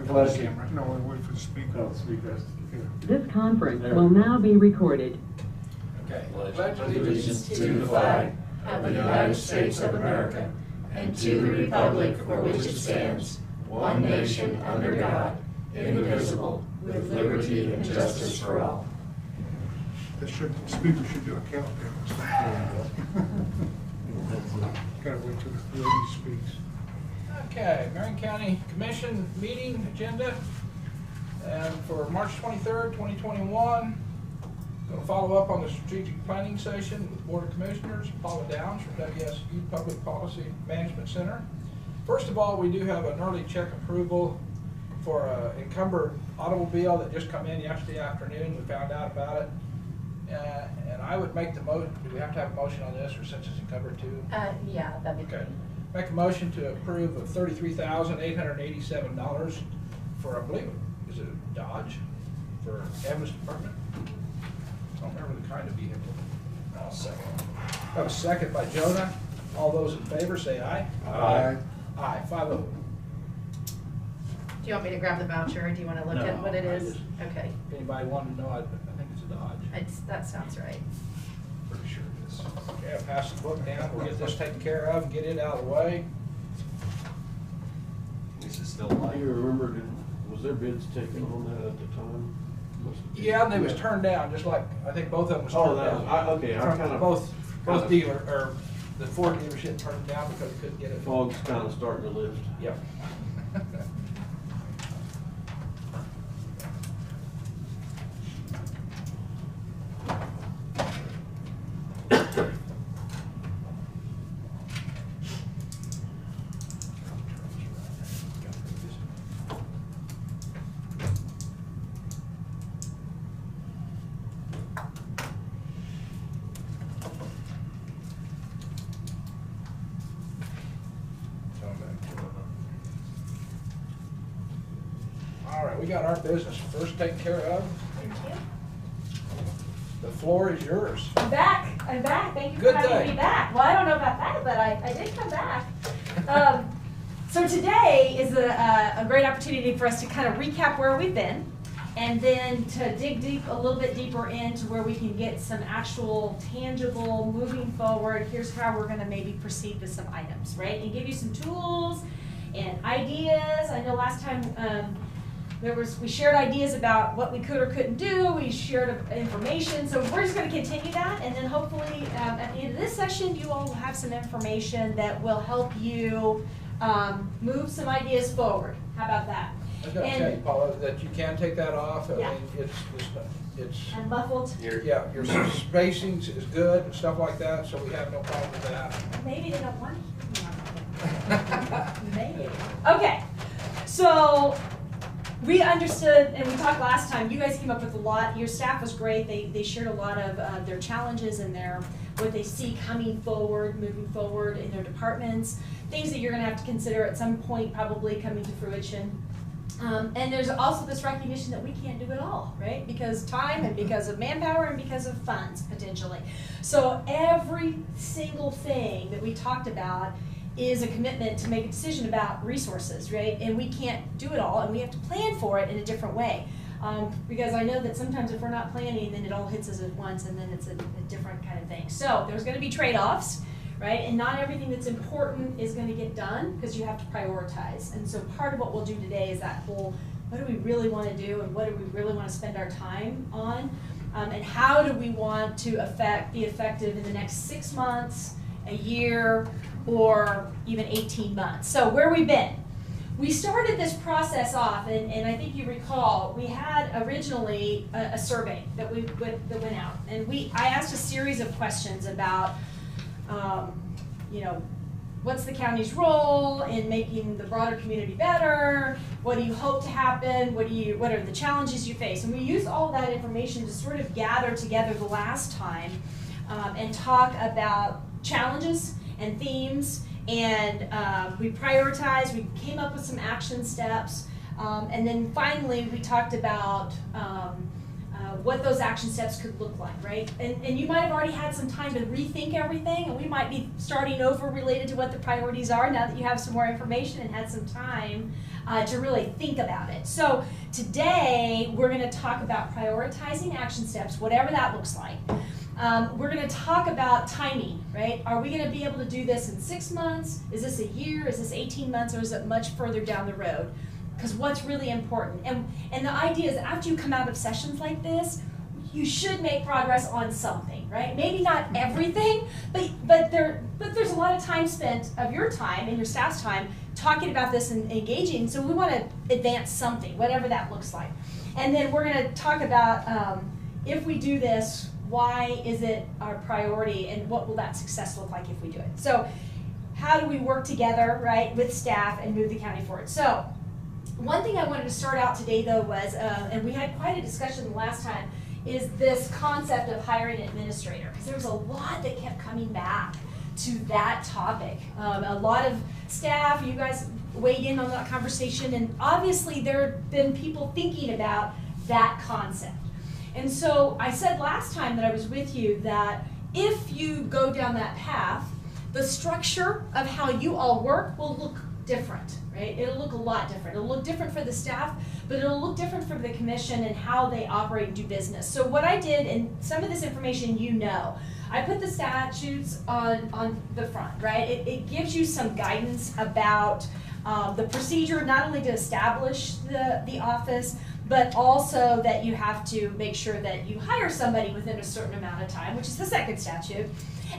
wait for Bless the you. camera. No, we wait for the speaker. Oh, speaker. This conference will now be recorded. Okay. Pledge allegiance to the flag of the United States of America and to the republic for which it stands, one nation under God, indivisible, with liberty and justice for all. The speaker should do a countdown. Gotta wait till the lady speaks. Okay, Marion County Commission meeting agenda. And for March 23rd, 2021, going to follow up on the strategic planning session with Board of Commissioners, Paula Downs from WSU Public Policy Management Center. First of all, we do have an early check approval for an encumbered automobile that just come in yesterday afternoon. We found out about it. And I would make the motion. Do we have to have a motion on this, or since it's encumbered too? Yeah, that'd be Okay. good. Make a motion to approve of $33,887 for, I believe, is it a Dodge for Evans Department? I don't remember the kind of vehicle. I'll second. I have a second by Jonah. All those in favor say aye. Aye. Aye, 5-0. Do you want me to grab the voucher, or do you want to look at what it is? Okay, If anybody wanted to know, I think it's a Dodge. that sounds right. Pretty sure it is. Okay, I'll pass the book down. We'll get this taken care of and get it out of the way. This is still Do live. you remember, was there bids taken on that at the time? Yeah, and they was turned down, just like, I think both of them was Oh, turned that down. was- okay, I From kinda- Both kinda- dealer, or the Ford dealership turned them down because they couldn't get it. Fog's kind of starting to lift. Yep. All right, we got our business first taken care of. Thank you. The floor is yours. I'm back. I'm back. Thank you Good for having day. me back. Well, I don't know about that, but I did come back. So today is a great opportunity for us to kind of recap where we've been, and then to dig deep, a little bit deeper into where we can get some actual tangible moving forward. Here's how we're going to maybe proceed with some items, right? And give you some tools and ideas. I know last time we shared ideas about what we could or couldn't do. We shared information. So we're just going to continue that, and then hopefully at the end of this session, you all will have some information that will help you move some ideas forward. How about that? I gotta tell you, Paula, that you can take that off. I Yeah. mean, it's And muffled. yeah, your spacings is good and stuff like that, so we have no problem with that. Maybe they don't want to. Maybe. Okay. So we understood, and we talked last time, you guys came up with a lot. Your staff was great. They shared a lot of their challenges and what they see coming forward, moving forward in their departments, things that you're going to have to consider at some point probably coming to fruition. And there's also this recognition that we can't do it all, right? Because time and because of manpower and because of funds, potentially. So every single thing that we talked about is a commitment to make a decision about resources, right? And we can't do it all, and we have to plan for it in a different way. Because I know that sometimes if we're not planning, then it all hits us at once, and then it's a different kind of thing. So there's going to be trade-offs, right? And not everything that's important is going to get done because you have to prioritize. And so part of what we'll do today is that whole, what do we really want to do, and what do we really want to spend our time on, and how do we want to be effective in the next 6 months, a year, or even 18 months. So where we've been. We started this process off, and I think you recall, we had originally a survey that went out, and I asked a series of questions about, what's the county's role in making the broader community better? What do you hope to happen? What are the challenges you face? And we used all that information to sort of gather together the last time and talk about challenges and themes. And we prioritized, we came up with some action steps, and then finally we talked about what those action steps could look like, right? And you might have already had some time to rethink everything, and we might be starting over related to what the priorities are now that you have some more information and had some time to really think about it. So today, we're gonna talk about prioritizing action steps, whatever that looks like. We're gonna talk about timing, right? Are we gonna be able to do this in 6 months? Is this a year? Is this 18 months? Or is it much further down the road? Because what's really important, and the idea is after you come out of sessions like this, you should make progress on something, right? Maybe not everything, but there's a lot of time spent of your time and your staff's time talking about this and engaging, so we want to advance something, whatever that looks like. And then we're going to talk about if we do this, why is it our priority, and what will that success look like if we do it? So how do we work together, right, with staff and move the county forward? So one thing I wanted to start out today, though, was, and we had quite a discussion the last time, is this concept of hiring an administrator. Because there was a lot that kept coming back to that topic. A lot of staff, you guys weighed in on that conversation, and obviously there have been people thinking about that concept. And so I said last time that I was with you that if you go down that path, the structure of how you all work will look different, right? It'll look a lot different. It'll look different for the staff, but it'll look different for the commission and how they operate and do business. So what I did, and some of this information you know, I put the statutes on the front, right? It gives you some guidance about the procedure, not only to establish the office, but also that you have to make sure that you hire somebody within a certain amount of time, which is the second statute.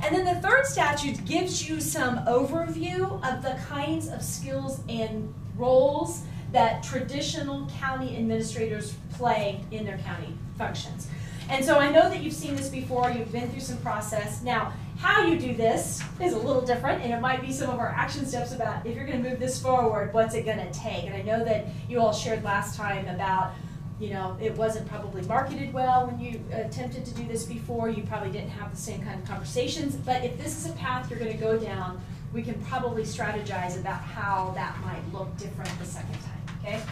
And then the third statute gives you some overview of the kinds of skills and roles that traditional county administrators play in their county functions. And so I know that you've seen this before, you've been through some process. Now, how you do this is a little different, and it might be some of our action steps about if you're gonna move this forward, what's it gonna take? And I know that you all shared last time about, you know, it wasn't probably marketed well when you attempted to do this before. You probably didn't have the same kind of conversations. But if this is a path you're going to go down, we can probably strategize about how that might look different the second time, okay?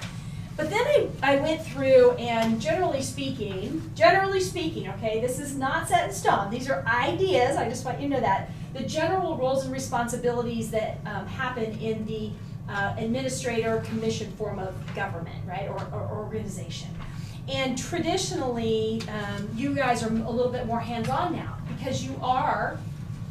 But then I went through, and generally speaking, okay, this is not set in stone. These are ideas. I just want you to know that. The general roles and responsibilities that happen in the administrator commission form of government, right, or organization. And traditionally, you guys are a little bit more hands-on now because you are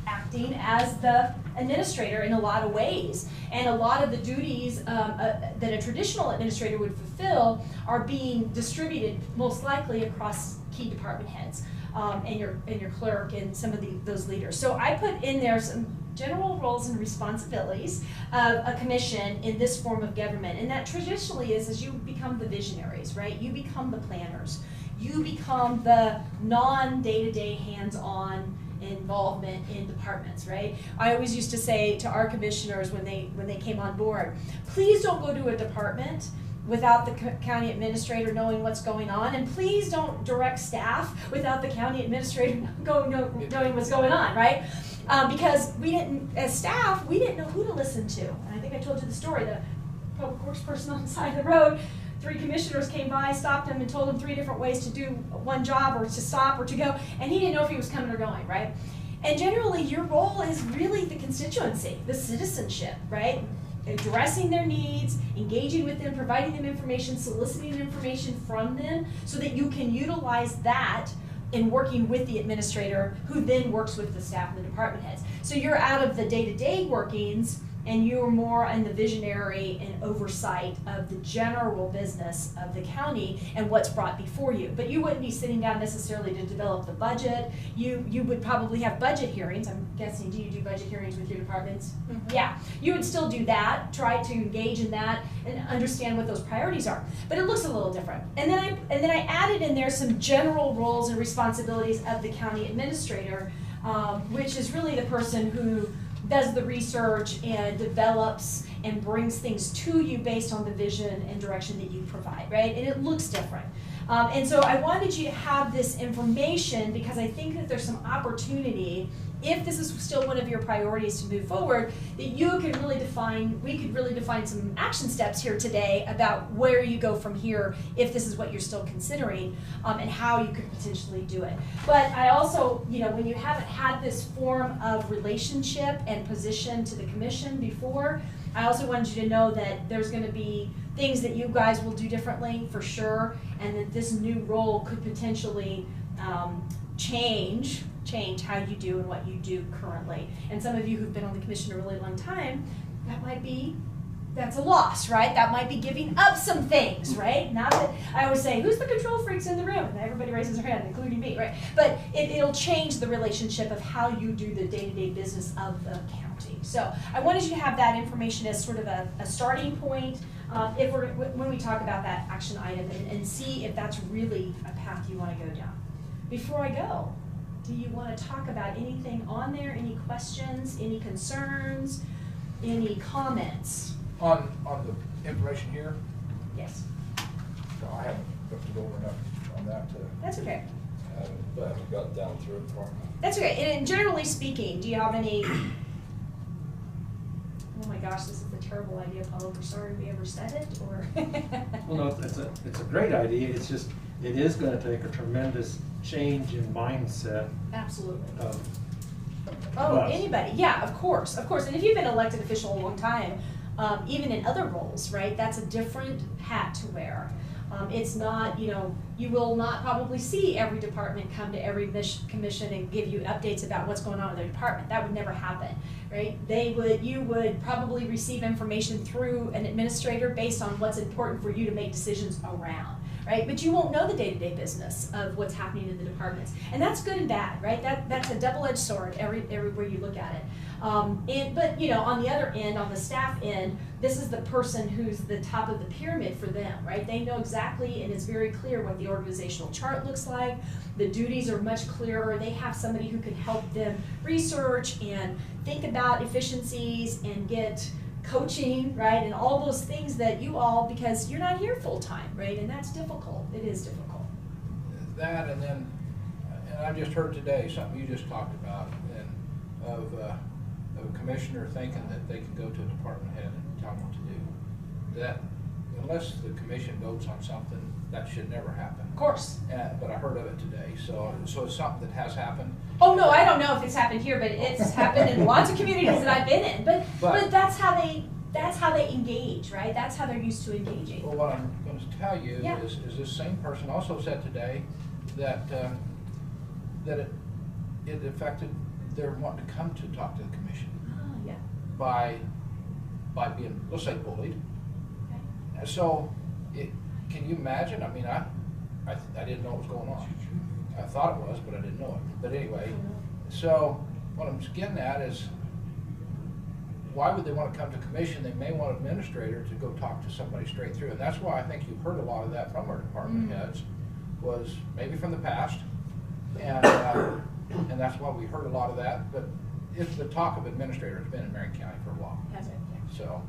acting as the administrator in a lot of ways. And a lot of the duties that a traditional administrator would fulfill are being distributed most likely across key department heads and your clerk and some of those leaders. So I put in there some general roles and responsibilities of a commission in this form of government. And that traditionally is as you become the visionaries, right? You become the planners. You become the non-day-to-day hands-on involvement in departments, right? I always used to say to our commissioners when they came on board, please don't go to a department without the county administrator knowing what's going on, and please don't direct staff without the county administrator knowing what's going on, right? Because we didn't, as staff, we didn't know who to listen to. And I think I told you the story, the public works person on the side of the road, 3 commissioners came by, stopped him, and told him 3 different ways to do one job or to stop or to go, and he didn't know if he was coming or going, right? And generally, your role is really the constituency, the citizenship, right? Addressing their needs, engaging with them, providing them information, soliciting information from them so that you can utilize that in working with the administrator who then works with the staff and the department heads. So you're out of the day-to-day workings and you're more in the visionary and oversight of the general business of the county and what's brought before you. But you wouldn't be sitting down necessarily to develop the budget. You would probably have budget hearings. I'm guessing, do you do budget hearings with your departments? Mm-hmm. Yeah, you would still do that, try to engage in that and understand what those priorities are. But it looks a little different. And then I added in there some general roles and responsibilities of the county administrator, which is really the person who does the research and develops and brings things to you based on the vision and direction that you provide, right? And it looks different. And so I wanted you to have this information because I think that there's some opportunity if this is still one of your priorities to move forward, that you could really define, we could really define some action steps here today about where you go from here if this is what you're still considering, and how you could potentially do it. But I also, you know, when you haven't had this form of relationship and position to the commission before, I also wanted you to know that there's going to be things that you guys will do differently for sure, and that this new role could potentially change how you do and what you do currently. And some of you who've been on the commission a really long time, that's a loss, right? That might be giving up some things, right? Not that I always say, who's the control freaks in the room? And everybody raises their hand, including me, right? But it'll change the relationship of how you do the day-to-day business of the county. So I wanted you to have that information as sort of a starting point when we talk about that action item, and see if that's really a path you want to go down. Before I go, do you want to talk about anything on there? Any questions, any concerns, any comments? On the information here, Yes. no, I haven't looked it over enough on that to, That's okay. But I haven't got down through it far enough. That's okay. And generally speaking, do you have any, oh my gosh, this is a terrible idea, Paul, we're sorry we ever said it, or? Well, no, it's a great idea, it's just, it is gonna take a tremendous change in mindset Absolutely. of Oh, us. anybody, yeah, of course, and if you've been an elected official a long time, even in other roles, right, that's a different hat to wear. It's not, you know, you will not probably see every department come to every commission and give you updates about what's going on in their department. That would never happen, right? You would probably receive information through an administrator based on what's important for you to make decisions around, right? But you won't know the day-to-day business of what's happening in the departments. And that's good and bad, right? That's a double-edged sword everywhere you look at it. But you know, on the other end, on the staff end, this is the person who's the top of the pyramid for them, right? They know exactly, and it's very clear what the organizational chart looks like. The duties are much clearer. They have somebody who can help them research and think about efficiencies and get coaching, right? And all those things that you all, because you're not here full time, right? And that's difficult. It is difficult. that, and then, and I just heard today something you just talked about, and of a commissioner thinking that they can go to a department head and tell them what to do. That, unless the commission votes on something, that should never happen. Of course. But I heard of it today, so it's something that has happened. Oh no, I don't know if it's happened here, but it's happened in lots of communities that I've been in. But that's how they engage, right? That's how they're used to engaging. Well, what I'm going to tell you Yeah. is this same person also said today that it affected their wanting to come to talk to the commission Oh yeah. by being, let's say, bullied. Okay. And so, can you imagine? I mean, I didn't know what was going on. I thought it was, but I didn't know it. But anyway, so what I'm getting at is, why would they want to come to commission? They may want an administrator to go talk to somebody straight through. And that's why I think you've heard a lot of that from our department heads, was maybe from the past. And that's why we heard a lot of that. But it's the talk of administrator has been in Marion County for a while. Has it? So,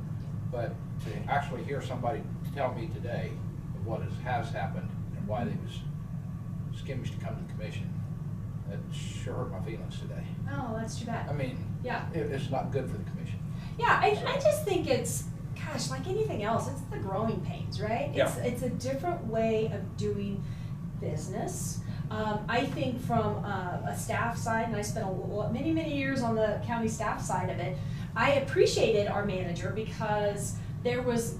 but to actually hear somebody tell me today what has happened and why they was skimmish to come to the commission, it sure hurt my feelings today. Oh, that's too bad. I mean, Yeah. it's not good for the commission. Yeah, I just think it's, gosh, like anything else, it's the growing pains, right? Yeah. It's a different way of doing business. I think from a staff side, and I spent many, many years on the county staff side of it, I appreciated our manager because there was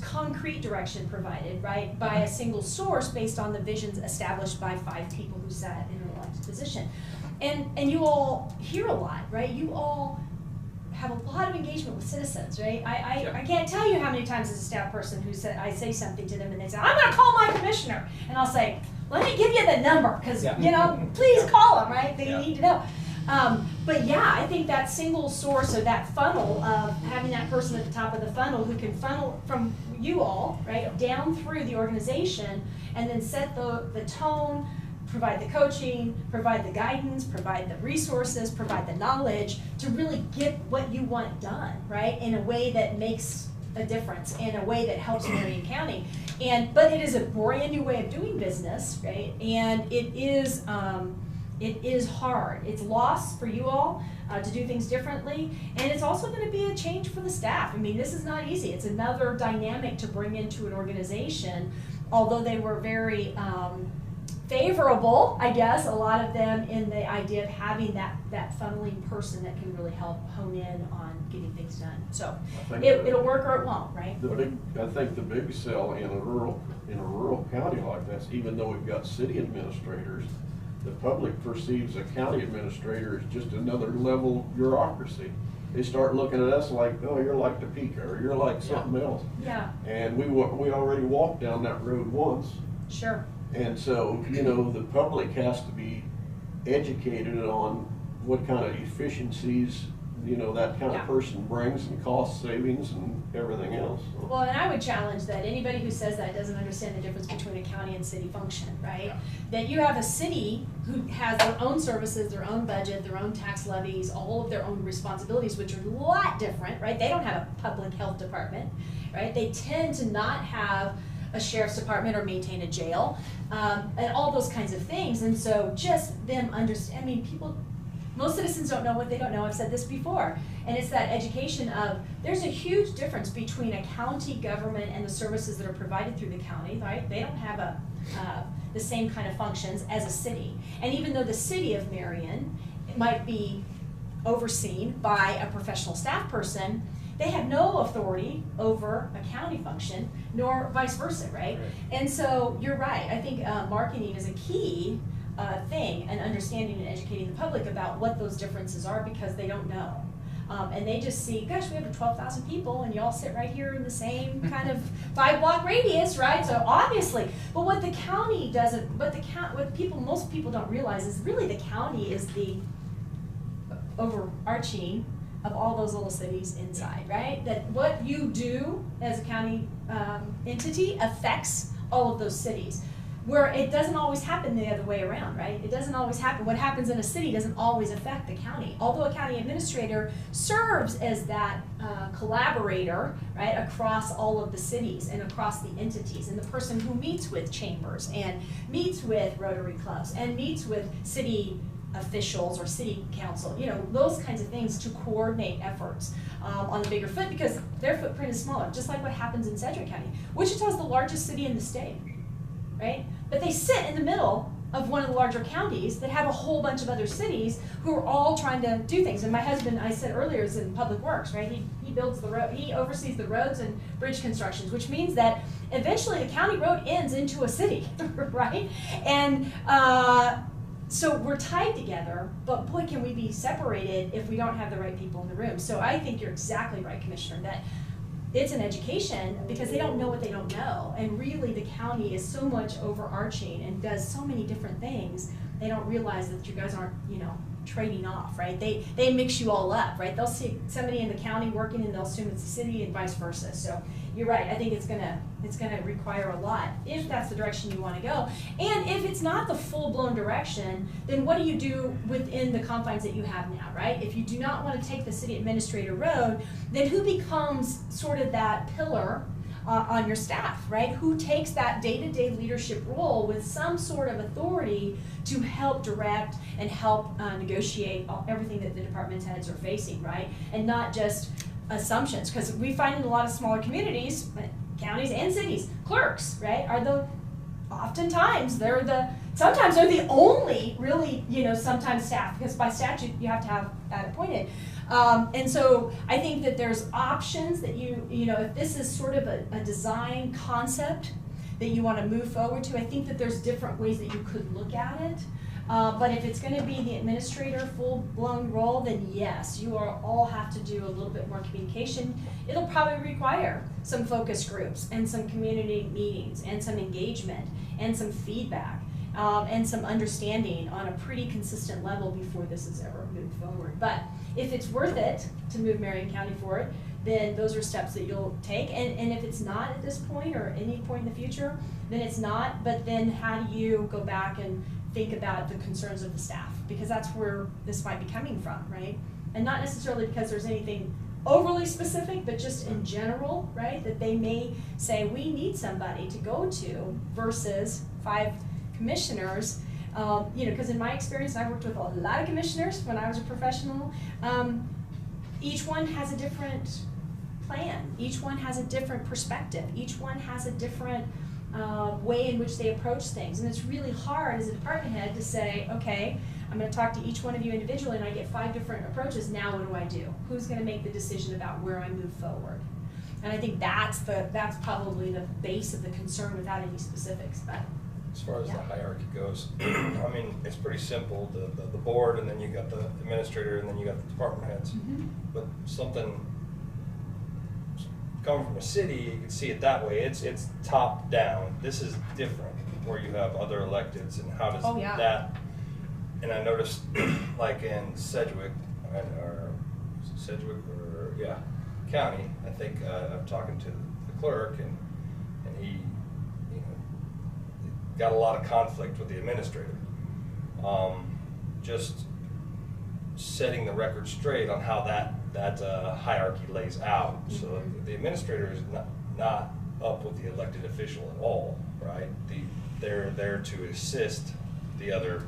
concrete direction provided, right, by a single source based on the visions established by 5 people who sat in an elected position. And you all hear a lot, right? You all have a lot of engagement with citizens, right? I can't tell you how many times as a staff person who said, I say something to them and they say, I'm gonna call my commissioner. And I'll say, let me give you the number, because, you know, please call them, right? They need to know. But yeah, I think that single source or that funnel of having that person at the top of the funnel who can funnel from you all, right, down through the organization and then set the tone, provide the coaching, provide the guidance, provide the resources, provide the knowledge to really get what you want done, right, in a way that makes a difference, in a way that helps Marion County. But it is a brand new way of doing business, right, and it is it is hard. It's loss for you all to do things differently, and it's also going to be a change for the staff. I mean, this is not easy. It's another dynamic to bring into an organization, although they were very favorable, I guess, a lot of them, in the idea of having that funneling person that can really help hone in on getting things done. So it'll work or it won't, right? I think the big sell in a rural county like this, even though we've got city administrators, the public perceives a county administrator as just another level bureaucracy. They start looking at us like, oh, you're like Topeka, or you're like something else. Yeah. And we already walked down that road once. Sure. And so, you know, the public has to be educated on what kind of efficiencies, you know, that kind of person brings, and cost savings and everything else. So. Well, and I would challenge that anybody who says that doesn't understand the difference between a county and city function, right? Yeah. That you have a city who has their own services, their own budget, their own tax levies, all of their own responsibilities, which are a lot different, right? They don't have a public health department, right? They tend to not have a sheriff's department or maintain a jail, and all those kinds of things. And so just them understand, I mean, most citizens don't know what they don't know. I've said this before. And it's that education of, there's a huge difference between a county government and the services that are provided through the county, right? They don't have the same kind of functions as a city. And even though the city of Marion, it might be overseen by a professional staff person, they have no authority over a county function, nor vice versa, right? And so you're right. I think marketing is a key thing, and understanding and educating the public about what those differences are, because they don't know. And they just see, gosh, we have 12,000 people, and you all sit right here in the same kind of 5-block radius, right? So obviously, but what the county doesn't, most people don't realize is really the county is the overarching of all those little cities inside, right? That what you do as a county entity affects all of those cities, where it doesn't always happen the other way around, right? It doesn't always happen. What happens in a city doesn't always affect the county. Although a county administrator serves as that collaborator, right, across all of the cities and across the entities, and the person who meets with chambers and meets with Rotary clubs and meets with city officials or city council, you know, those kinds of things to coordinate efforts on the bigger foot, because their footprint is smaller, just like what happens in Sedgwick County. Wichita's the largest city in the state, right? But they sit in the middle of one of the larger counties that have a whole bunch of other cities who are all trying to do things. And my husband, I said earlier, is in public works, right? He builds the road, he oversees the roads and bridge constructions, which means that eventually the county road ends into a city, right? And so we're tied together, but boy, can we be separated if we don't have the right people in the room. So I think you're exactly right, Commissioner, that it's an education, because they don't know what they don't know. And really the county is so much overarching and does so many different things, they don't realize that you guys aren't, you know, trading off, right? They mix you all up, right? They'll see somebody in the county working and they'll assume it's the city, and vice versa. So you're right, I think it's gonna require a lot if that's the direction you want to go. And if it's not the full-blown direction, then what do you do within the confines that you have now, right? If you do not want to take the city administrator road, then who becomes sort of that pillar on your staff, right? Who takes that day-to-day leadership role with some sort of authority to help direct and help negotiate everything that the department heads are facing, right? And not just assumptions, because we find in a lot of smaller communities, counties and cities, clerks, right, sometimes they're the only really, you know, sometimes staff, because by statute you have to have that appointed. And so I think that there's options that you know, if this is sort of a design concept that you want to move forward to, I think that there's different ways that you could look at it. But if it's going to be the administrator full-blown role, then yes, you all have to do a little bit more communication. It'll probably require some focus groups and some community meetings and some engagement and some feedback and some understanding on a pretty consistent level before this is ever moved forward. But if it's worth it to move Marion County forward, then those are steps that you'll take. And if it's not at this point or any point in the future, then it's not. But then how do you go back and think about the concerns of the staff? Because that's where this might be coming from, right? And not necessarily because there's anything overly specific, but just in general, right? That they may say, we need somebody to go to versus 5 commissioners because in my experience, I worked with a lot of commissioners when I was a professional. Each one has a different plan. Each one has a different perspective. Each one has a different way in which they approach things. And it's really hard as a department head to say, okay, I'm going to talk to each one of you individually and I get 5 different approaches. Now what do? Who's going to make the decision about where I move forward? And I think that's probably the base of the concern without any specifics. But As far as yeah. the hierarchy goes, I mean, it's pretty simple. The board, and then you got the administrator, and then you got the department heads. But something coming from a city, you can see it that way. It's top down. This is different, where you have other electeds, and how does Oh, yeah. that? And I noticed, like in Sedgwick, County. I think I'm talking to the clerk, and he, got a lot of conflict with the administrator. Just setting the record straight on how that hierarchy lays out. So the administrator is not up with the elected official at all, right? They're there to assist the other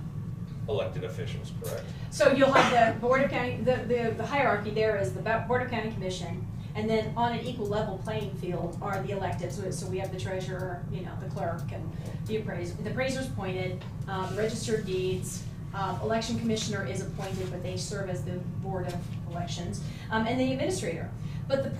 elected officials, correct? So you'll have the Board of County, the hierarchy there is the Board of County Commission, and then on an equal level playing field are the elected. So we have the treasurer, the clerk, and the appraiser. The appraiser's appointed, the registered deeds, election commissioner is appointed, but they serve as the Board of Elections, and the administrator. But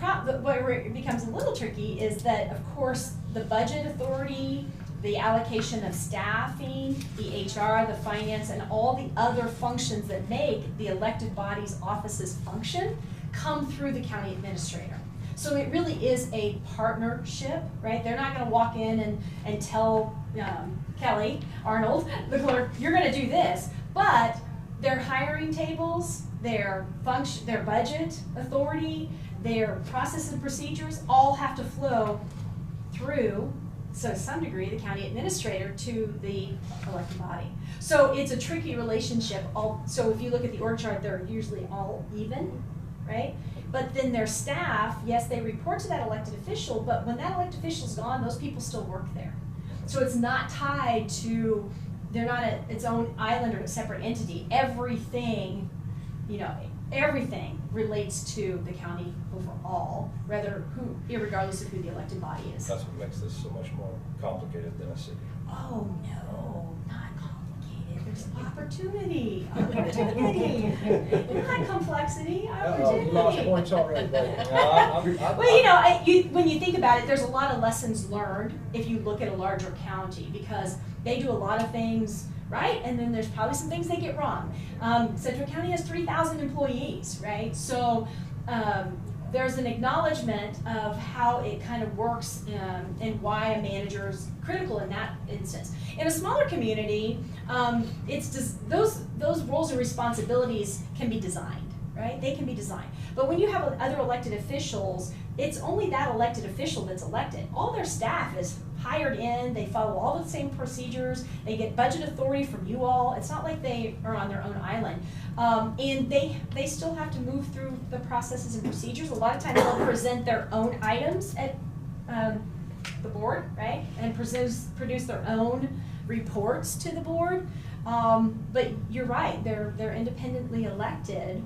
where it becomes a little tricky is that, of course, the budget authority, the allocation of staffing, the HR, the finance, and all the other functions that make the elected body's offices function come through the county administrator. So it really is a partnership, right? They're not gonna walk in and tell Kelly Arnold, the clerk, you're gonna do this. But their hiring tables, their budget authority, their process and procedures all have to flow through, so to some degree, the county administrator to the elected body. So it's a tricky relationship. So if you look at the org chart, they're usually all even, right? But then their staff, yes, they report to that elected official, but when that elected official's gone, those people still work there. So it's not tied to, they're not its own island or a separate entity. Everything, everything relates to the county overall, irregardless of who the elected body is. That's what makes this so much more complicated than a city. Oh, no, not complicated. There's opportunity. Not complexity, opportunity. You lost points already, buddy. Well, when you think about it, there's a lot of lessons learned if you look at a larger county, because they do a lot of things right, and then there's probably some things they get wrong. Central County has 3,000 employees, right? So there's an acknowledgement of how it kind of works and why a manager is critical in that instance. In a smaller community, it's just those roles and responsibilities can be designed, right? They can be designed. But when you have other elected officials, it's only that elected official that's elected. All their staff is hired in, they follow all the same procedures, they get budget authority from you all. It's not like they are on their own island. And they still have to move through the processes and procedures. A lot of times they'll present their own items at the board, right? And produce their own reports to the board. But you're right, they're independently elected.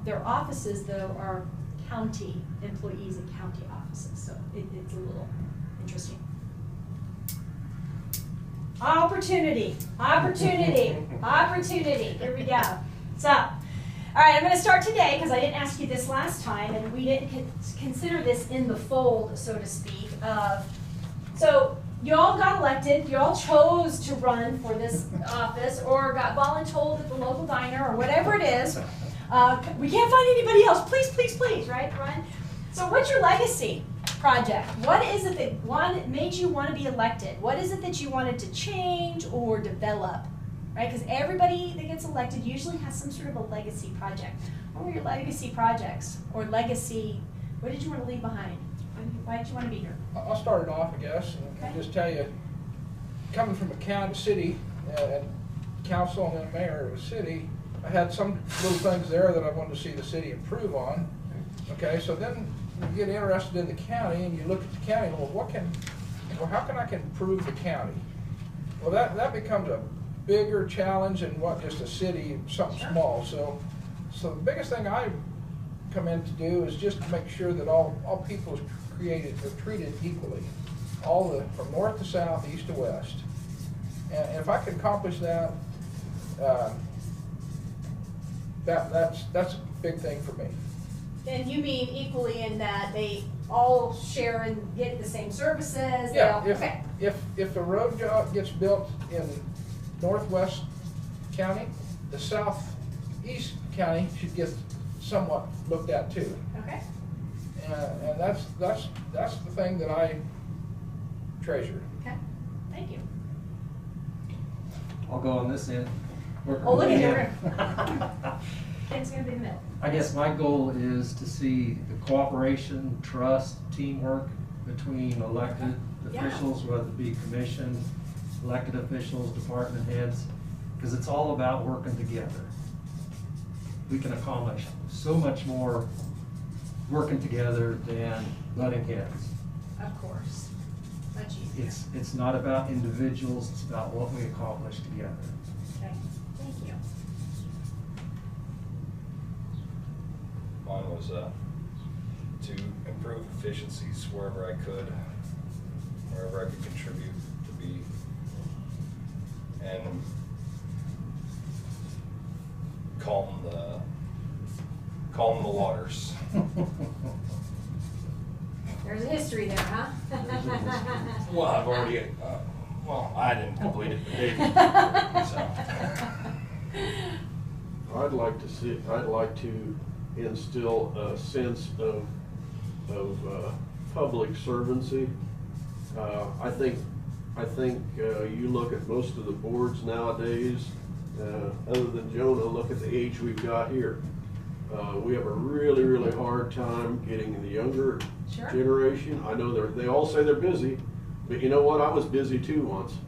Their offices, though, are county employees in county offices, so it's a little interesting. Opportunity. Here we go. So, all right, I'm going to start today because I didn't ask you this last time, and we didn't consider this in the fold, so to speak. So you all got elected, you all chose to run for this office, or got voluntold at the local diner, or whatever it is. We can't find anybody else. Please, please, please, right? Run. So what's your legacy project? What is it that made you want to be elected? What is it that you wanted to change or develop? Right? Because everybody that gets elected usually has some sort of a legacy project. What were your legacy projects? Or legacy, what did you want to leave behind? Why did you want to be here? I'll start it off, I guess, and just tell you, coming from a city, and council and then mayor of a city, I had some little things there that I wanted to see the city improve on. Okay, so then you get interested in the county and you look at the county, well, how can I improve the county? Well, that becomes bigger challenge than what just a city, something small. So the biggest thing I come in to do is just to make sure that all people are treated equally, from north to south, east to west. And if I can accomplish that, that's a big thing for me. And you mean equally in that they all share and get the same services? Yeah, Okay. if the road job gets built in northwest county, the southeast county should get somewhat looked at too. Okay. And that's the thing that I treasure. Okay. Thank you. I'll go on this end. Oh, look at your It's gonna be in the middle. I guess my goal is to see the cooperation, trust, teamwork between elected Yeah. officials, whether it be commission, elected officials, department heads, because it's all about working together. We can accomplish so much more working together than butting heads. Of course. Much easier. It's not about individuals, it's about what we accomplish together. Okay. Thank you. Mine was to improve efficiencies wherever I could contribute to be, and calm the waters. There's a history there, huh? Well, I've already, I didn't complete it, but Dave did. So. I'd like to instill a sense of public servancy. I think you look at most of the boards nowadays, other than Jonah, look at the age we've got here. We have a really, really hard time getting the younger Sure. generation. I know they all say they're busy, but you know what? I was busy too once.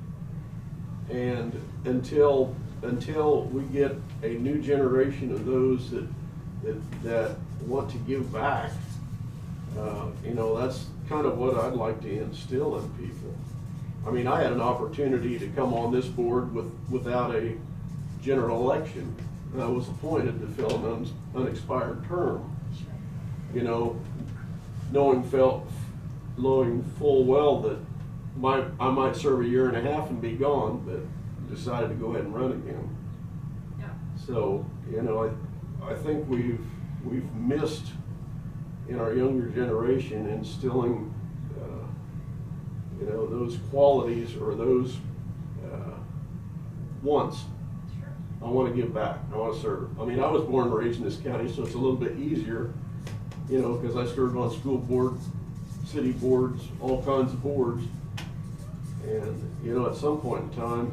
And until we get a new generation of those that want to give back, that's kind of what I'd like to instill in people. I mean, I had an opportunity to come on this board without a general election. I was appointed to fill an unexpired term. Sure. Knowing full well that I might serve a year and a half and be gone, but decided to go ahead and run again. Yeah. So, I think we've missed in our younger generation instilling, those qualities or those wants. Sure. I want to give back. I want to serve. I mean, I was born and raised in this county, so it's a little bit easier, because I served on school board, city boards, all kinds of boards. And, at some point in time,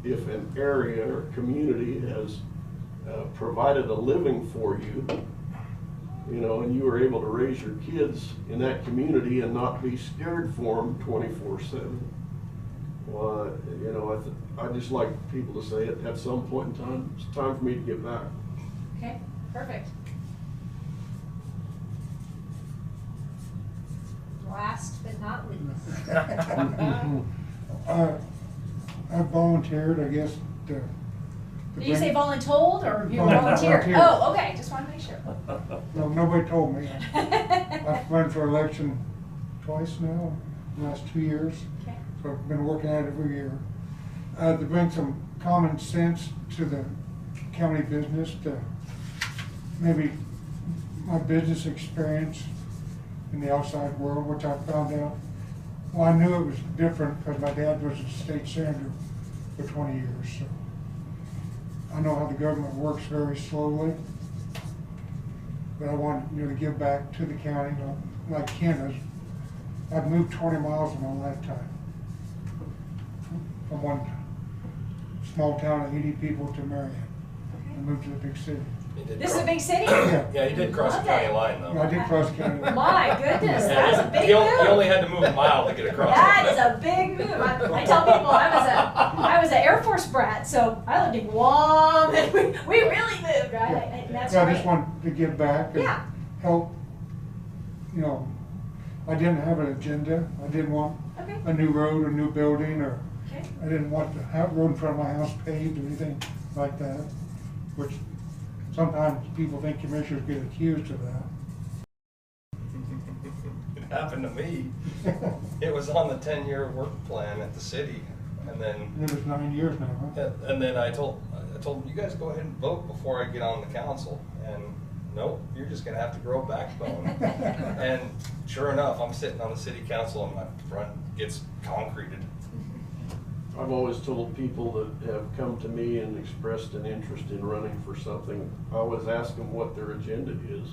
if an area or community has provided a living for you, and you were able to raise your kids in that community and not be scared for them 24/7, well, I just like people to say it at some point in time, it's time for me to give back. Okay. Perfect. Last but not least. I volunteered, I guess, to Did you say voluntold or you Volunteered. volunteered? Oh, okay. Just want to make sure. No, nobody told me. I've run for election twice now, in the last 2 years. Okay. So I've been working at it every year. To bring some common sense to the county business, to maybe my business experience in the outside world, which I found out. Well, I knew it was different because my dad was a state senator for 20 years. So I know how the government works very slowly. But I want to give back to the county, like Ken has. I've moved 20 miles in my lifetime. From one small town of 80 people to Marion. I moved to the big city. This is a big city? Yeah, you did cross the Love county it. line though. I did cross county. My goodness, that's a big He move. only had to move a mile to get across. That is a big move. I tell people I was an Air Force brat, so I lived in Guam, and we really moved, right? And that's So I great. just wanted to give back and Yeah. help. I didn't have an agenda. I didn't want Okay. a new road, a new building, or Okay. I didn't want the road in front of my house paved or anything like that, which sometimes people think commissioners get accused of that. It happened to me. It was on the 10-year work plan at the city, and then It was 9 years now, huh? and then I told them, you guys go ahead and vote before I get on the council, and nope, you're just gonna have to grow a backbone. And sure enough, I'm sitting on the city council and my front gets concreted. I've always told people that have come to me and expressed an interest in running for something, I always ask them what their agenda is.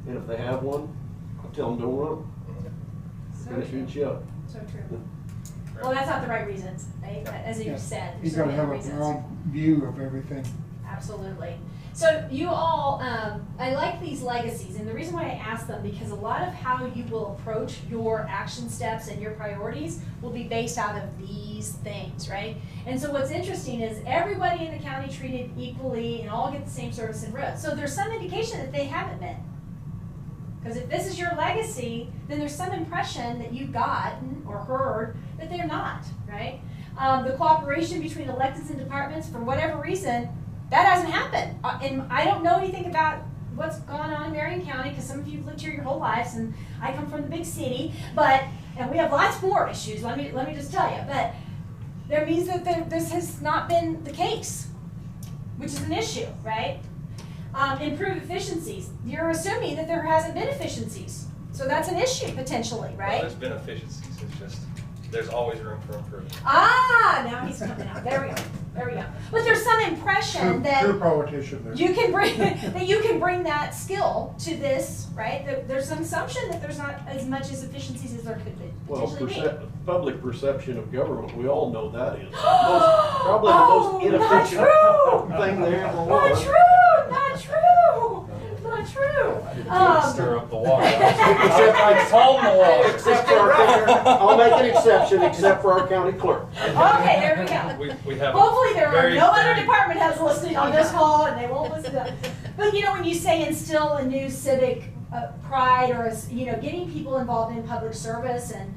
And if they have one, I tell them don't run. So Gonna true. eat you up. So true. Well, that's not the right reasons, right? As you said, You there's so gotta many have a reasons. broad view of everything. Absolutely. So you all, I like these legacies, and the reason why I ask them, because a lot of how you will approach your action steps and your priorities will be based out of these things, right? And so what's interesting is everybody in the county treated equally and all get the same service and roads. So there's some indication that they haven't been. Because if this is your legacy, then there's some impression that you've gotten or heard that they're not, right? The cooperation between electeds and departments, for whatever reason, that hasn't happened. And I don't know anything about what's gone on in Marion County, because some of you have lived here your whole lives, and I come from the big city, and we have lots more issues, let me just tell you. But there means that this has not been the case, which is an issue, right? Improve efficiencies. You're assuming that there hasn't been efficiencies. So that's an issue potentially, Well, right? there's been efficiencies, it's just, there's always room for improvement. Ah, now he's coming out. There we go. There we go. But there's some impression that True politician there. you can bring that skill to this, right? There's some assumption that there's not as much as efficiencies as there could be. Well, potentially be. public perception of government, we all know that is. Probably the most Oh, inefficient not true. thing there ever Not was. true. Not true. Not true. Stir up the water. Except I calm the water. Except for our, I'll make an exception, except for our county clerk. Okay, there we go. We have Hopefully there are very, no other very- department heads listening on this call, and they won't listen to that. But you know, when you say instill a new civic pride, or getting people involved in public service and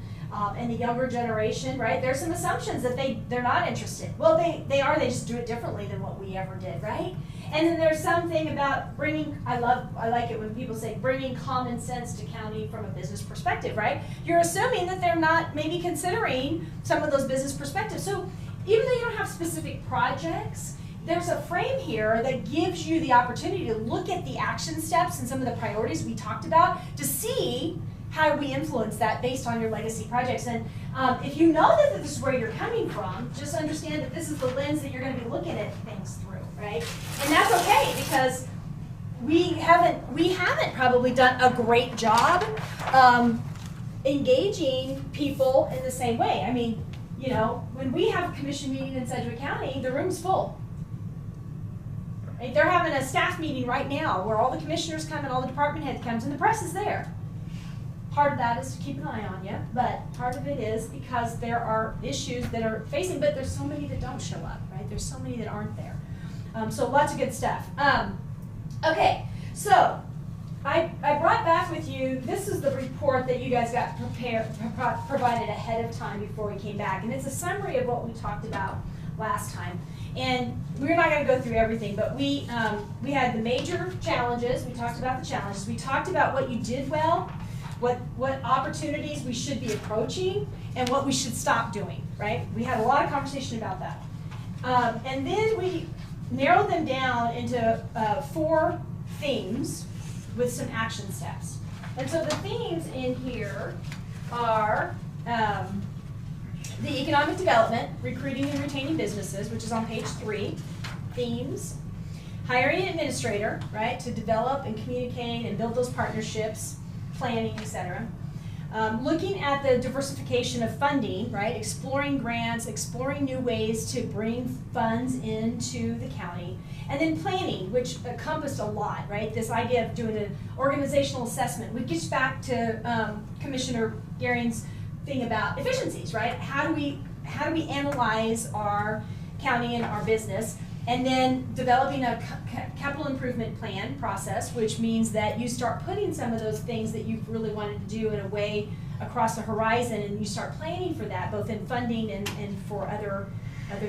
the younger generation, right? There's some assumptions that they're not interested. Well, they are. They just do it differently than what we ever did, right? And then there's something about bringing. I like it when people say bringing common sense to county from a business perspective, right? You're assuming that they're not maybe considering some of those business perspectives. So even though you don't have specific projects, there's a frame here that gives you the opportunity to look at the action steps and some of the priorities we talked about to see how we influence that based on your legacy projects. And if you know that this is where you're coming from, just understand that this is the lens that you're going to be looking at things through, right? And that's okay, because we haven't probably done a great job engaging people in the same way. I mean, when we have a commission meeting in Sedgwick County, the room's full. Right? They're having a staff meeting right now where all the commissioners come and all the department heads comes, and the press is there. Part of that is to keep an eye on you, but part of it is because there are issues that are facing, but there's so many that don't show up, right? There's so many that aren't there. So lots of good stuff. Okay, so I brought back with you, this is the report that you guys got provided ahead of time before we came back, and it's a summary of what we talked about last time. And we're not going to go through everything, but we had the major challenges. We talked about the challenges. We talked about what you did well, what opportunities we should be approaching, and what we should stop doing, right? We had a lot of conversation about that. And then we narrowed them down into 4 themes with some action steps. And so the themes in here are the economic development, recruiting and retaining businesses, which is on page 3, themes. Hiring an administrator, right, to develop and communicate and build those partnerships, planning, etc. Looking at the diversification of funding, right, exploring grants, exploring new ways to bring funds into the county, and then planning, which encompassed a lot, right? This idea of doing an organizational assessment, which gets back to Commissioner Garing's thing about efficiencies, right? How do we analyze our county and our business? And then developing a capital improvement plan process, which means that you start putting some of those things that you've really wanted to do in a way across the horizon, and you start planning for that, both in funding and for other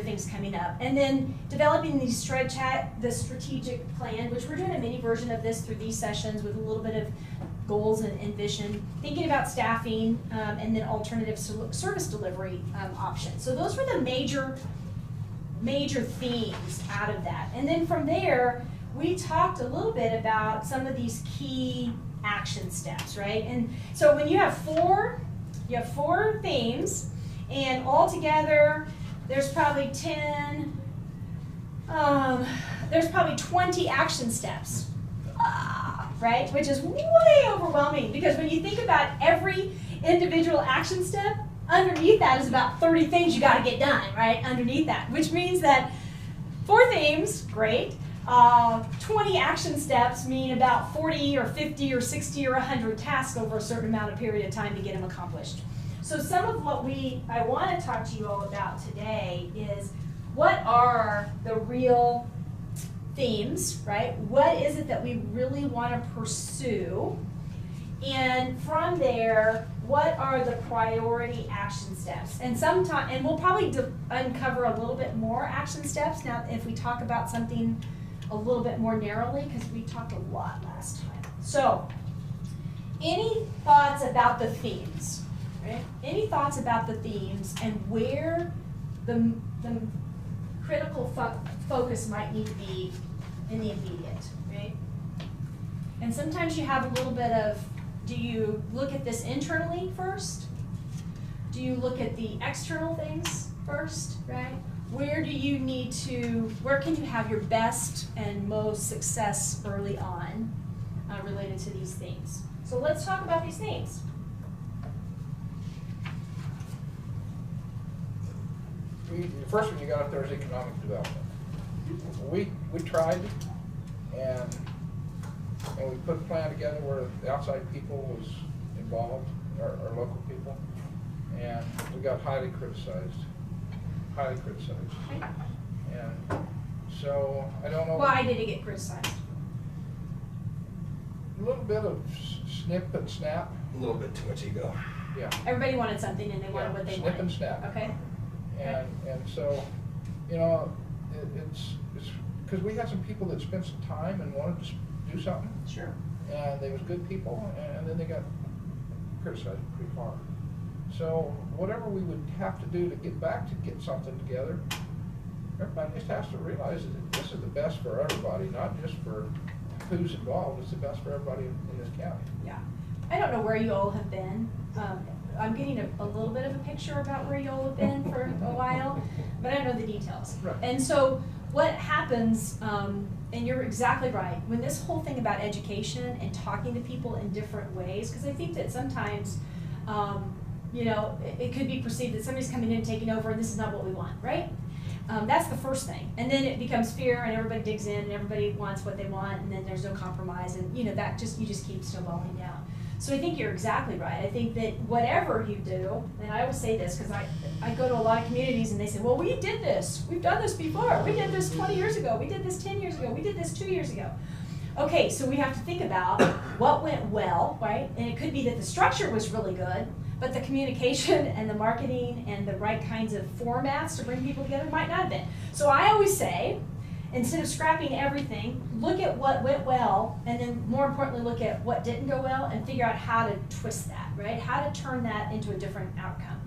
things coming up. And then developing the strategic plan, which we're doing a mini version of this through these sessions with a little bit of goals and vision, thinking about staffing, and then alternative service delivery options. So those were the major themes out of that. And then from there, we talked a little bit about some of these key action steps, right? And so when you have four themes, and all together, there's probably 20 action steps, right? Which is way overwhelming, because when you think about every individual action step, underneath that is about 30 things you got to get done, right? Underneath that, which means that 4 themes, great. 20 action steps mean about 40 or 50 or 60 or 100 tasks over a certain amount of period of time to get them accomplished. So some of what I want to talk to you all about today is, what are the real themes, right? What is it that we really want to pursue? And from there, what are the priority action steps? And we'll probably uncover a little bit more action steps now if we talk about something a little bit more narrowly, because we talked a lot last time. So, any thoughts about the themes? Right? Any thoughts about the themes and where the critical focus might need to be in the immediate, right? And sometimes you have a little bit of, do you look at this internally first? Do you look at the external things first, right? Where can you have your best and most success early on related to these things? So let's talk about these things. The first one you got up there is economic development. We tried, and we put a plan together where the outside people was involved, our local people, and we got highly criticized. And so I don't know. Why did it get criticized? A little bit of snip and snap. A little bit too much ego. Yeah. Everybody wanted something, and they wanted what they wanted. Snip and snap. Okay. And so, you know, it's because we had some people that spent some time and wanted to do something. Sure. And they was good people, and then they got criticized pretty hard. So whatever we would have to do to get something together, everybody just has to realize that this is the best for everybody, not just for who's involved. It's the best for everybody in this county. Yeah. I don't know where you all have been. I'm getting a little bit of a picture about where you all have been for a while, but I don't know the details. Right. And so what happens, and you're exactly right, when this whole thing about education and talking to people in different ways, because I think that sometimes, you know, it could be perceived that somebody's coming in and taking over and this is not what we want, right? That's the first thing. And then it becomes fear, and everybody digs in, and everybody wants what they want, and then there's no compromise, and you know, you just keep snowballing down. So I think you're exactly right. I think that whatever you do, and I always say this because I go to a lot of communities and they say, well, we did this. We've done this before. We did this 20 years ago. We did this 10 years ago. We did this 2 years ago. Okay, so we have to think about what went well, right? And it could be that the structure was really good, but the communication and the marketing and the right kinds of formats to bring people together might not have been. So I always say, instead of scrapping everything, look at what went well, and then more importantly, look at what didn't go well and figure out how to twist that, right? How to turn that into a different outcome.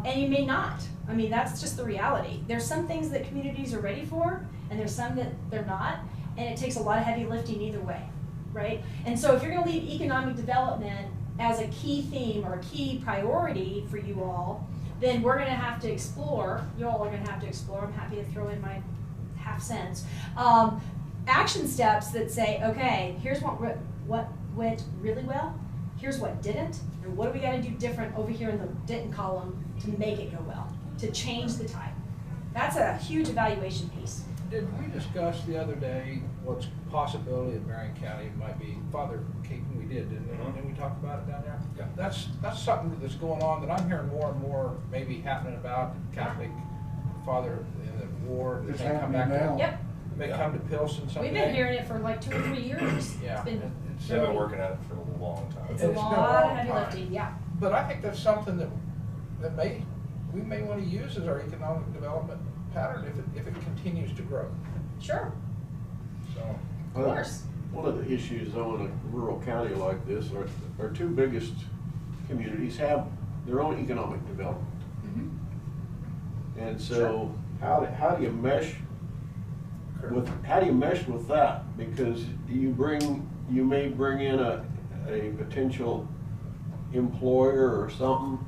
And you may not. I mean, that's just the reality. There's some things that communities are ready for, and there's some that they're not, and it takes a lot of heavy lifting either way, right? And so if you're gonna leave economic development as a key theme or a key priority for you all, then we're gonna have to explore, you all are gonna have to explore, I'm happy to throw in my half-cents, action steps that say, okay, here's what went really well, here's what didn't, and what do we got to do different over here in the didn't column to make it go well, to change the type. That's a huge evaluation piece. Did we discuss the other day what's possibility of Marion County might be father keeping? We did, didn't we? Didn't we talk about it down there? Yeah. That's something that's going on that I'm hearing more and more maybe happening about Catholic father in the war. It's They may come happening back. now. Yep, May come to Pilsen someday. we've been hearing it for like 2 or 3 years. Yeah. It's been It's They've been working at it for a long time. It's a It's been a lot of long heavy time. lifting, yeah. But I think that's something that we may want to use as our economic development pattern if it continues to grow. Sure, So, of course. One of the issues though in a rural county like this, our two biggest communities have their own economic development. Mhm. And so how do you mesh with that? Because you may bring in a potential employer or something.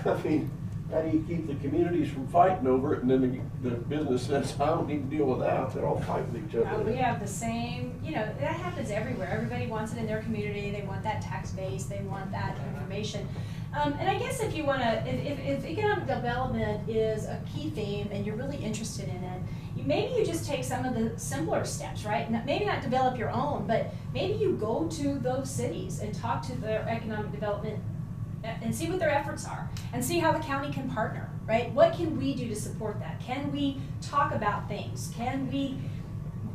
I mean, how do you keep the communities from fighting over it, and then the business says, I don't need to deal with that, they're all fighting with each other. We have the same, that happens everywhere. Everybody wants it in their community. They want that tax base. They want that information. And I guess if you want to, if economic development is a key theme and you're really interested in it, maybe you just take some of the simpler steps, right? Maybe not develop your own, but maybe you go to those cities and talk to their economic development and see what their efforts are and see how the county can partner, right? What can we do to support that? Can we talk about things? Can we,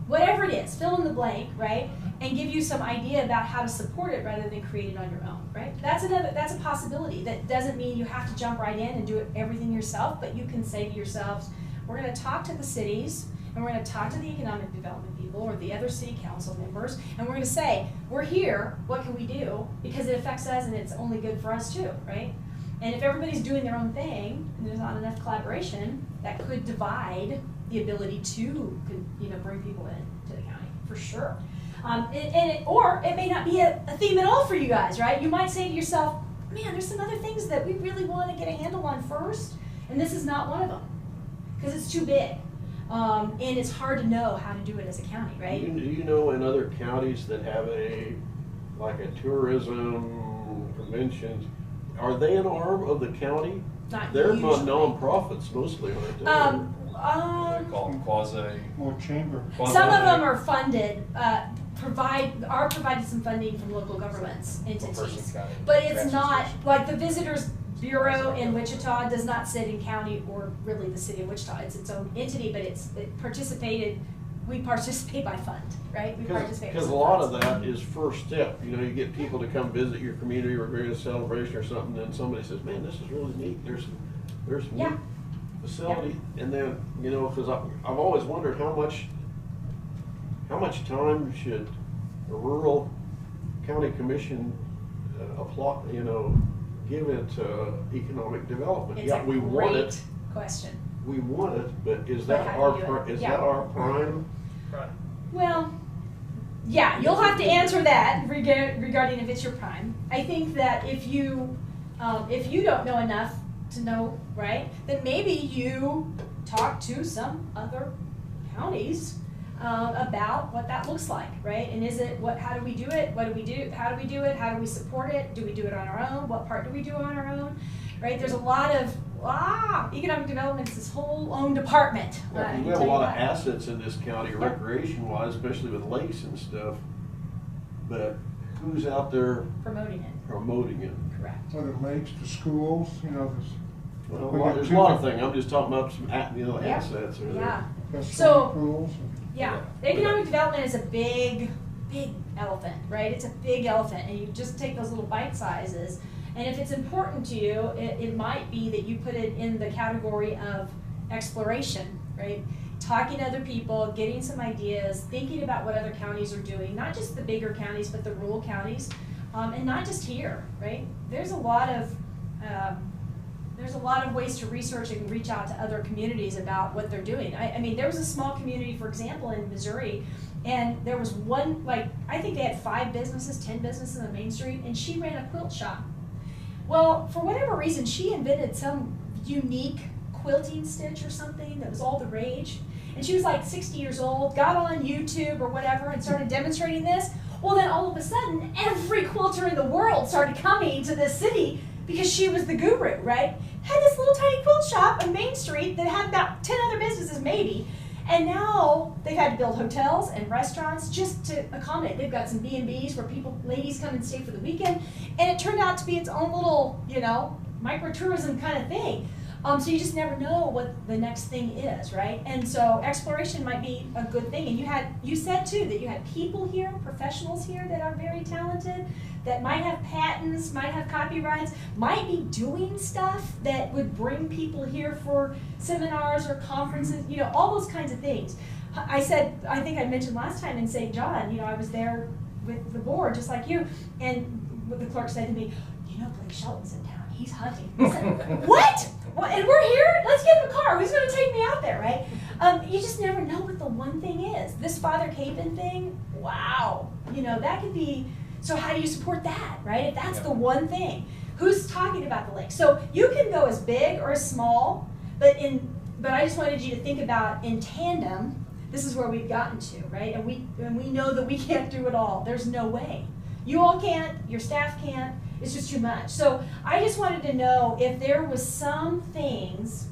whatever it is, fill in the blank, right? And give you some idea about how to support it rather than create it on your own, right? That's a possibility. That doesn't mean you have to jump right in and do everything yourself, but you can say to yourselves, we're going to talk to the cities, and we're going to talk to the economic development people or the other city council members, and we're going to say, we're here, what can we do? Because it affects us and it's only good for us too, right? And if everybody's doing their own thing and there's not enough collaboration, that could divide the ability to bring people in to the county, for sure. Or it may not be a theme at all for you guys, right? You might say to yourself, man, there's some other things that we really want to get a handle on first, and this is not one of them, because it's too big. And it's hard to know how to do it as a county, right? Do you know in other counties that have a tourism conventions, are they an arm of the county? Not They're usually. non-profits mostly, aren't they? They call them quasi. More chamber. Some of them are funded, provided some funding from local governments, entities. County. But it's not, Transportation. like the Visitors Bureau in Wichita does not sit in county or really the city of Wichita. It's its own entity, but we participate by fund, right? We participate Because a lot of that is first step. You get people to come visit your community or bring a celebration or something, then somebody says, man, this is really neat. There's some Yeah. neat facility. And then, because I've always wondered how much time should a rural county commission give it economic development. It's Yeah, a we want great it. question. We want it, but is But that how do you do it? is Yeah. that our prime? Right. Well, yeah, you'll have to answer that regarding if it's your prime. I think that if you don't know enough to know, right, then maybe you talk to some other counties about what that looks like, right? And how do we do it? What do we do? How do we do it? How do we support it? Do we do it on our own? What part do we do on our own? Right? There's a lot of economic development is this whole own department. Yeah, I 'cause can we have a tell you lot of that. assets in this county, Yep. recreation-wise, especially with lakes and stuff. But who's out there Promoting it, promoting it? correct. Whether lakes, the schools, Well, We got there's a two lot of things. things. I'm just talking about some Yeah. assets. Or Yeah. there's So- swimming pools. Yeah, economic development is a big elephant, right? It's a big elephant, and you just take those little bite sizes. And if it's important to you, it might be that you put it in the category of exploration, right? Talking to other people, getting some ideas, thinking about what other counties are doing, not just the bigger counties, but the rural counties, and not just here, right? There's a lot of ways to research and reach out to other communities about what they're doing. I mean, there was a small community, for example, in Missouri, and there was one, I think they had 5 businesses, 10 businesses on Main Street, and she ran a quilt shop. Well, for whatever reason, she invented some unique quilting stitch or something that was all the rage. And she was 60 years old, got on YouTube or whatever and started demonstrating this. Well, then all of a sudden, every quilter in the world started coming to this city because she was the guru, right? Had this little tiny quilt shop on Main Street that had about 10 other businesses maybe. And now they've had to build hotels and restaurants just to accommodate. They've got some B&Bs where ladies come and stay for the weekend. And it turned out to be its own little, microtourism kind of thing. So you just never know what the next thing is, right? And so exploration might be a good thing. And you said too that you had people here, professionals here that are very talented, that might have patents, might have copyrights, might be doing stuff that would bring people here for seminars or conferences, all those kinds of things. I think I mentioned last time in St. John, I was there with the board, just like you, and the clerk said to me, Blake Shelton's in town, he's hunting. I said, what? And we're here? Let's get in the car. Who's going to take me out there, right? You just never know what the one thing is. This Father Capon thing, wow. That could be, so how do you support that, right? If that's the one thing. Who's talking about the lake? So you can go as big or as small, but I just wanted you to think about in tandem, this is where we've gotten to, right? And we know that we can't do it all. There's no way. You all can't, your staff can't, it's just too much. So I just wanted to know if there was some things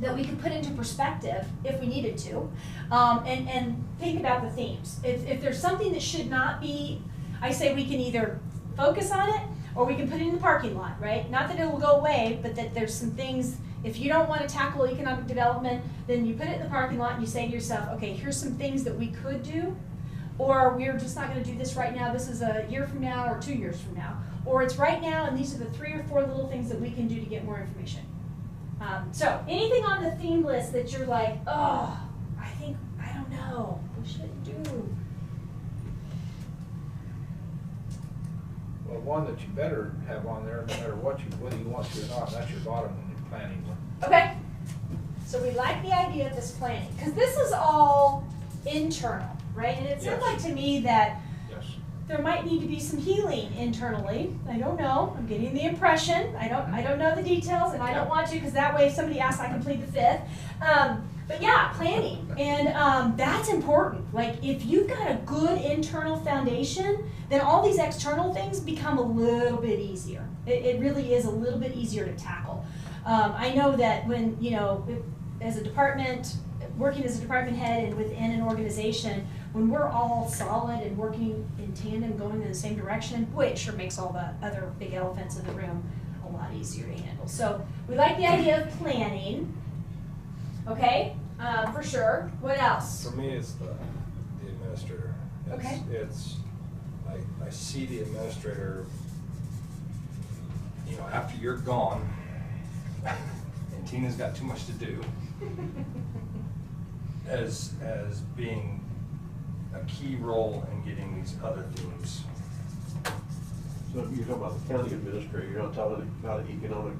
that we could put into perspective if we needed to, and think about the themes. If there's something that should not be, I say we can either focus on it or we can put it in the parking lot, right? Not that it will go away, but that there's some things, if you don't want to tackle economic development, then you put it in the parking lot and you say to yourself, okay, here's some things that we could do, or we're just not going to do this right now, this is a year from now or 2 years from now. Or it's right now and these are the 3 or 4 little things that we can do to get more information. So anything on the theme list that you're like, oh, I don't know, we should do. Well, one that you better have on there, no matter whether you want to or not, that's your bottom planning one. Okay, so we like the idea of this planning, because this is all internal, right? And it sounds like to me that there might need to be some healing internally. I don't know, I'm getting the impression. I don't know the details, and I don't want to, because that way if somebody asks, I can plead the fifth. But yeah, planning, and that's important. Like if you've got a good internal foundation, then all these external things become a little bit easier. It really is a little bit easier to tackle. I know that when, as a department, working as a department head and within an organization, when we're all solid and working in tandem, going in the same direction, boy, it sure makes all the other big elephants in the room a lot easier to handle. So we like the idea of planning. Okay, for sure. What else? For me, it's the administrator. Okay. I see the administrator, after you're gone, and Tina's got too much to do, as being a key role in getting these other themes. So you're talking about the county administrator, you're not talking about an economic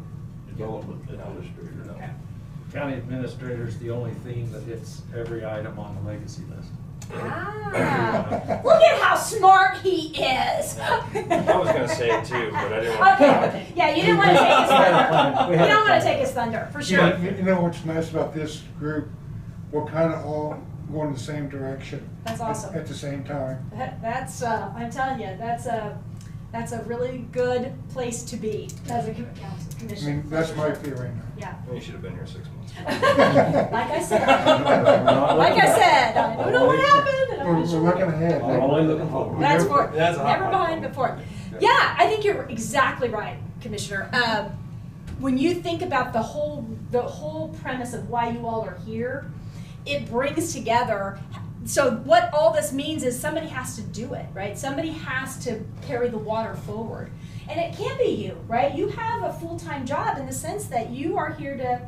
development administrator? Okay. County administrator is the only theme that hits every item on the legacy list. Ah, look at how smart he is. I was going to say it too, but I didn't want to. Okay, yeah, you didn't want to take his thunder. You don't want to take his thunder, for sure. You know what's nice about this group? We're kind of all going the same direction. That's awesome. At the same time. That's, I'm telling you, that's a really good place to be as a council I commission. mean, that's my feeling. Yeah. You should have been here 6 months. Like I said, I don't know what happened. And I'm We're not sure. looking ahead. We're only looking forward. That's forward. That's a hot Never mic behind, moment. but forward. Yeah, I think you're exactly right, Commissioner. When you think about the whole premise of why you all are here, it brings together. So what all this means is somebody has to do it, right? Somebody has to carry the water forward. And it can't be you, right? You have a full-time job in the sense that you are here to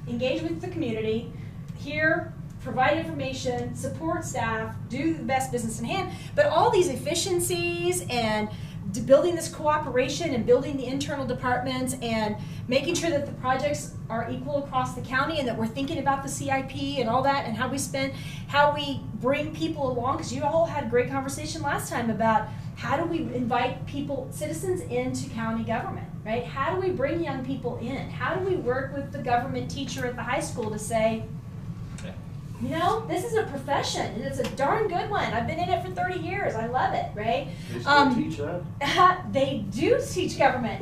engage with the community, here, provide information, support staff, do the best business in hand, but all these efficiencies and building this cooperation and building the internal departments and making sure that the projects are equal across the county and that we're thinking about the CIP and all that and how we bring people along, because you all had a great conversation last time about how do we invite citizens into county government, right? How do we bring young people in? How do we work with the government teacher at the high school to say, this is a profession, and it's a darn good one. I've been in it for 30 years. I love it, right? They still teach that? They do teach government.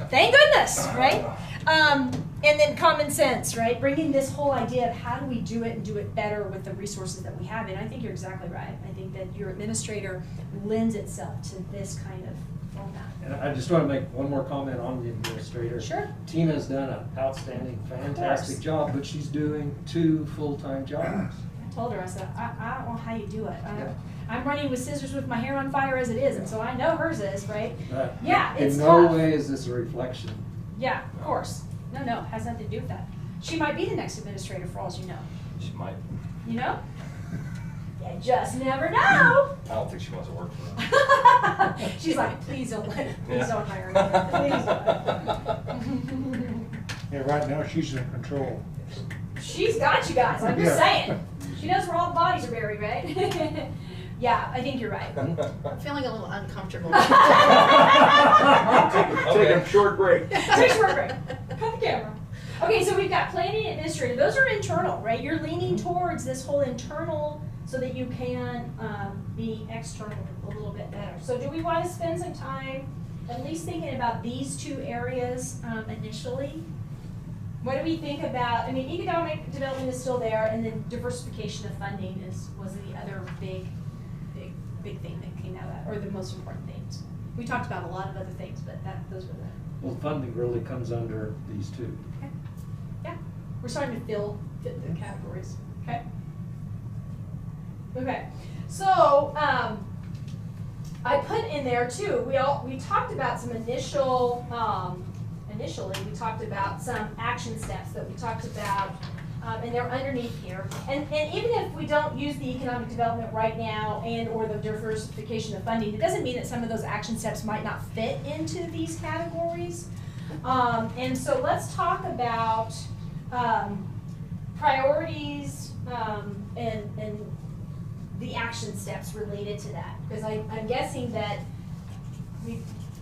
Thank goodness, right? And then common sense, right? Bringing this whole idea of how do we do it and do it better with the resources that we have. And I think you're exactly right. I think that your administrator lends itself to this kind of on that. And I just want to make one more comment on the administrator. Sure. Tina's done an outstanding, fantastic job, but she's doing 2 full-time jobs. I told her, I said, I don't know how you do it. Yeah. I'm running with scissors with my hair on fire as it is, and so I know hers is, right? But Yeah, it's in no tough. way is this a reflection. Yeah, of course. No, has nothing to do with that. She might be the next administrator for all you know. She might, You know? You just never know. I don't think she wants to work for them. She's like, please don't Yeah. hire me. Please don't. Yeah, right now she's in control. She's got you guys, I'm just Yeah. saying. She knows where all the bodies are buried, right? Yeah, I think you're right. I'm feeling a little uncomfortable. Take a short break. Take a short break. Cut the camera. Okay, so we've got planning and administrative. Those are internal, right? You're leaning towards this whole internal so that you can be external a little bit better. So do we want to spend some time at least thinking about these 2 areas initially? What do we think about, I mean, economic development is still there, and then diversification of funding was the other big thing that came out of that, or the most important things. We talked about a lot of other things, but those were the. Well, funding really comes under these 2. Okay. Yeah, we're starting to fit the categories. Okay. Okay. So I put in there too. We talked about some initially we talked about some action steps that we talked about, and they're underneath here. And even if we don't use the economic development right now or the diversification of funding, it doesn't mean that some of those action steps might not fit into these categories. And so let's talk about priorities and the action steps related to that, because I'm guessing that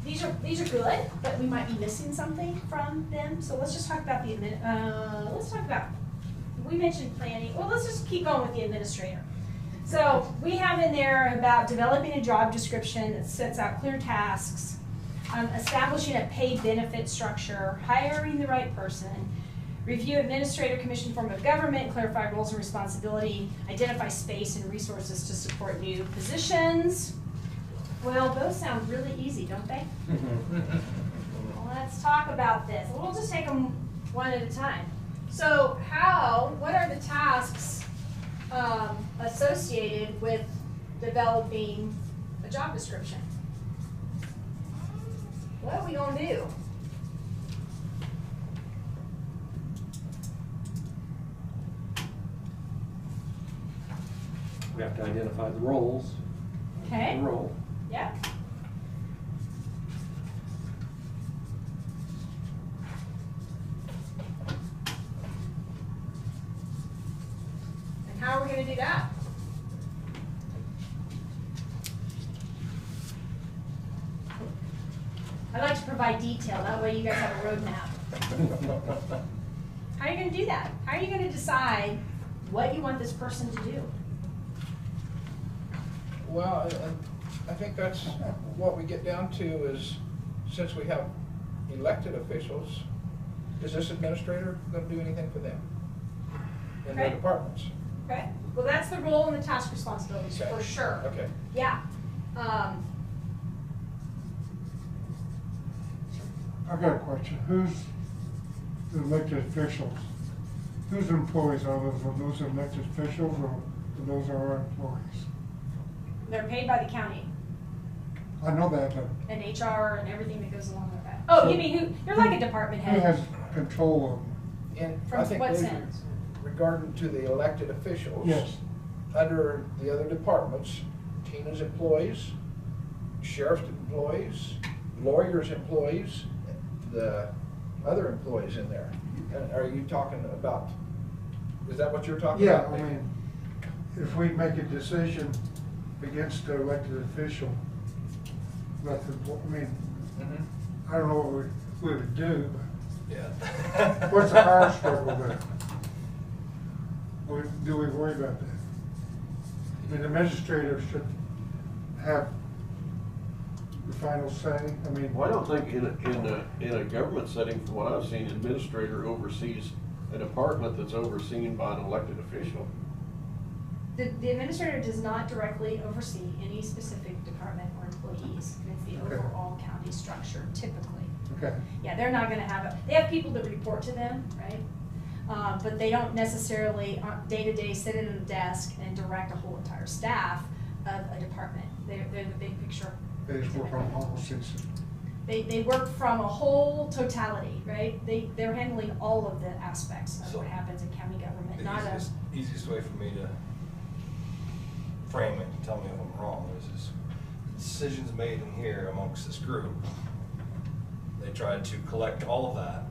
these are good, but we might be missing something from them. So let's just talk about we mentioned planning. Well, let's just keep going with the administrator. So we have in there about developing a job description that sets out clear tasks, establishing a paid benefit structure, hiring the right person, review administrator commission form of government, clarify roles and responsibility, identify space and resources to support new positions. Well, those sound really easy, don't they? Well, let's talk about this. We'll just take them one at a time. So what are the tasks associated with developing a job description? What are we gonna do? We have to identify the roles. Okay. The role. Yeah. And how are we going to do that? I like to provide detail. That way you guys have a roadmap. How are you going to do that? How are you going to decide what you want this person to do? Well, I think that's what we get down to is, since we have elected officials, is this administrator going to do anything for them in their Okay. departments? Okay. Well, that's the role and the task responsibilities Okay. for sure. Okay. Yeah. I've got a question. Who's the elected officials? Whose employees are those? Are those elected officials or those are our employees? They're paid by the county I know that, but and HR and everything that goes along with that. Oh, you mean who? You're like a department who head. has control of them? And From I think what those are sense? regarding to the elected officials. Yes. Under the other departments, Tina's employees, sheriff's employees, lawyers' employees, the other employees in there. And are you talking about, is that what you're talking Yeah, about? I mean, if we make a decision against the elected official, I mean, Mhm. I don't know what we would do, Yeah. but what's the power struggle there? Do we worry about that? I mean, the administrator should have the final say. I mean, Well, I don't think in a government setting, from what I've seen, administrator oversees a department that's overseen by an elected official. The administrator does not directly oversee any specific department or employees. It's the Okay. overall county structure typically. Okay, Yeah, they're not gonna have they have people that report to them, right? But they don't necessarily, day-to-day sit at a desk and direct a whole entire staff of a department. They're the big picture. they just work on policies. They work from a whole totality, right? They're handling all of the aspects of So- what happens in county government, The not a. easiest way for me to frame it, tell me if I'm wrong, is decisions made in here amongst this group. They tried to collect all of that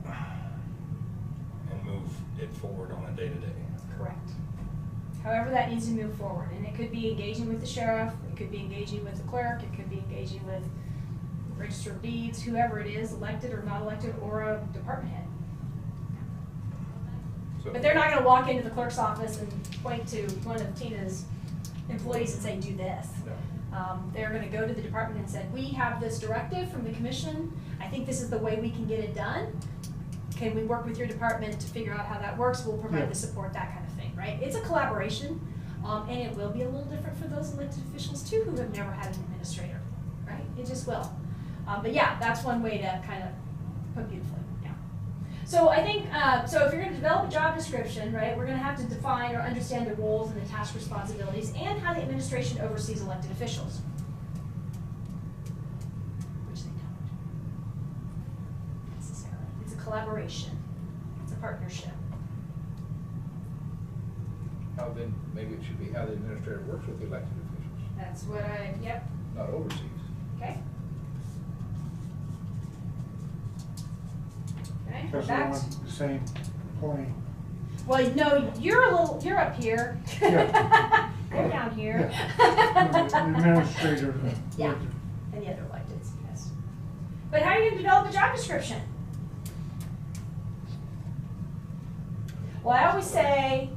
and move it forward on a day-to-day. Correct. However that needs to move forward, and it could be engaging with the sheriff, it could be engaging with the clerk, it could be engaging with the register of deeds, whoever it is, elected or not elected, or a department head. So- But they're not gonna walk into the clerk's office and point to one of Tina's employees and say, do this. They're gonna go to the department and say, we have this directive from the commission, I think this is the way we can get it done. Can we work with your department to figure out how that works? We'll provide Yeah. the support, that kind of thing, right? It's a collaboration, and it will be a little different for those elected officials too who have never had an administrator, right? It just will. But yeah, that's one way to kind of put beautifully, yeah. So I think, so if you're gonna develop a job description, right, we're gonna have to define or understand the roles and the task responsibilities and how the administration oversees elected officials. Which they don't necessarily. It's a collaboration. It's a partnership. How then, maybe it should be how the administrator works with the elected officials, That's what yep, not oversees. okay. Okay, Because they're back. on the same plane. Well, no, you're up here. Yeah. You're down here. The administrator. Yeah, and the other electeds, yes. But how are you gonna develop a job description? Well, I always say,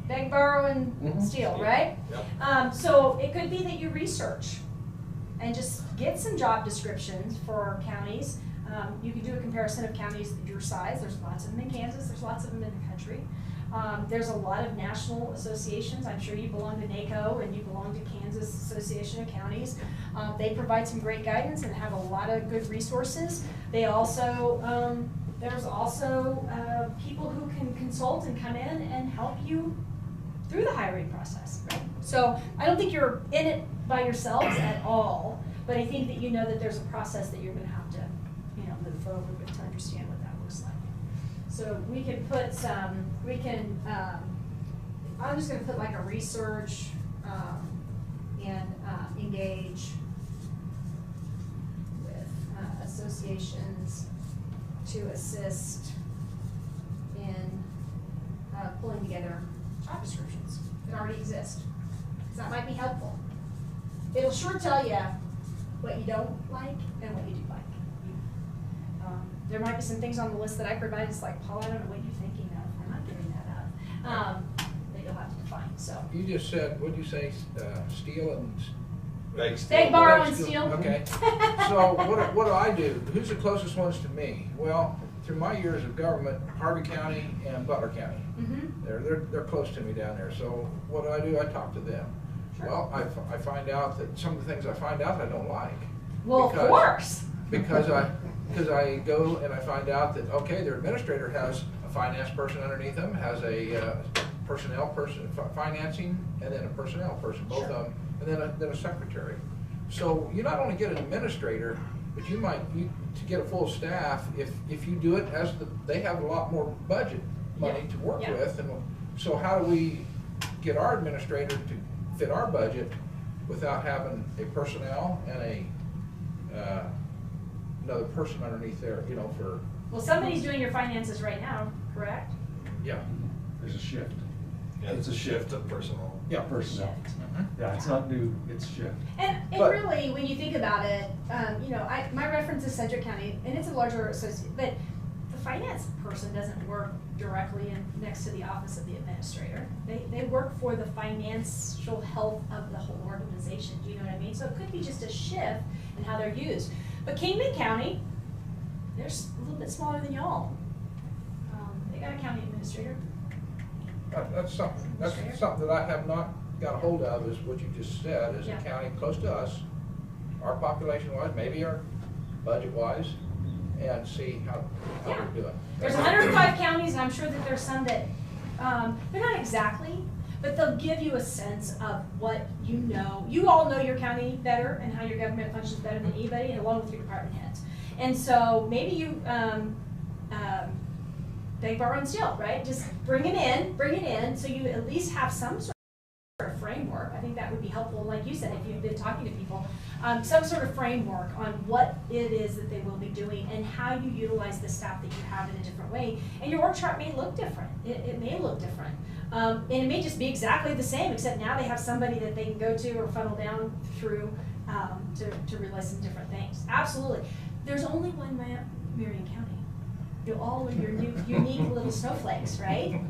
beg, borrow, and steal, right? Yep. So it could be that you research and just get some job descriptions for counties. You can do a comparison of counties your size. There's lots of them in Kansas, there's lots of them in the country. There's a lot of national associations. I'm sure you belong to NACO and you belong to Kansas Association of Counties. They provide some great guidance and have a lot of good resources. They also, there's also people who can consult and come in and help you through the hiring process, right? So I don't think you're in it by yourselves at all, but I think that you know that there's a process that you're gonna have to, move forward with to understand what that looks like. So we can put some, I'm just gonna put like a research, and engage with associations to assist in pulling together job descriptions that already exist. Because that might be helpful. It'll sure tell you what you don't like and what you do like. There might be some things on the list that I provide, it's like, Paul, I don't know what you're thinking of, I'm not giving that up. That you'll have to define, so. You just said, what'd you say, steal and? Beg, borrow, and steal. Okay. So what do I do? Who's the closest ones to me? Well, through my years of government, Harvey County and Butler County. Mm-hmm. They're close to me down there. So what do? I talk to them. Sure. Well, I find out that some of the things I find out I don't like. Well, Because- of course. Because I go and I find out that, okay, their administrator has a finance person underneath them, has a personnel person, financing, and then a personnel person, both of them, and then a secretary. So you not only get an administrator, but you to get a full staff, if you do it they have a lot more budget money to work Yeah. with. And so how do we get our administrator to fit our budget without having a personnel and another person underneath there, for, Well, somebody's doing your finances right now, correct? yeah. There's a shift. Yeah, it's a shift of personnel. Yeah. Personnel. Shift. Yeah, it's not new, it's shift. And But- really, when you think about it, my reference is Sedgwick County, and it's a larger associate, but the finance person doesn't work directly next to the office of the administrator. They work for the financial health of the whole organization, do you know what I mean? So it could be just a shift in how they're used. But Kingman County, they're a little bit smaller than y'all. They got a county administrator. That's something that I have not got a hold of, is what you just said, is a Yeah. county close to us, our population-wise, maybe our budget-wise, and see how Yeah. we're doing. There's 105 counties, and I'm sure that there's some that, they're not exactly, but they'll give you a sense of what you know. You all know your county better and how your government functions better than anybody, and along with your department heads. And so maybe you, beg, borrow, and steal, right? Just bring it in, so you at least have some sort of framework. I think that would be helpful, like you said, if you've been talking to people, some sort of framework on what it is that they will be doing and how you utilize the staff that you have in a different way. And your org chart may look different. It may look different. And it may just be exactly the same, except now they have somebody that they can go to or funnel down through to realize some different things. Absolutely. There's only one map, Marion County. You all are your new, unique little snowflakes, right?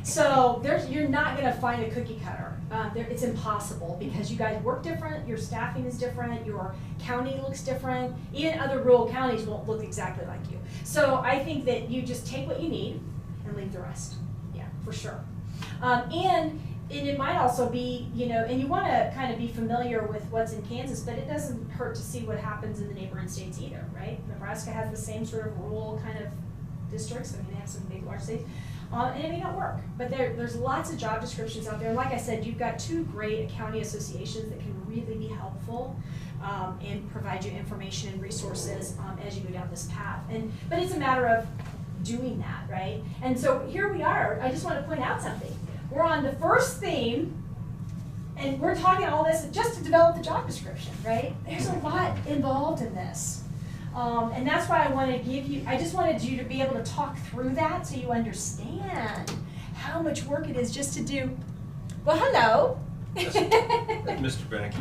So you're not going to find a cookie cutter. It's impossible, because you guys work different, your staffing is different, your county looks different. Even other rural counties won't look exactly like you. So I think that you just take what you need and leave the rest. Yeah, for sure. And it might also be, and you want to kind of be familiar with what's in Kansas, but it doesn't hurt to see what happens in the neighboring states either, right? Nebraska has the same sort of rural kind of districts. I mean, they have some big, large states. And it may not work, but there's lots of job descriptions out there. And like I said, you've got 2 great county associations that can really be helpful and provide you information and resources as you go down this path. But it's a matter of doing that, right? And so here we are. I just want to point out something. We're on the first theme, and we're talking all this just to develop the job description, right? There's a lot involved in this. And that's why I just wanted you to be able to talk through that so you understand how much work it is just to do, well, hello. Mr. Beneke.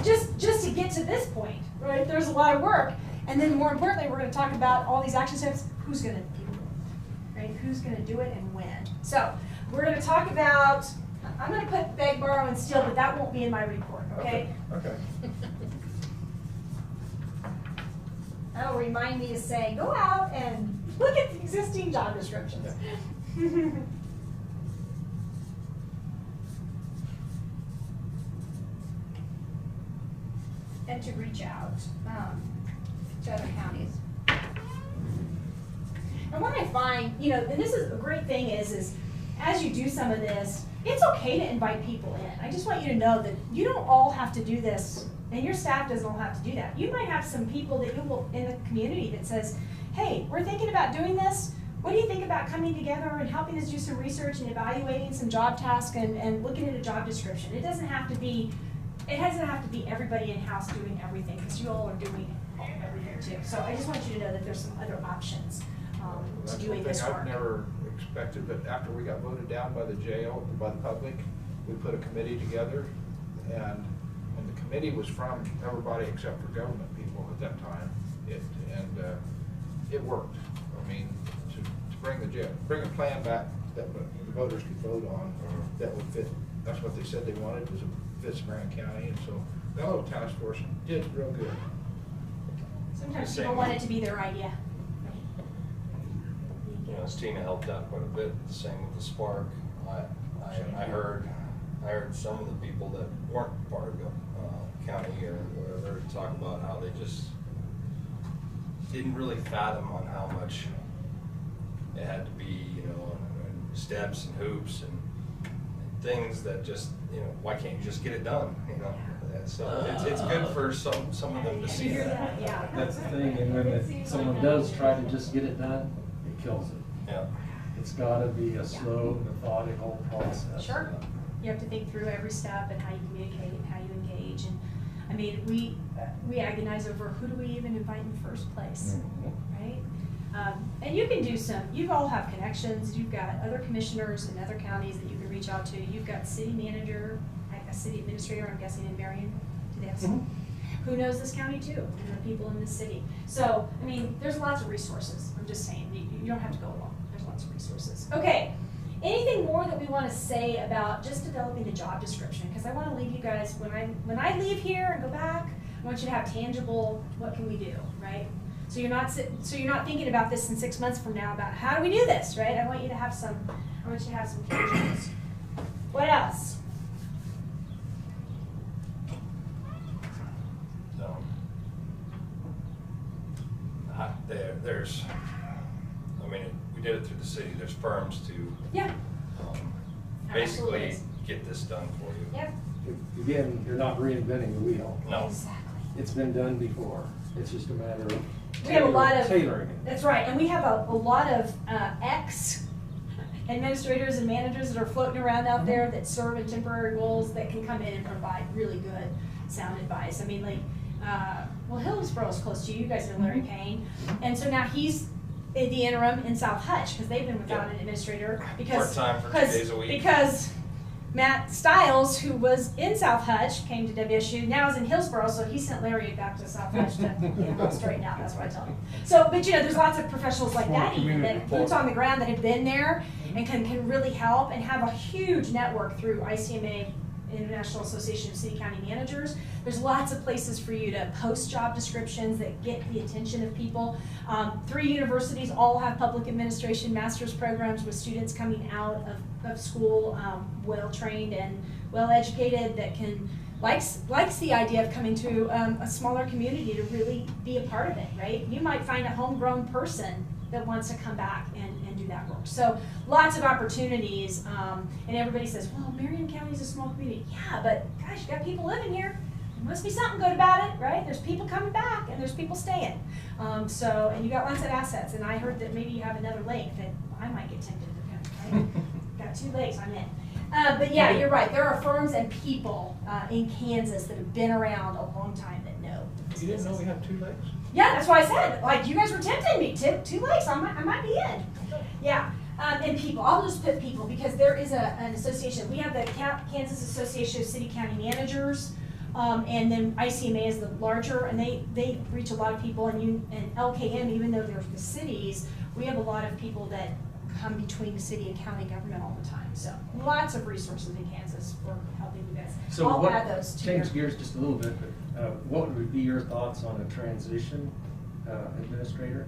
Just to get to this point, right? There's a lot of work. And then more importantly, we're going to talk about all these action steps. Who's going to do it, right? Who's going to do it and when? So we're going to talk about, I'm going to put beg, borrow, and steal, but that won't be in my report, okay? Okay. That'll remind me to say, go out and look at the existing job descriptions. And to reach out to other counties. And what I find, and this is a great thing is as you do some of this, it's okay to invite people in. I just want you to know that you don't all have to do this, and your staff doesn't all have to do that. You might have some people that you will in the community that says, hey, we're thinking about doing this. What do you think about coming together and helping us do some research and evaluating some job tasks and looking at a job description? It doesn't have to be everybody in-house doing everything, because you all are doing everything too. So I just want you to know that there's some other options to doing this work. I've never expected, but after we got voted down by the jail, by the public, we put a committee together, and the committee was from everybody except for government people at that time. It worked. I mean, to bring a plan back that the voters could vote on that would fit. That's what they said they wanted, was a fits Marion County, and so that little task force did real good. Sometimes people want it to be their idea. Tina helped out quite a bit. The same with the Spark. I heard some of the people that weren't part of the county or whatever talk about how they just didn't really fathom on how much it had to be, and steps and hoops and things that just, why can't you just get it done, So it's good for some of them to see that. Yeah. That's the thing, and when someone does try to just get it done, it kills it. Yeah. It's gotta be a slow, methodical process. Sure. You have to think through every step and how you communicate and how you engage. And I mean, we agonize over who do we even invite in the first place, right? And you can do you all have connections. You've got other commissioners in other counties that you can reach out to. You've got city manager, a city administrator, I'm guessing in Marion. Do they have some? Who knows this county too, and the people in this city. So, I mean, there's lots of resources. I'm just saying, you don't have to go alone. There's lots of resources. Okay, anything more that we want to say about just developing a job description? Because I want to leave you guys, when I leave here and go back, I want you to have tangible, what can we do, right? So you're not thinking about this in 6 months from now about how do we do this, right? I want you to have some changes. What else? There's, I mean, we did it through the city. There's firms to Yeah. basically Absolutely. get this done for you. Yep. Again, you're not reinventing the wheel. No. Exactly. It's been done before. It's just a matter of We have a lot of tailoring it. That's right, and we have a lot of ex-administrators and managers that are floating around out there that serve in temporary roles that can come in and provide really good sound advice. I mean, like, well, Hillsborough is close to you. You guys know Larry Kane, and so now he's in the interim in South Hutch because they've been without an administrator because Part-time for 2 days a week. Because Matt Stiles, who was in South Hutch, came to WSU, now is in Hillsborough, so he sent Larry back to South Hutch to straighten out, that's what I tell him. So, but there's lots of professionals like that even, that boots on the ground that have been there and can really help and have a huge network through ICMA, International Association of City County Managers. There's lots of places for you to post job descriptions that get the attention of people. 3 universities all have public administration master's programs with students coming out of school well-trained and well-educated that can likes the idea of coming to a smaller community to really be a part of it, right? You might find a homegrown person that wants to come back and do that work. So lots of opportunities, and everybody says, well, Marion County is a small community. Yeah, but gosh, you got people living here. There must be something good about it, right? There's people coming back and there's people staying. And you got lots of assets, and I heard that maybe you have another lake that I might get tempted to come, right? Got 2 lakes, I'm in. But yeah, you're right. There are firms and people in Kansas that have been around a long time that know. You didn't know we have 2 lakes? Yeah, that's why I said, like, you guys were tempting me. 2 lakes, I might be in. Yeah, and people. I'll just put people because there is an association. We have the Kansas Association of City County Managers, and then ICMA is the larger, and they reach a lot of people. And LKM, even though they're the cities, we have a lot of people that come between the city and county government all the time. So lots of resources in Kansas for helping you guys. So I'll what, add those to change your- gears just a little bit, but what would be your thoughts on a transition administrator?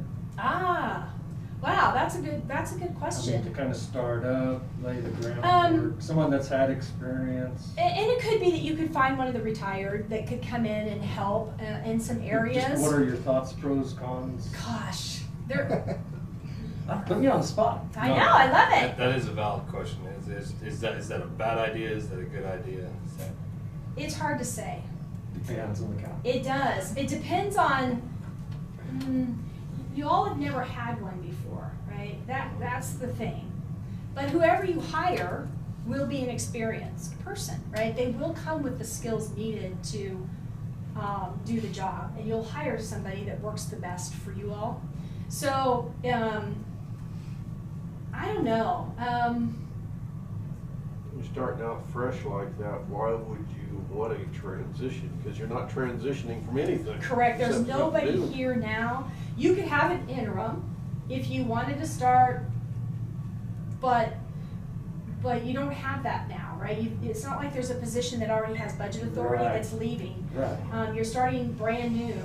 Wow, that's a good I mean, to question. kind of start up, lay the groundwork, someone that's had experience. And it could be that you could find one of the retired that could come in and help in some areas. Just what are your thoughts, pros, cons? Gosh, they're. Put me on the spot. I know, I love it. That is a valid question. Is that a bad idea? Is that a good idea? It's hard to say. Depends on the county. It does. It depends on. You all have never had one before, right? That's the thing. But whoever you hire will be an experienced person, right? They will come with the skills needed to do the job, and you'll hire somebody that works the best for you all. So I don't know. You're starting out fresh like that, why would you want a transition? Because you're not transitioning from anything. Correct, there's except what nobody you do. here now. You could have an interim if you wanted to start, but you don't have that now, right? It's not like there's a position that already has budget authority Right. that's leaving. Right. You're starting brand new.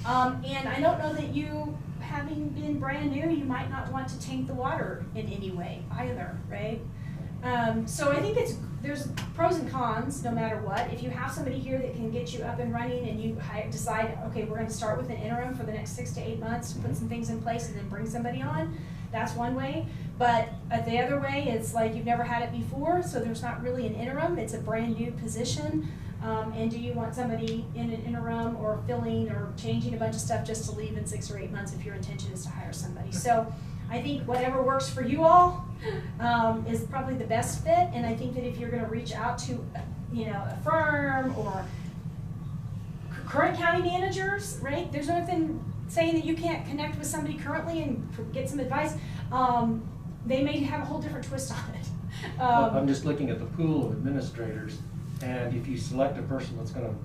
And I don't know that you, having been brand new, you might not want to taint the water in any way either, right? So I think there's pros and cons no matter what. If you have somebody here that can get you up and running and you decide, okay, we're going to start with an interim for the next 6 to 8 months to put some things in place and then bring somebody on, that's one way. But the other way, it's like you've never had it before, so there's not really an interim. It's a brand new position. And do you want somebody in an interim or filling or changing a bunch of stuff just to leave in 6 or 8 months if your intention is to hire somebody? So I think whatever works for you all is probably the best fit. And I think that if you're going to reach out to, a firm or current county managers, right? There's nothing saying that you can't connect with somebody currently and get some advice. They may have a whole different twist on it. I'm just looking at the pool of administrators, and if you select a person that's going to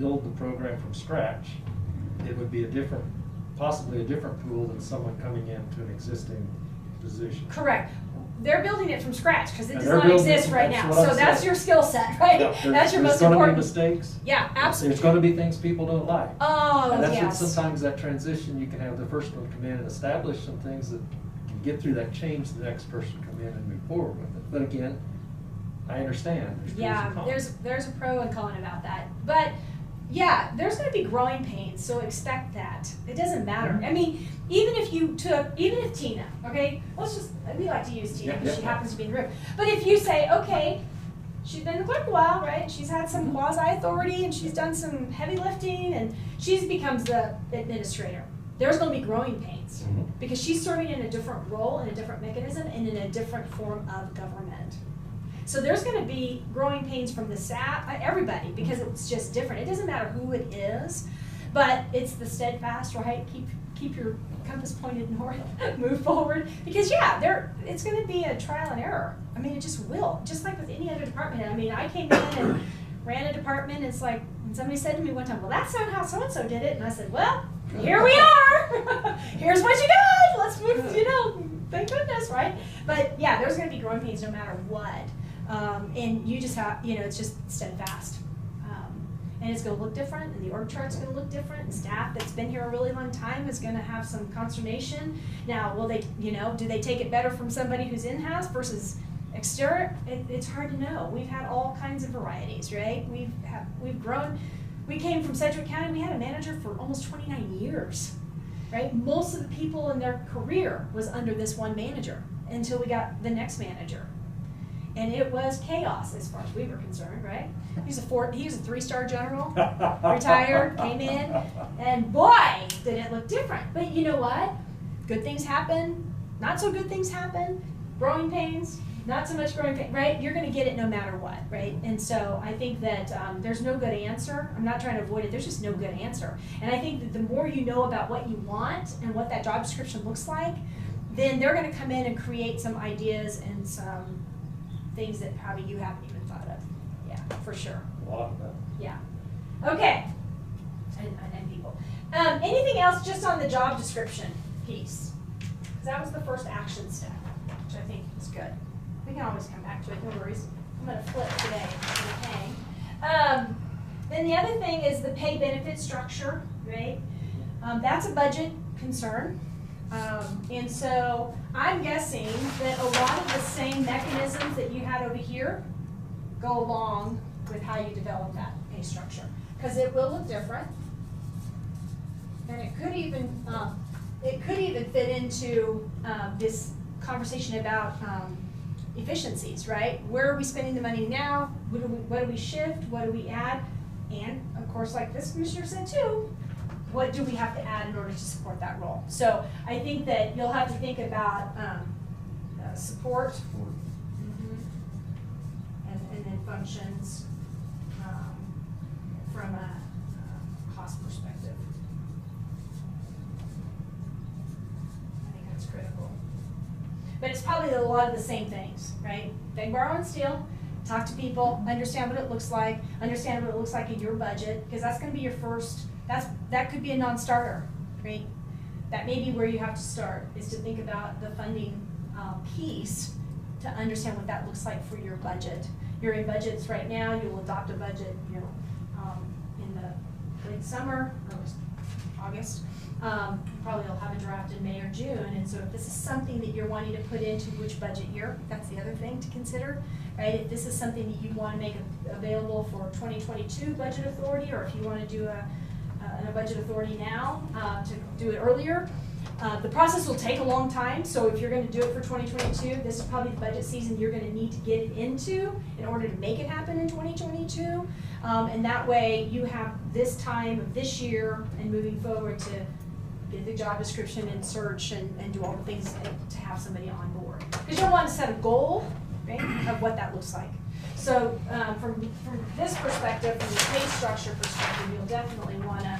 build the program from scratch, it would be possibly a different pool than someone coming into an existing position. Correct. they're building it from scratch, because it And does they're not building it exist from- right that's now. what I'm So that's saying. your skill set, right? That's your most There's gonna important. be mistakes. Yeah, absolutely. There's gonna be things people don't like. Oh, And that's what yes. sometimes that transition, you can have the first one come in and establish some things that you get through that change, the next person come in and move forward with it. But again, I understand. There's pros Yeah, and cons. there's a pro and con about that. But yeah, there's gonna be growing pains, so expect that. It doesn't matter. Mhm. I mean, even if Tina, okay, we like to use Tina Yeah, because she yeah. happens to be in the room. But if you say, okay, she's been in the clerk a while, right? She's had some Mhm. quasi-authority and she's done some heavy lifting and she becomes the administrator. There's gonna be growing pains Mhm. because she's serving in a different role, in a different mechanism, and in a different form of government. So there's gonna be growing pains from the staff, everybody, because it's just different. It doesn't matter who it is, but it's the steadfast, right? Keep your compass pointed north, move forward. Because yeah, it's gonna be a trial and error. I mean, it just will, just like with any other department. I mean, I came in and ran a department, it's like, and somebody said to me one time, well, that's not how so-and-so did it. And I said, well, here we are. Here's what you got. Let's move, thank goodness, right? But yeah, there's gonna be growing pains no matter what. And you just have, it's just steadfast. And it's gonna look different, and the org chart's gonna look different, and staff that's been here a really long time is gonna have some consternation. Now, will they, do they take it better from somebody who's in-house versus exterior? It's hard to know. We've had all kinds of varieties, right? We've grown. We came from Sedgwick County, we had a manager for almost 29 years, right? Most of the people in their career was under this one manager until we got the next manager. And it was chaos as far as we were concerned, right? He was a 3-star general, retired, came in, and boy, did it look different. But you know what? Good things happen, not so good things happen, growing pains, not so much growing pain, right? You're gonna get it no matter what, right? And so I think that there's no good answer. I'm not trying to avoid it, there's just no good answer. And I think that the more you know about what you want and what that job description looks like, then they're gonna come in and create some ideas and some things that probably you haven't even thought of. Yeah, for sure. A lot of that. Yeah. Okay. And people. Anything else just on the job description piece? Because that was the first action step, which I think is good. We can always come back to it, no worries. I'm going to flip today. Okay. Then the other thing is the pay benefit structure, right? That's a budget concern. And so I'm guessing that a lot of the same mechanisms that you had over here go along with how you develop that pay structure. Because it will look different. And it could even fit into this conversation about efficiencies, right? Where are we spending the money now? What do we shift? What do we add? And of course, like this commissioner said too, what do we have to add in order to support that role? So I think that you'll have to think about support, and then functions from a cost perspective. I think that's critical. But it's probably a lot of the same things, right? Beg, borrow, and steal. Talk to people, understand what it looks like, understand what it looks like in your budget, because that's going to be your first. That could be a non-starter, right? That may be where you have to start, is to think about the funding piece to understand what that looks like for your budget. You're in budgets right now. You'll adopt a budget, in the late summer or August. Probably you'll have a draft in May or June. And so if this is something that you're wanting to put into which budget year, that's the other thing to consider, right? If this is something that you want to make available for 2022 budget authority, or if you want to do a budget authority now to do it earlier. The process will take a long time, so if you're going to do it for 2022, this is probably the budget season you're going to need to get it into in order to make it happen in 2022. And that way you have this time of this year and moving forward to get the job description and search and do all the things to have somebody on board. Because you'll want to set a goal, right, of what that looks like. So from this perspective, from the pay structure perspective, you'll definitely want to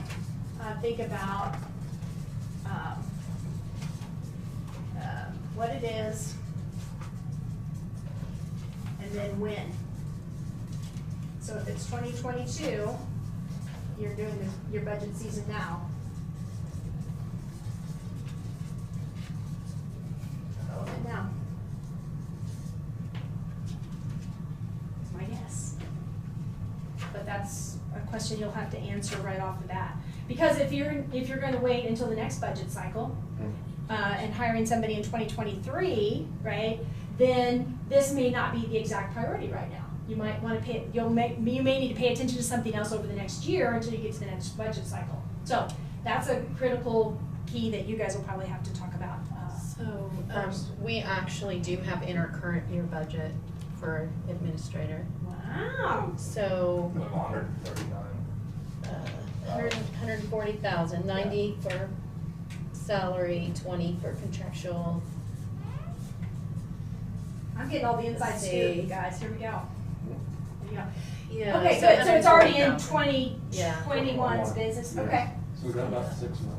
think about what it is and then when. So if it's 2022, you're doing your budget season now. Development now. that's a question you'll have to answer right off the bat. Because if you're gonna wait until the next budget cycle, and hiring somebody in 2023, right, then this may not be the exact priority right now. You might wanna you may need to pay attention to something else over the next year until you get to the next budget cycle. So that's a critical key that you guys will probably have to talk about. So, first. we actually do have in our current year budget for administrator. Wow. So, 139. 140,000, 90 for salary, 20 for contractual. I'm getting all the inside Let's scoop, see. you guys, here we go. Here we go. Yeah. Okay, good, so it's already in 140,000. Yeah. 2021's business, okay. So we got about 6 months.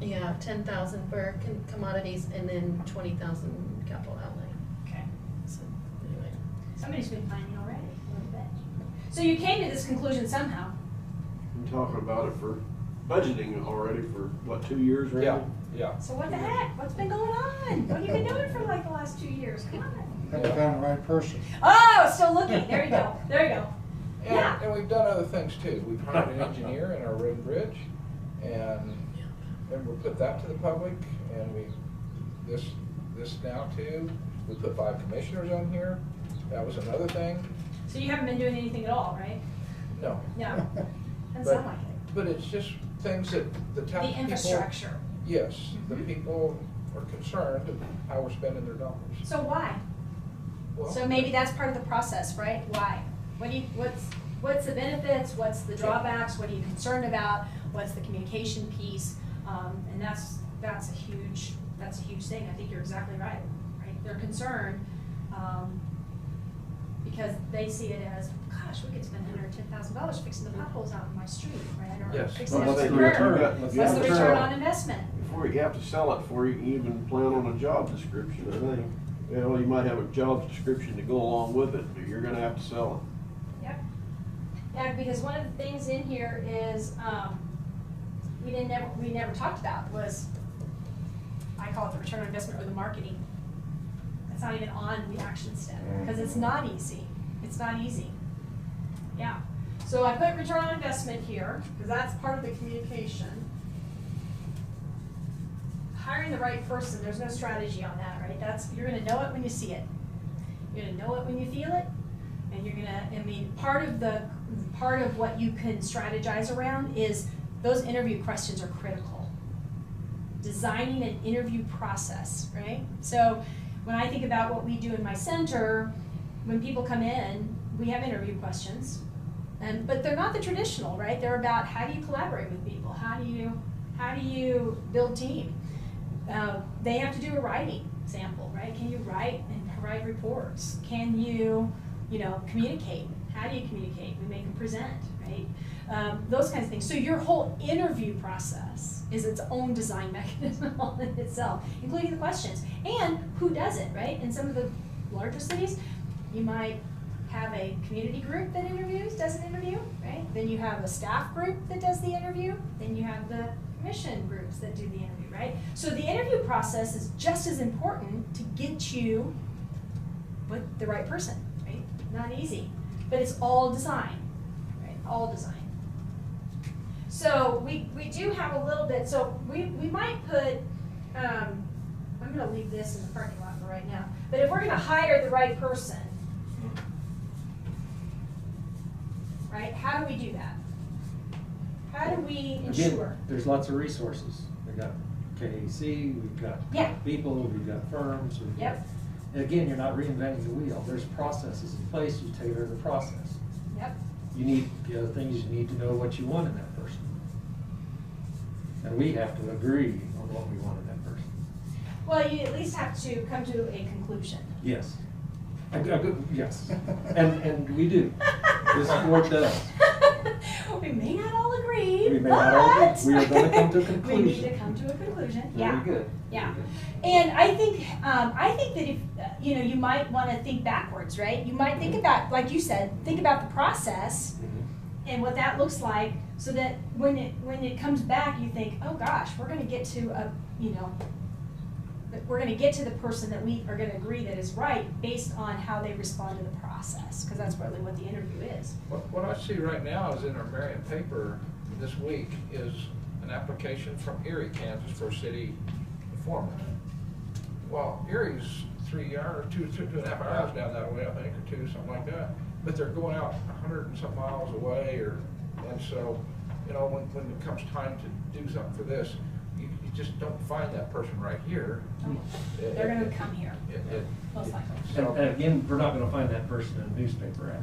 Yeah, 10,000 for commodities and then 20,000 capital outlay. Okay. So, anyway. Somebody's been planning already, a little bit. So you came to this conclusion somehow. I'm talking about it for budgeting already for, what, 2 years, Randy? Yeah. So what the heck? What's been going on? What have you been doing for like the last 2 years? Come on. Haven't found the right person. Oh, still looking. There you go. There you go. Yeah. And we've done other things too. We've hired an engineer in our road and bridge, and we'll put that to the public, and this now too. We put 5 commissioners on here. That was another thing. So you haven't been doing anything at all, right? No. No. Doesn't But- sound like it. But it's just things that the town The people. infrastructure. Yes, the people are concerned of how we're spending their dollars. So why? Well, So maybe that's part of the process, right? Why? What's the benefits? What's the drawbacks? What are you concerned about? What's the communication piece? And that's a huge thing. I think you're exactly right. Right? They're concerned because they see it as, gosh, we could spend $110,000 fixing the potholes out in my street, right? Or Yes. fixing Well, up what's the the return? curb. What's What's the the return return? on investment? Before you have to sell it before you can even plan on a job description, I think. You know, you might have a job description to go along with it, but you're gonna have to sell Yep. Yeah, because one of the things in here is, we never talked about was, I call it the return on investment or the marketing. It's not even on the action step, because it's not easy. It's not easy. Yeah. So I put return on investment here, because that's part of the communication. Hiring the right person, there's no strategy on that, right? You're gonna know it when you see it. You're gonna know it when you feel it, and you're gonna, part of what you can strategize around is those interview questions are critical. Designing an interview process, right? So when I think about what we do in my center, when people come in, we have interview questions, but they're not the traditional, right? They're about how do you collaborate with people? How do you build team? They have to do a writing sample, right? Can you write and write reports? Can you communicate? How do you communicate? We make them present, right? Those kinds of things. So your whole interview process is its own design mechanism all in itself, including the questions. And who does it, right? In some of the larger cities, you might have a community group that does an interview, right? Then you have a staff group that does the interview. Then you have the commission groups that do the interview, right? So the interview process is just as important to get you with the right person, right? Not easy, but it's all design, right? All design. So we do have a little bit, so we might put, I'm gonna leave this in the parking lot for right now, but if we're gonna hire the right person, right, how do we do that? How do we ensure? Again, there's lots of resources. We've got KAC, we've got Yeah. people, we've got firms. Yep. And again, you're not reinventing the wheel. There's processes in place, you tailor the process. Yep. The other thing is you need to know what you want in that person. And we have to agree on what we want in that person. Well, you at least have to come to a conclusion. Yes. Yes. And we do. This board does. We may not all agree, We may not all but agree. We are gonna come to a conclusion. We need to come to a conclusion. Yeah. Very good. Yeah. Very good. And I think that if you might want to think backwards, right? You might think about, like you said, think about the process and what that looks like, so that when it comes back, you think, oh gosh, we're going to get to we're gonna get to the person that we are gonna agree that is right based on how they respond to the process, because that's really what the interview is. What I see right now is in our Marion paper this week is an application from Erie, Kansas for city foreman. Well, Erie's 3 hours, two and a half hours down that way, I think, or two, something like that. But they're going out 100 and some miles away, and so, you know, when it comes time to do something for this, you just don't find that person right here. They're gonna come here, It- most likely. And again, we're not gonna find that person in a newspaper ad.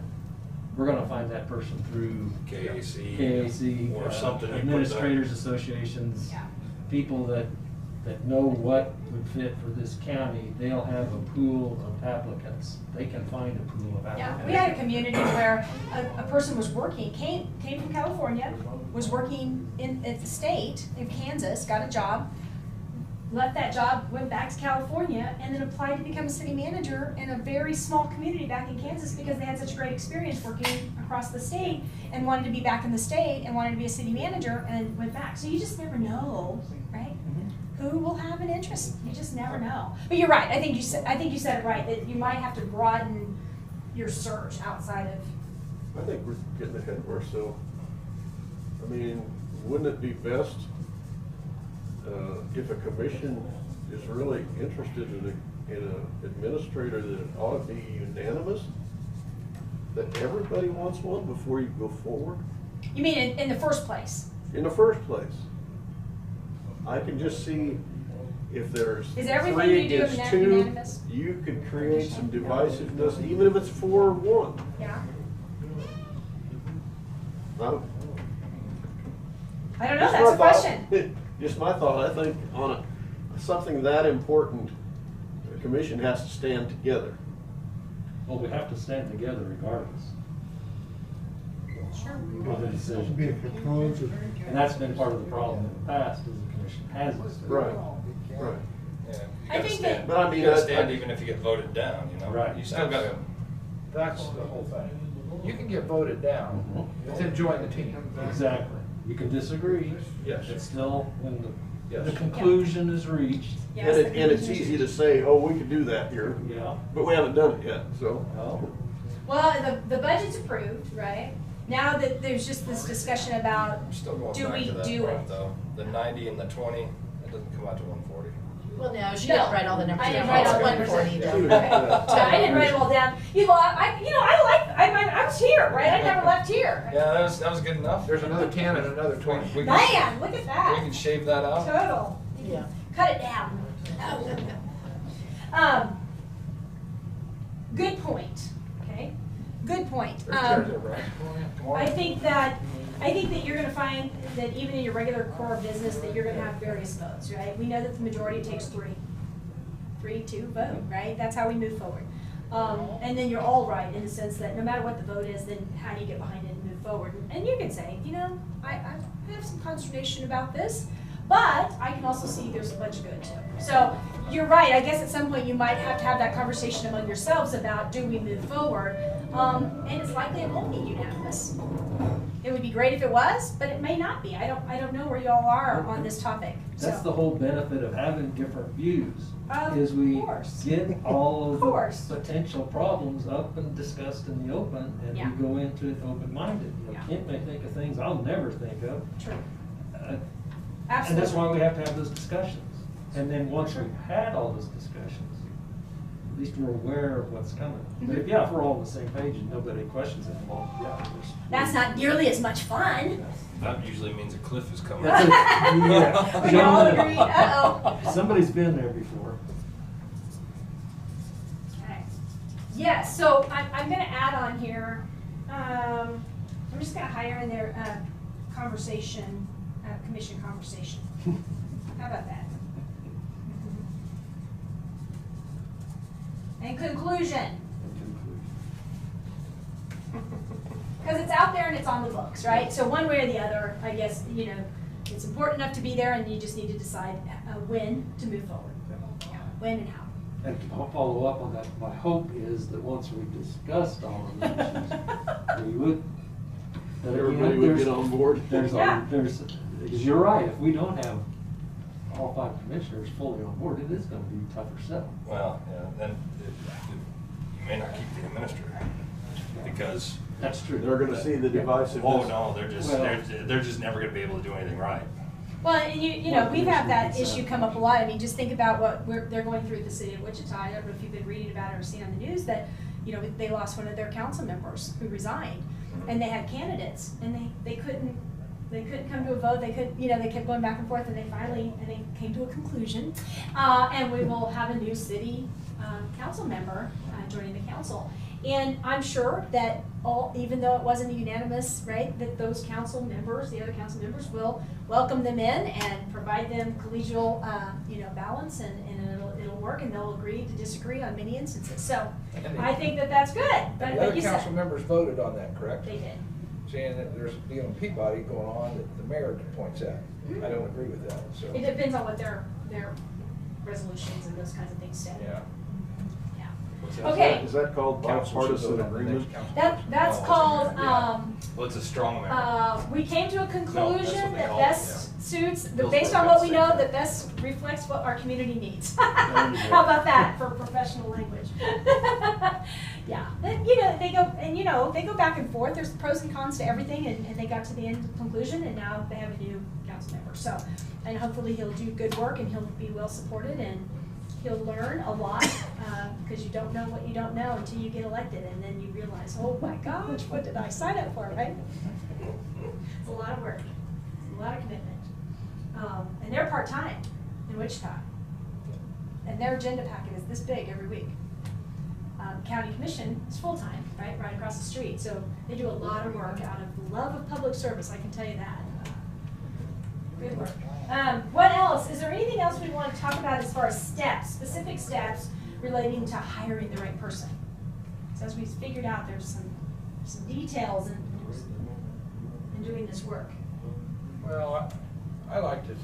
We're gonna find that person through KAC, or something. administrators associations, Yeah. people that know what would fit for this county. They'll have a pool of applicants. They can find a pool of Yeah, applicants. we had a community where a person was working, came from California, was working at the state in Kansas, got a job, left that job, went back to California, and then applied to become a city manager in a very small community back in Kansas because they had such a great experience working across the state and wanted to be back in the state and wanted to be a city manager and went back. So you just never know, right? Who will have an interest? You just never know. But you're right. I think you said it right, that you might have to broaden your search outside of. I think we're getting ahead of ourselves. I mean, wouldn't it be best if a commission is really interested in an administrator that it ought to be unanimous? That everybody wants one before you go forward? You mean in the first place? In the first place. I can just see if there's Is everything 3 you do against 2, unanimous? you could create some divisiveness, even if it's 4-1. Yeah. No? I don't know. Just That's my a question. thought. Just my thought. I think on something that important, the commission has to stand together. Well, we have to stand together regardless of the decision. Be a proposal. And that's been part of the problem in the past, is the commission hasn't. Right. Right. Yeah, you I gotta think stand. that- But I mean, you gotta I- stand even if you get voted down, you know? Right. You still gotta, That's the whole thing. You can get voted down, but then join the team. Exactly. You can disagree. Yes. It's still, when Yes. the conclusion is reached. Yes, And it's easy to say, oh, we could do that here, Yeah. but we haven't done it yet, so. Well, Well, the budget's approved, right? Now that there's just this discussion about, I'm still going do back we to that do part it? though. The 90 and the 20, it doesn't come out to 140. Well, no, she No, didn't write all the numbers. I didn't down. write all It's the numbers 140 down. though. Okay. Yeah, I didn't write it all down. I was here, right? I never left here. Yeah, that was good enough. There's another 10 and another 20. We can, Man, look at we that. can shave that out. Total. Yeah. Cut it down. Good point, okay? Good point. There's chairs there, Brian. Come on. I think that you're gonna find that even in your regular core business, that you're gonna have various votes, right? We know that the majority takes 3-2 vote, right? That's how we move forward. And then you're all right in the sense that no matter what the vote is, then how do you get behind it and move forward? And you can say, you know, I have some consternation about this, but I can also see there's a bunch of good too. So you're right. I guess at some point you might have to have that conversation among yourselves about, do we move forward? And it's likely it won't be unanimous. It would be great if it was, but it may not be. I don't know where y'all are on this topic. that's So, the whole benefit of having different views, Of is we course. get all of course. the potential problems up and discussed in the open, and Yeah. we go into it open-minded. You know, Yeah. Kent may think of things I'll never think of. True. And Absolutely. that's why we have to have those discussions. And then once we've had all those discussions, at least we're aware of what's coming. But if, if we're all on the same page and nobody questions it, well, yeah, That's not nearly as much fun. That usually means a cliff is coming. That's yeah. We all agree. Uh-oh. Somebody's been there before. Okay. Yes, so I'm gonna add on here, I'm just gonna hire in their, conversation, commission conversation. How about that? And conclusion, because it's out there and it's on the books, right? So one way or the other, I guess, you know, it's important enough to be there and you just need to decide when to move forward. When and how. And to follow up on that, my hope is that once we've discussed all of these issues, we would. that again, Everybody would get on board. There's, Yeah. because you're right, if we don't have all 5 commissioners fully on board, it is gonna be a tougher sell. Well, yeah, then you may not keep the administrator, because. That's true. They're gonna see the divisiveness. Oh, no, they're just, Well- they're just never gonna be able to do anything right. Well, and you know, we've had that issue come up a lot. I mean, just think about what they're going through at the city of Wichita. I don't know if you've been reading about it or seen on the news that, you know, they lost one of their council members who resigned. And they had candidates, and they couldn't come to a vote. They kept going back and forth, and they came to a conclusion. And we will have a new city council member joining the council. And I'm sure that even though it wasn't unanimous, right, that those council members, the other council members, will welcome them in and provide them collegial, balance, and it'll work, and they'll agree to disagree on many instances. So I think that that's good. But The like other you council said, members voted on that, correct? they did. Saying that there's a deal in Peabody going on that the mayor points out. I don't agree with that, so. It depends on what their resolutions and those kinds of things say. Yeah. Yeah. Okay. Is that called bipartisan agreement? That's Oh, called, yeah. Well, it's a strong amendment. we came to a conclusion what they that call it, best suits, Bill's based like on what that we same know, thing. that best reflects what our community needs. you go. How about that for professional language? Yeah, and, they go back and forth. There's pros and cons to everything, and they got to the end conclusion, and now they have a new council member. So, and hopefully he'll do good work, and he'll be well supported, and he'll learn a lot, because you don't know what you don't know until you get elected, and then you realize, oh my gosh, what did I sign up for, right? It's a lot of work, it's a lot of commitment. And they're part-time in Wichita. And their agenda packet is this big every week. County Commission is full-time, right across the street. So they do a lot of work out of love of public service, I can tell you that. Good work. What else? Is there anything else we want to talk about as far as steps, specific steps relating to hiring the right person? So as we figured out, there's some details in doing this work. Well, I like to,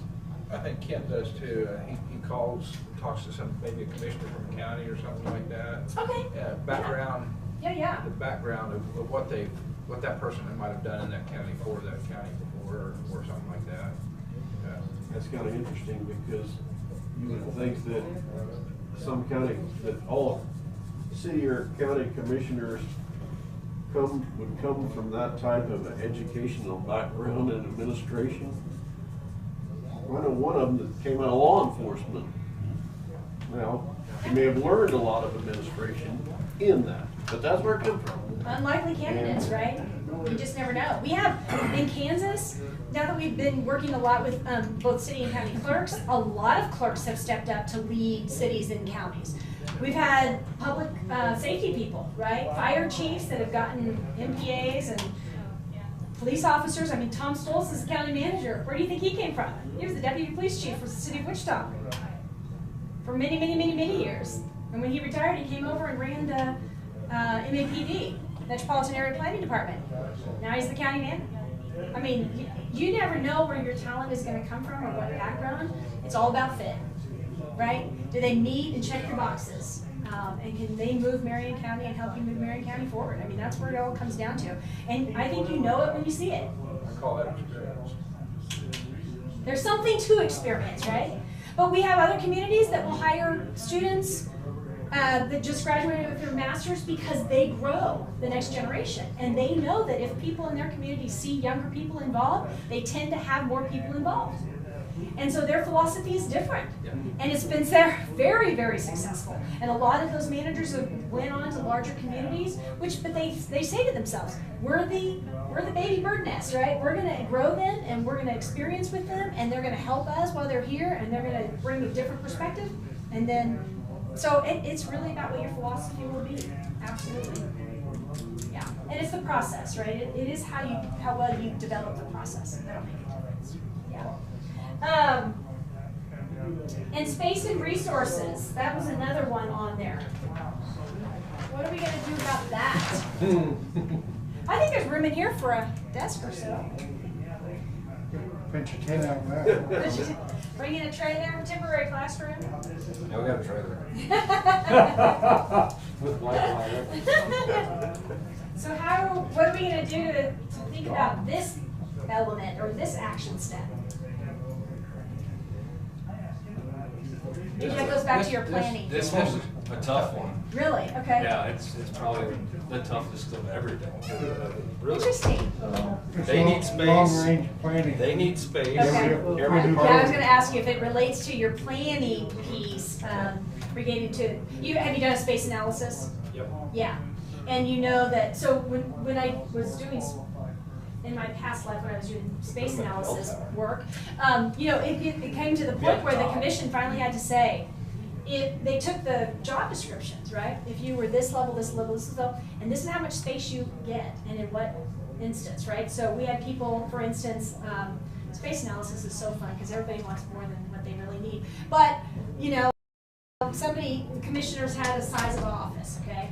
I think Kent does too. He talks to maybe a commissioner from a county or something like that. Okay. Background. Yeah. The background of what that person might have done in that county for that county before, or something like that. That's kind of interesting, because you would think that that all city or county commissioners would come from that type of educational background and administration. I know one of them that came out of law enforcement. Now, he may have learned a lot of administration in that, but that's where it comes from. Unlikely candidates, right? You just never know. We have, in Kansas, now that we've been working a lot with both city and county clerks, a lot of clerks have stepped up to lead cities and counties. We've had public safety people, right? Fire chiefs that have gotten MPAs, and police officers. I mean, Tom Stoltz is the county manager. Where do you think he came from? He was the deputy police chief for the city of Wichita for many, many, many, many years. And when he retired, he came over and ran the MAPD, Metropolitan Area Planning Department. Now he's the county manager. I mean, you never know where your talent is going to come from or what background. It's all about fit, right? Do they meet and check your boxes? And can they move Marion County and help you move Marion County forward? I mean, that's where it all comes down to. And I think you know it when you see it. I call that experience. There's something to experience, right? But we have other communities that will hire students that just graduated with their master's because they grow the next generation. And they know that if people in their community see younger people involved, they tend to have more people involved. And so their philosophy is different. And it's been very, very successful. And a lot of those managers have went on to larger communities, but they say to themselves, we're the baby bird nest, right? We're going to grow them, and we're going to experience with them, and they're going to help us while they're here, and they're going to bring a different perspective. And then, so it's really about what your philosophy will be. Absolutely. Yeah. And it's the process, right? It is how well you develop the process. That'll make a difference. Yeah. And space and resources. That was another one on there. What are we going to do about that? I think there's room in here for a desk or so. Pinch your tin out of that. Bring in a tray there, temporary classroom. Yeah, we got a trailer. With Wi-Fi. So what are we going to do to think about this element or this action step? Maybe that goes back to your planning. This was a tough one. Really? Okay. Yeah, it's probably the toughest of everything. Really. Interesting. It's They need space. Long-range planning. They need space. Okay. Every Yeah, I was department. gonna ask you if it relates to your planning piece, relating to, have you done a space analysis? Yep. Yeah, and you know that, so when I was doing, in my past life, when I was doing space analysis work, you know, it came to the point where the commission finally had to say, they took the job descriptions, right? If you were this level, this level, this level, and this is how much space you get, and in what instance, right? So we had people, for instance, space analysis is so fun, because everybody wants more than what they really need. But, you know, the commissioners had a size of an office, okay?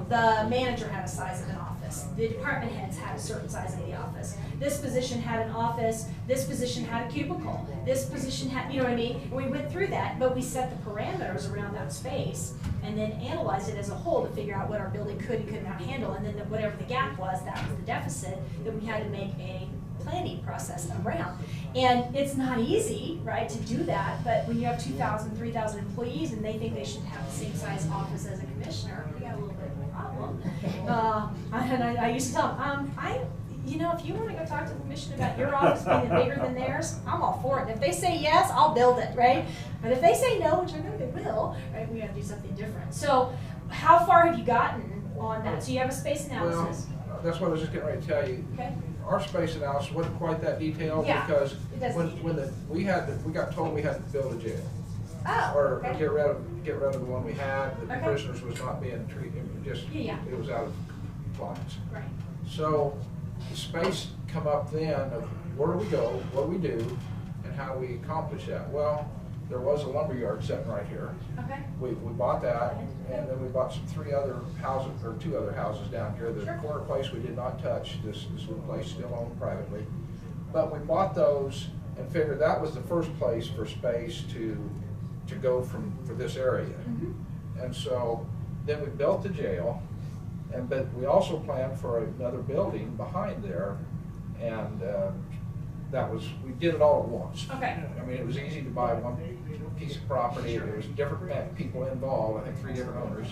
The manager had a size of an office. The department heads had a certain size of the office. This position had an office. This position had a cubicle. This position had, you know what I mean? And we went through that, but we set the parameters around that space and then analyzed it as a whole to figure out what our building could and could not handle. And then whatever the gap was, that was the deficit that we had to make a planning process around. And it's not easy, right, to do that, but when you have 2,000, 3,000 employees and they think they should have the same size office as a commissioner, we got a little bit of a problem. And I used to tell them, you know, if you want to go talk to the commission about your office being bigger than theirs, I'm all for it. If they say yes, I'll build it, right? But if they say no, which I know they will, right, we got to do something different. So how far have you gotten on that? So you have a space analysis. Well, that's what I was just getting ready to tell you. Okay. Our space analysis wasn't quite that detailed Yeah, because it doesn't when we got told we had to build a jail. Oh, Or okay. get rid of the one we had, the Okay. prisoners was not being treated, Yeah. it was out of compliance. Right. So the space come up then of where do we go, what do we do, and how do we accomplish that? Well, there was a lumber yard sitting right here. Okay. We bought that, and then we bought two other houses down here. The Sure. corner place we did not touch, this little place still owned privately. But we bought those and figured that was the first place for space to go for this area. Mm-hmm. And so then we built the jail, but we also planned for another building behind there, and we did it all at once. Okay. I mean, it was easy to buy one piece of property. There was different people involved, I think 3 different owners.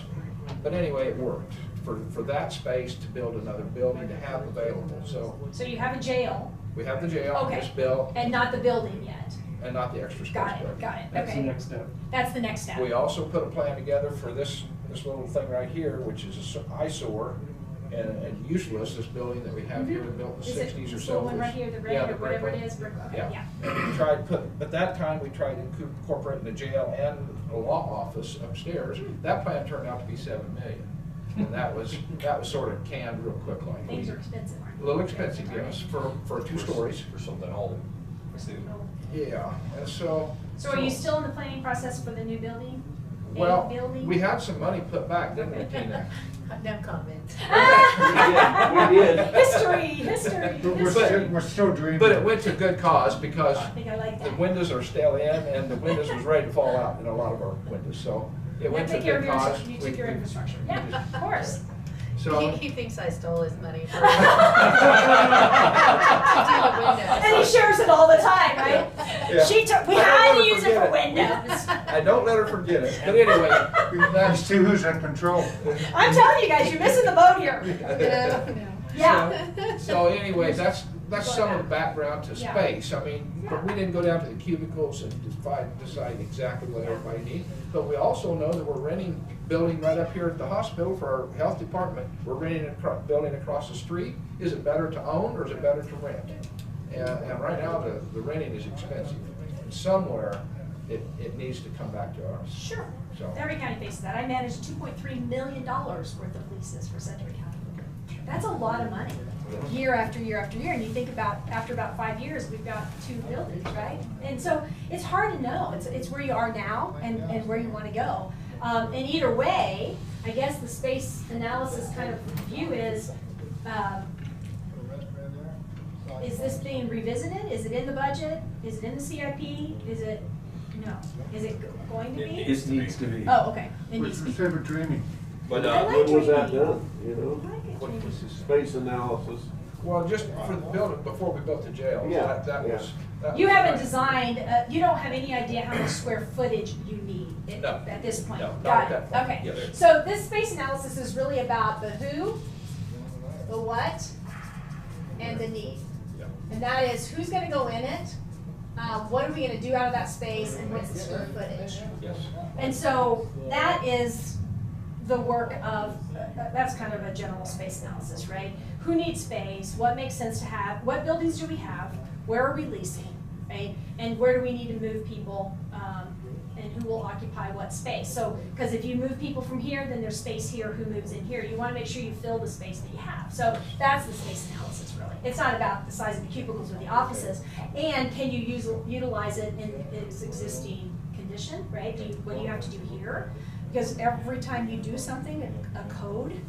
But anyway, it worked for that space to build another building to have available. So you have a jail. we have the jail Okay. just built, And not the building yet. and not the extra space Got it, building. got it, That's the okay. next step. That's the next step. We also put a plan together for this little thing right here, which is an eyesore and useless, this building that we have here, built in the Is it 60s or this so. little one right here, the red Yeah, or the brick whatever it one. is? Brick, okay, Yeah. yeah. And we tried at that time, we tried to incorporate the jail and a law office upstairs. That plan turned out to be $7 million. And that was sort of canned real quick like. Things are expensive, aren't they? A little expensive, yes, for 2 stories. For something old. Yeah, and so. So are you still in the planning process for the new building? A Well, building? we had some money put back, didn't we, Tina? No comment. We did. History. We're still dreaming. But it went to good cause because I think I like the that. windows are still in and the windows was ready to fall out in a lot of our windows, so it went to Take care of good your, cause. you took your infrastructure. Yeah, of course. So, He thinks I stole his money for. And he shares it all the time, right? Yeah. We I don't had to ever use it for forget it. windows. I don't let her forget it, but anyway. Let's see who's in control. I'm telling you guys, you're missing the boat here. No. Yeah. So anyway, that's some of the background to Yeah. space. I mean, but we didn't go down to the cubicles and decide exactly what everybody needs. But we also know that we're renting building right up here at the hospital for our health department. We're renting a building across the street. Is it better to own or is it better to rent? And right now the renting is expensive. And somewhere it needs to come back to us. Sure. So. Every county faces that. I manage $2.3 million worth of leases for Sedgwick County. That's a lot of money, year after year after year. And you think about, after about 5 years, we've got 2 buildings, right? And so it's hard to know. It's where you are now and where you want to go. And either way, I guess the space analysis kind of view is this being revisited? Is it in the budget? Is it in the CIP? Is it, no? Is it going to be? It needs to be. Oh, okay. It We're needs to be. ever dreaming. But, I like When was that dreaming. done, you know? I like it, What dreaming. was the space analysis? Well, just for the building, before we built the jail, Yeah, that yeah. was, You haven't designed, you don't have any idea how much square footage you need No. at this point? No, not Got at it, that point. okay. Yes. So this space analysis is really about the who, the what, and the need. Yeah. And that is who's gonna go in it, what are we gonna do out of that space, and what's the square footage? Yes. And so that is the work of, that's kind of a general space analysis, right? Who needs space, what makes sense to have, what buildings do we have, where are we leasing, right? And where do we need to move people, and who will occupy what space? So, because if you move people from here, then there's space here, who moves in here? You wanna make sure you fill the space that you have. So that's the space analysis, really. It's not about the size of the cubicles or the offices, and can you utilize it in its existing condition, right? What do you have to do here? Because every time you do something, a code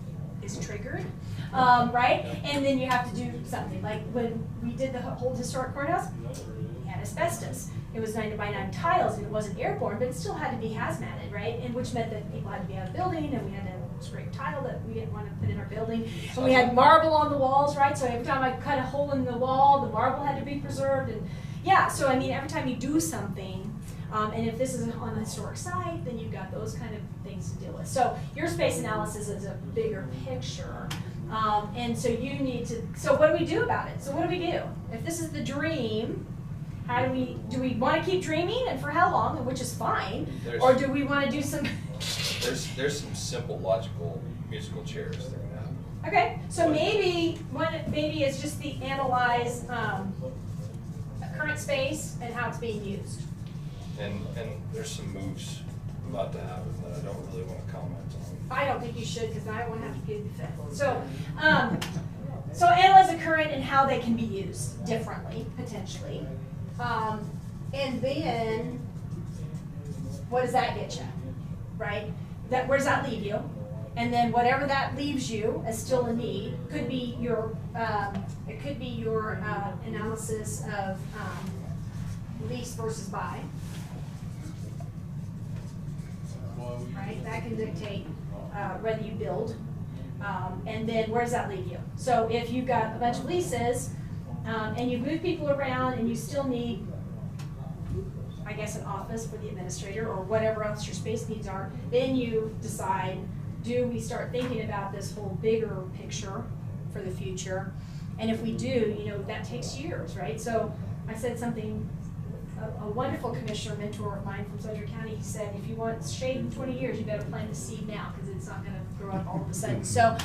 is triggered, right? And then you have to do something, like when we did the whole historic courthouse, we had asbestos. It was 9 by 9 tiles, and it wasn't airborne, but it still had to be hazmated, right? And which meant that people had to be out of the building, and we had to scrape tile that we didn't want to put in our building. And we had marble on the walls, right? So every time I cut a hole in the wall, the marble had to be preserved, and yeah, so I mean, every time you do something, and if this is on the historic site, then you've got those kind of things to deal with. So your space analysis is a bigger picture. And so you need to, so what do we do about it? So what do we do? If this is the dream, how do we want to keep dreaming, and for how long, which is fine, or do we want to do some? There's some simple logical musical chairs that are gonna happen. Okay, so maybe it's just the analyze current space and how it's being used. And there's some moves about to happen that I don't really want to comment on. I don't think you should, because I won't have to plead the fifth. So, so analyze the current and how they can be used differently, potentially. And then, what does that get you, right? Where does that leave you? And then whatever that leaves you as still a need, could be your, it could be your analysis of lease versus buy. Right, that can dictate whether you build, and then where does that leave you? So if you've got a bunch of leases, and you've moved people around and you still need, I guess, an office for the administrator or whatever else your space needs are, then you decide, do we start thinking about this whole bigger picture for the future? And if we do, you know, that takes years, right? So I said something, a wonderful commissioner mentor of mine from Sedgwick County, he said, if you want shade in 20 years, you better plant the seed now, because it's not gonna grow up all of a sudden. So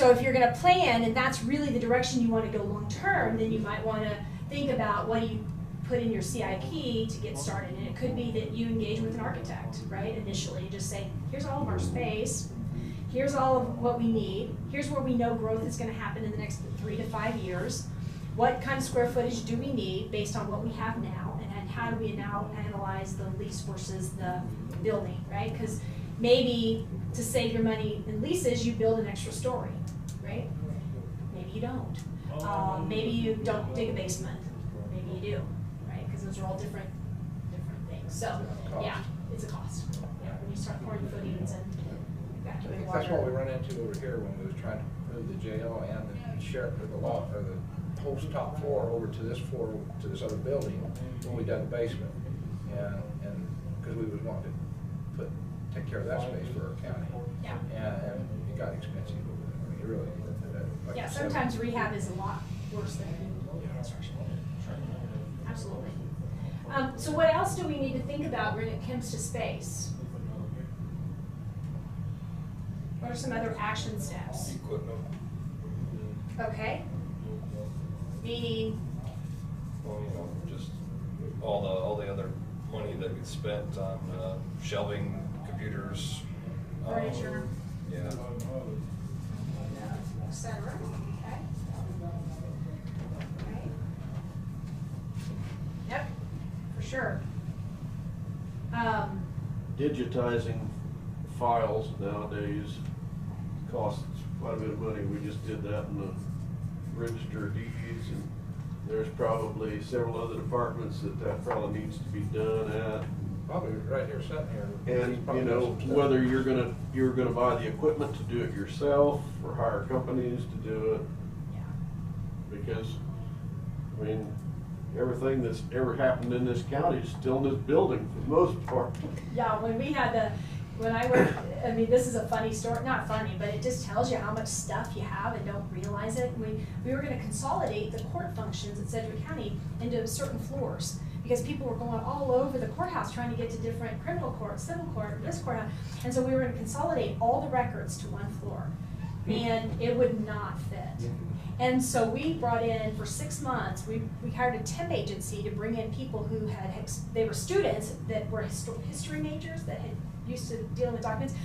if you're gonna plan, and that's really the direction you wanna go long-term, then you might wanna think about what do you put in your CIP to get started. And it could be that you engage with an architect, right, initially, just say, here's all of our space, here's all of what we need, here's where we know growth is gonna happen in the next 3 to 5 years, what kind of square footage do we need based on what we have now, and how do we now analyze the lease versus the building, right? Because maybe to save your money in leases, you build an extra story, right? Maybe you don't. Maybe you don't dig a basement. Maybe you do, right? Because those are all different things. So, yeah, it's a cost. Yeah, when you start pouring footings and I evacuating think water. that's what we run into over here when we was trying to move the jail and the sheriff, or the law, or the whole top floor over to this floor, to this other building, when we done the basement. And, because we was wanting to take care of that space for our county. Yeah. And it got expensive over there. I mean, it really, like Yeah, you said. sometimes rehab is a lot worse than construction. Absolutely. So what else do we need to think about when it comes to space? What are some other action steps? Equipment. Okay. Meaning, Well, you know, just all the other money that gets spent on shelving, computers. furniture, Yeah. et cetera. Okay. Okay. Yep, for sure. Digitizing files nowadays costs quite a bit of money. We just did that in the register of deeds, and there's probably several other departments that probably needs to be done at. Probably right here, sitting here. And, Probably you know, some stuff. whether you're gonna buy the equipment to do it yourself, or hire companies to do it, Yeah. because, I mean, everything that's ever happened in this county is still in this building for the most part. Yeah, when I worked, I mean, this is a funny story, not funny, but it just tells you how much stuff you have and don't realize it. We were gonna consolidate the court functions in Sedgwick County into certain floors, because people were going all over the courthouse trying to get to different criminal court, civil court, this courthouse. And so we were gonna consolidate all the records to one floor, and it would not fit. And so we brought in, for 6 months, we hired a temp agency to bring in people who they were students that were history majors that had used to dealing with documents.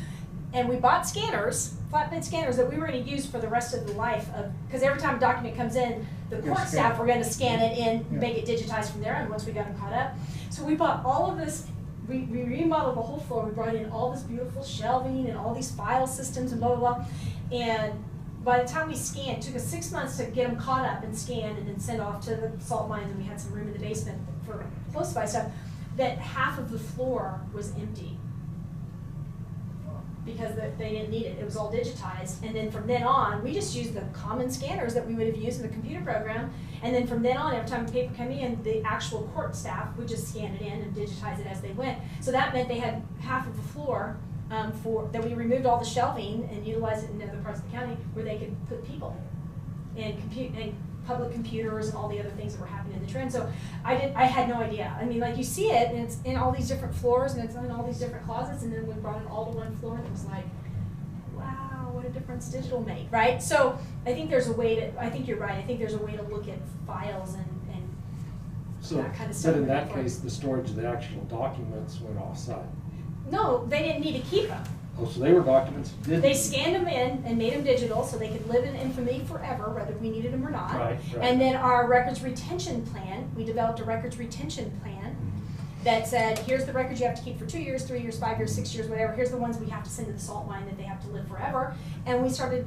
And we bought scanners, flatbed scanners, that we were gonna use for the rest of the life of, because every time a document comes in, the court staff were gonna scan it in, make it digitized from there, and once we got them caught up. So we bought all of this, we remodeled the whole floor, we brought in all this beautiful shelving and all these file systems and blah, blah, blah. And by the time we scanned, it took us 6 months to get them caught up and scanned and then sent off to the salt mines, and we had some room in the basement for close by stuff, that half of the floor was empty. Because they didn't need it, it was all digitized. And then from then on, we just used the common scanners that we would have used in the computer program. And then from then on, every time the paper came in, the actual court staff would just scan it in and digitize it as they went. So that meant they had half of the floor that we removed all the shelving and utilized it in other parts of the county where they could put people and public computers and all the other things that were happening in the trend. So I had no idea. I mean, like, you see it, and it's in all these different floors, and it's in all these different closets, and then we brought it all to one floor, and it was like, wow, what a difference digital made, right? So I think there's a way to, I think you're right, I think there's a way to look at files and that kind of stuff. But in that case, the storage of the actual documents went offsite. No, they didn't need to keep them. Oh, so they were documents, They scanned them in and made them digital so they could live in infamy forever, whether we needed them or not. Right. And then our records retention plan, we developed a records retention plan that said, here's the records you have to keep for 2 years, 3 years, 5 years, 6 years, whatever. Here's the ones we have to send to the salt mine that they have to live forever. And we started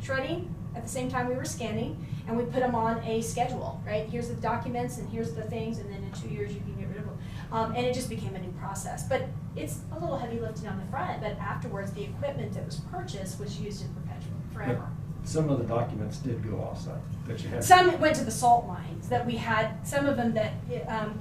shredding at the same time we were scanning, and we put them on a schedule, right? Here's the documents and here's the things, and then in 2 years you can get rid of them. And it just became a new process. But it's a little heavy lifting on the front, but afterwards the equipment that was purchased was used in perpetual, forever. But some of the documents did go offsite, that you had. Some went to the salt mines that we had, some of them that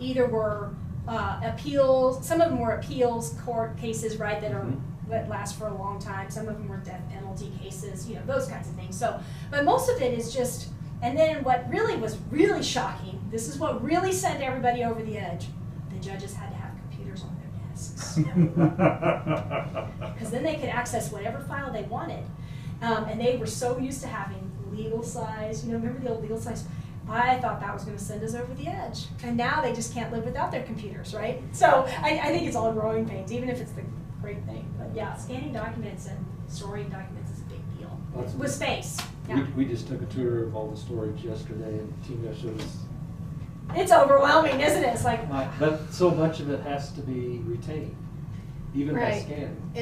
either were appeals, some of them were appeals court cases, right, that last for a long time. Some of them were death penalty cases, you know, those kinds of things. So, but most of it is just, and then what really was really shocking, this is what really sent everybody over the edge. The judges had to have computers on their desks. Because then they could access whatever file they wanted. And they were so used to having legal size, you know, remember the old legal size? I thought that was going to send us over the edge. And now they just can't live without their computers, right? So I think it's all growing pains, even if it's the great thing. But yeah, scanning documents and storing documents is a big deal. With space. Yeah. We just took a tour of all the storage yesterday, and Tina showed us. It's overwhelming, isn't it? It's like, But so much of it has to be retained, even by Right. scanning.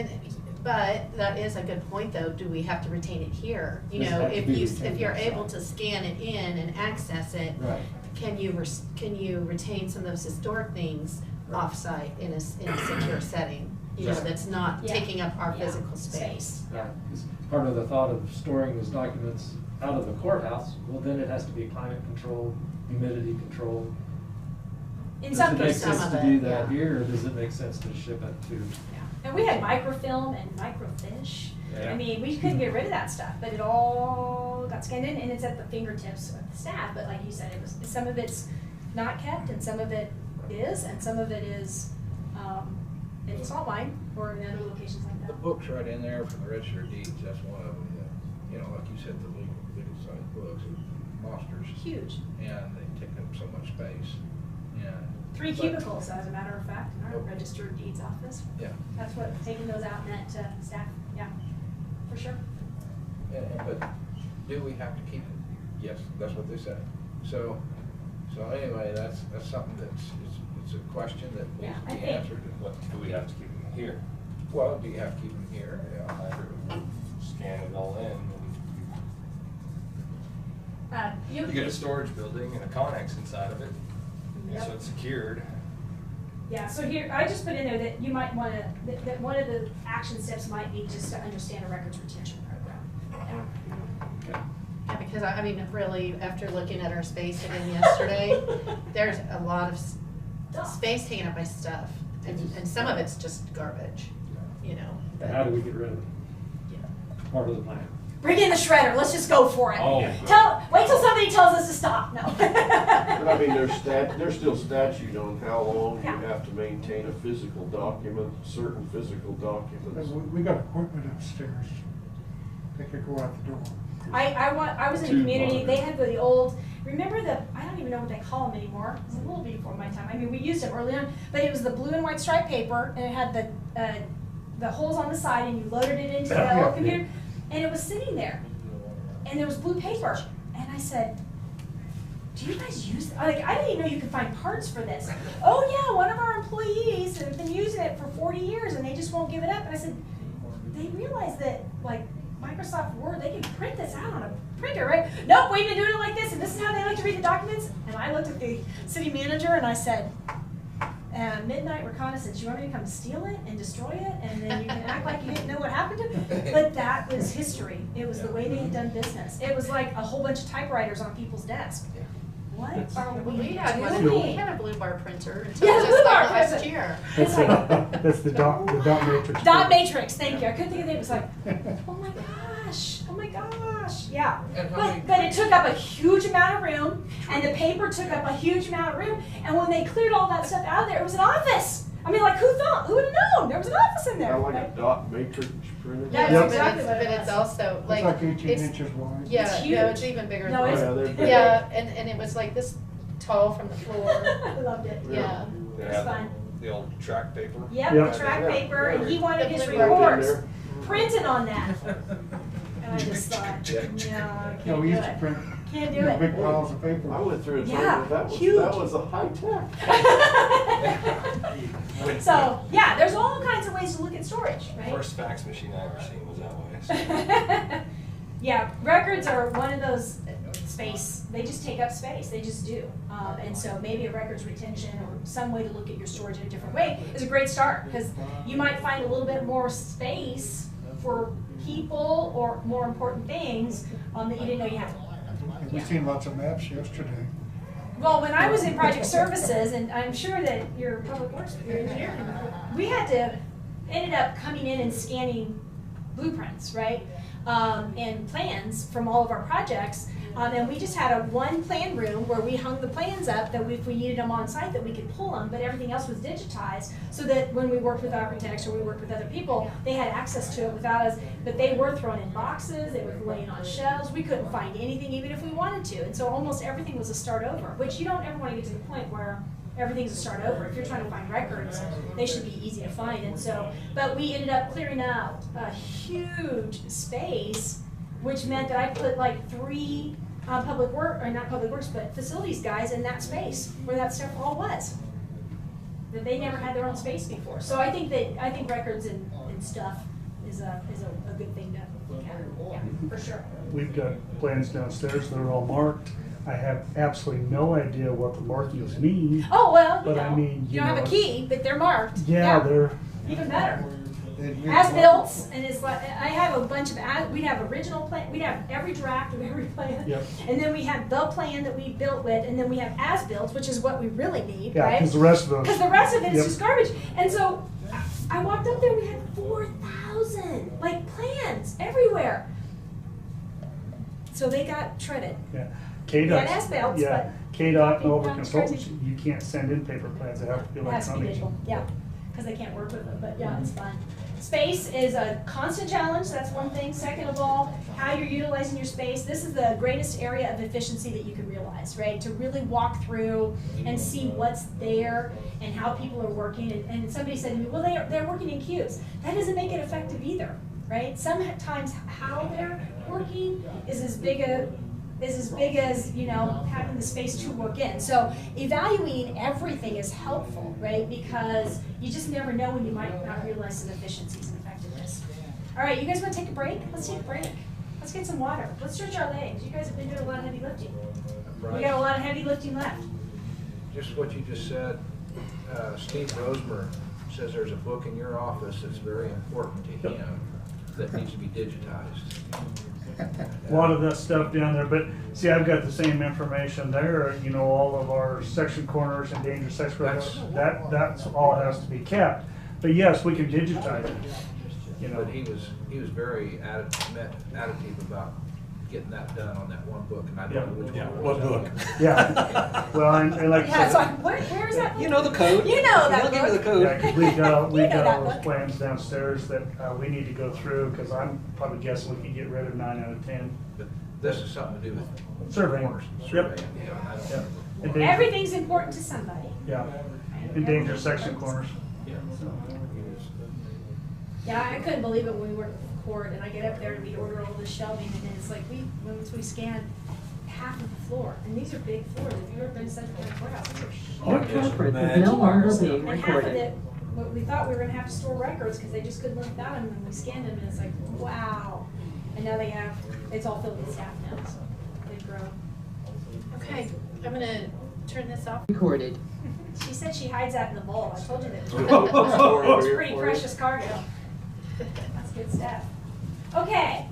But that is a good point, though. Do we have to retain it here? You Does it know, have to if be you, retained if you're outside? able to scan it in and access it, Right. can you retain some of those historic things offsite in a secure setting? You know, that's not Yeah. taking up our Yeah. physical space. Yeah, 'cause part of the thought of storing those documents out of the courthouse, well, then it has to be climate controlled, humidity controlled. in some Does it make cases. Some sense of to it, do that yeah. here, or does it make sense to ship it to? And we had microfilm and microfiche. Yeah. I mean, we couldn't get rid of that stuff, but it all got scanned in, and it's at the fingertips of the staff. But like you said, some of it's not kept, and some of it is, and some of it is in the salt mine or in other locations like The that. book's right in there from the register of deeds, that's one of them, you know, like you said, the legal size books are monsters. Huge. And they take up so much space, and. 3 but- cubicles, as a matter of fact, in our register of deeds office. Yeah. That's what taking those out meant to staff. Yeah, for sure. But do we have to keep it? Yes, that's what they say. So anyway, that's something it's a question that needs Yeah, to I be think- answered. What, do we have to keep them here? Well, do you have to keep them here? I Yeah. agree with you. Scan it all in. You You get a storage building and a Connex inside of it, Yep. so it's secured. Yeah, so here, I just put in there that you might want to, that one of the action steps might be just to understand a records retention program. Okay. Yeah, because I mean, really, after looking at our space again yesterday, there's a lot of space taken up by stuff, and some of it's just garbage, you know. But how do we get rid of it? Yeah. Part of the plan. Bring in the shredder, let's just go for it. Oh. Wait till somebody tells us to stop, no. But I mean, there's still statute on how long you Yeah. have to maintain a physical document, certain physical documents. We got equipment upstairs. They could go out the door. I was in a community, they had the old, remember I don't even know what they call them anymore. It's a little before my time. I mean, we used them early on, but it was the blue and white striped paper, and it had the holes on the side, and you loaded it into the old computer, and it was sitting there. And there was blue paper. And I said, do you guys use it? Like, I didn't even know you could find parts for this. Oh yeah, one of our employees have been using it for 40 years, and they just won't give it up. And I said, they realize that, like, Microsoft Word, they can print this out on a printer, right? Nope, we've been doing it like this, and this is how they like to read the documents. And I looked at the city manager and I said, midnight reconnaissance, you want me to come steal it and destroy it, and then you can act like you didn't know what happened to it? But that was history. It was the way they had done business. It was like a whole bunch of typewriters on people's desk. What are we We had one, doing? we had a blue bar printer until Yeah, the just blue bar like last printer. year. It's like, That's the dot matrix. dot matrix, thank you. I couldn't think of it. It was like, oh my gosh, oh my gosh. Yeah. And how many- But it took up a huge amount of room, and the paper took up a huge amount of room, and when they cleared all that stuff out of there, it was an office. I mean, like, who would have known? There was an office in there. Kind of like right? a dot matrix printer. That's Yep. exactly what it But was. it's also It's like, like 18 it's, inches wide. yeah, It's no, it's huge. even bigger No, than it's, Oh, yeah, they're big. yeah, and it was like this tall from the floor. I loved it. Yeah. They It's had fun. the old track paper. Yep, Yep. the track Yeah. paper, and he wanted The his blue bar reports there. printed on that. And I just thought, no, I Yeah, can't we do used to it. print Can't do big it. piles of paper. I went through it, Yeah, that huge. was a high tech. So, yeah, there's all kinds of ways to look at storage, right? First fax machine I ever seen was that way. So. Yeah, records are one of those space, they just take up space, they just do. And so maybe a records retention or some way to look at your storage in a different way is a great start, because you might find a little bit more space for people or more important things that you didn't know you had. We seen lots of maps yesterday. Well, when I was in project services, and I'm sure that your public works, your engineering, we had to, ended up coming in and scanning blueprints, right? And plans from all of our projects. And we just had a one plan room where we hung the plans up that if we needed them on site that we could pull them, but everything else was digitized so that when we worked with architects or we worked with other people, they had access to it without us, but they were thrown in boxes, they were laying on shelves, we couldn't find anything even if we wanted to. And so almost everything was a start over, which you don't ever want to get to the point where everything's a start over. If you're trying to find records, they should be easy to find. And so, but we ended up clearing out a huge space, which meant that I put like 3 public work, or not public works, but facilities guys in that space where that stuff all was. That they never had their own space before. So I think records and stuff is a good thing to look at. Yeah, for sure. We've got plans downstairs that are all marked. I have absolutely no idea what the markings mean. Oh, well, you But know, I mean, you you don't have a know, key, but they're marked. Yeah, they're, Even better. They'd use As one- built, and it's like, I have a bunch of, we'd have original plan, we'd have every draft of every plan. Yep. And then we have the plan that we built with, and then we have as built, which is what we really need, yeah, right? because the rest of those. Because the rest of it is Yep. just garbage. And so I walked up there, we had 4,000, like, plans everywhere. So they got shredded. Yeah. We had KDOT, as-built, yeah, but KDOT and over It's consultants, crazy. you can't send in paper plans, they have to be it has to be electronic. digital, yeah, because they can't work with them, but yeah, it's fun. Space is a constant challenge, that's one thing. Second of all, how you're utilizing your space. This is the greatest area of efficiency that you can realize, right? To really walk through and see what's there and how people are working. And somebody said to me, well, they're working in cubes. That doesn't make it effective either, right? Sometimes how they're working is as big as, you know, having the space to work in. So evaluating everything is helpful, right? Because you just never know when you might not realize some efficiencies and effectiveness. All right, you guys want to take a break? Let's take a break. Let's get some water. Let's stretch our legs. You guys have been doing a lot of heavy lifting. We got a lot of heavy lifting left. Just what you just said, Steve Rosemer says there's a book in your office that's very important to him that needs to be digitized. a lot of that stuff down there, but see, I've got the same information there, you know, all of our section corners and dangerous sex corners, that's all has to be kept. But yes, we can digitize it, you know. But he was very additive about getting that done on that one book, and I don't know which one. What book? Yeah, well, and like Yeah, I it's said, like, where is that? You know the code. You know that I'll give you the book. code. yeah, 'cause we've got You know that all those book. plans downstairs that we need to go through, because I'm probably guessing we can get rid of 9 out of 10. But this is something to do with Surveying. corners, Yep. surveying, yeah, and I don't Yep. know. And dan- Everything's important to somebody. Yeah, and dangerous section corners. Yeah. Yeah, I couldn't believe it when we were in court and I get up there to be order all this shelving and then it's like once we scanned half of the floor, and these are big floors, if you've ever been to Central County Courthouse, these are Your huge. conference is no longer being And half of recorded. it, we thought we were gonna have to store records because they just couldn't live without them, and we scanned them and it's like, wow. And now it's all filled with staff now, so they've grown. Okay, I'm gonna turn this off. Recorded. She said she hides that in the vault. I told you that. It was pretty precious cargo. That's good stuff. Okay,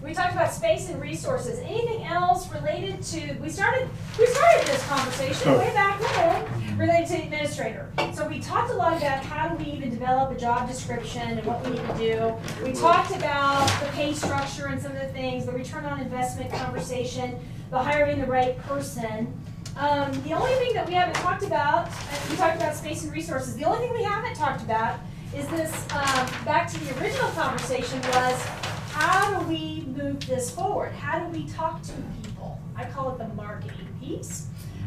we talked about space and resources. Anything else related to, we started this conversation way back when, related to administrator. So we talked a lot about how do we even develop a job description and what we need to do. We talked about the pay structure and some of the things, the return on investment conversation, the hiring the right person. The only thing that we haven't talked about, we talked about space and resources, the only thing we haven't talked about is this, back to the original conversation, was how do we move this forward? How do we talk to people? I call it the marketing piece.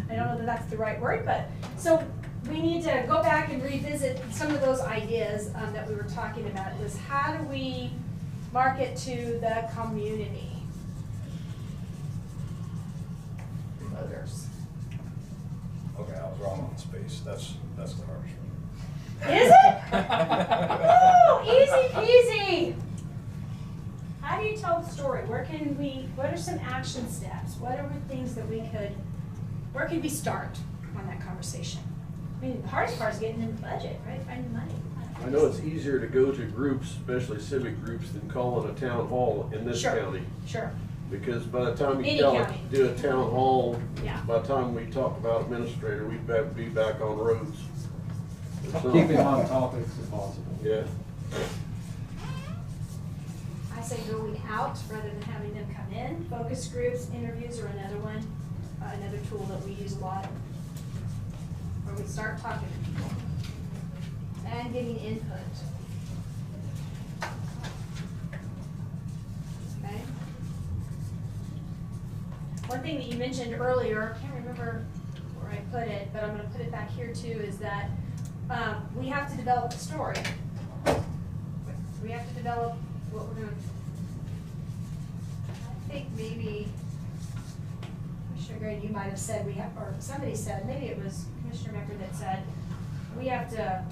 I don't know that that's the right word, but so we need to go back and revisit some of those ideas that we were talking about. It was how do we market to the community? Voters. Okay, I was wrong on space. That's the hardest one. Is it? Oh, easy peasy. How do you tell the story? What are some action steps? What are the things that where can we start on that conversation? I mean, the hardest part is getting in the budget, right? Finding money. I know it's easier to go to groups, especially civic groups, than calling a town hall in this Sure. county. Sure. Because by the time Any you county. do a town hall, Yeah. by the time we talk about administrator, we'd be back on roads. So, Keep him on topics if possible. yeah. I say going out rather than having them come in. Focus groups, interviews are another one, another tool that we use a lot. Where we start talking to people and getting input. Okay? One thing that you mentioned earlier, I can't remember where I put it, but I'm gonna put it back here too, is that we have to develop a story. We have to develop what we're gonna, I think maybe, Commissioner Gray, you might have said or somebody said, maybe it was Commissioner Mecker that said, we have to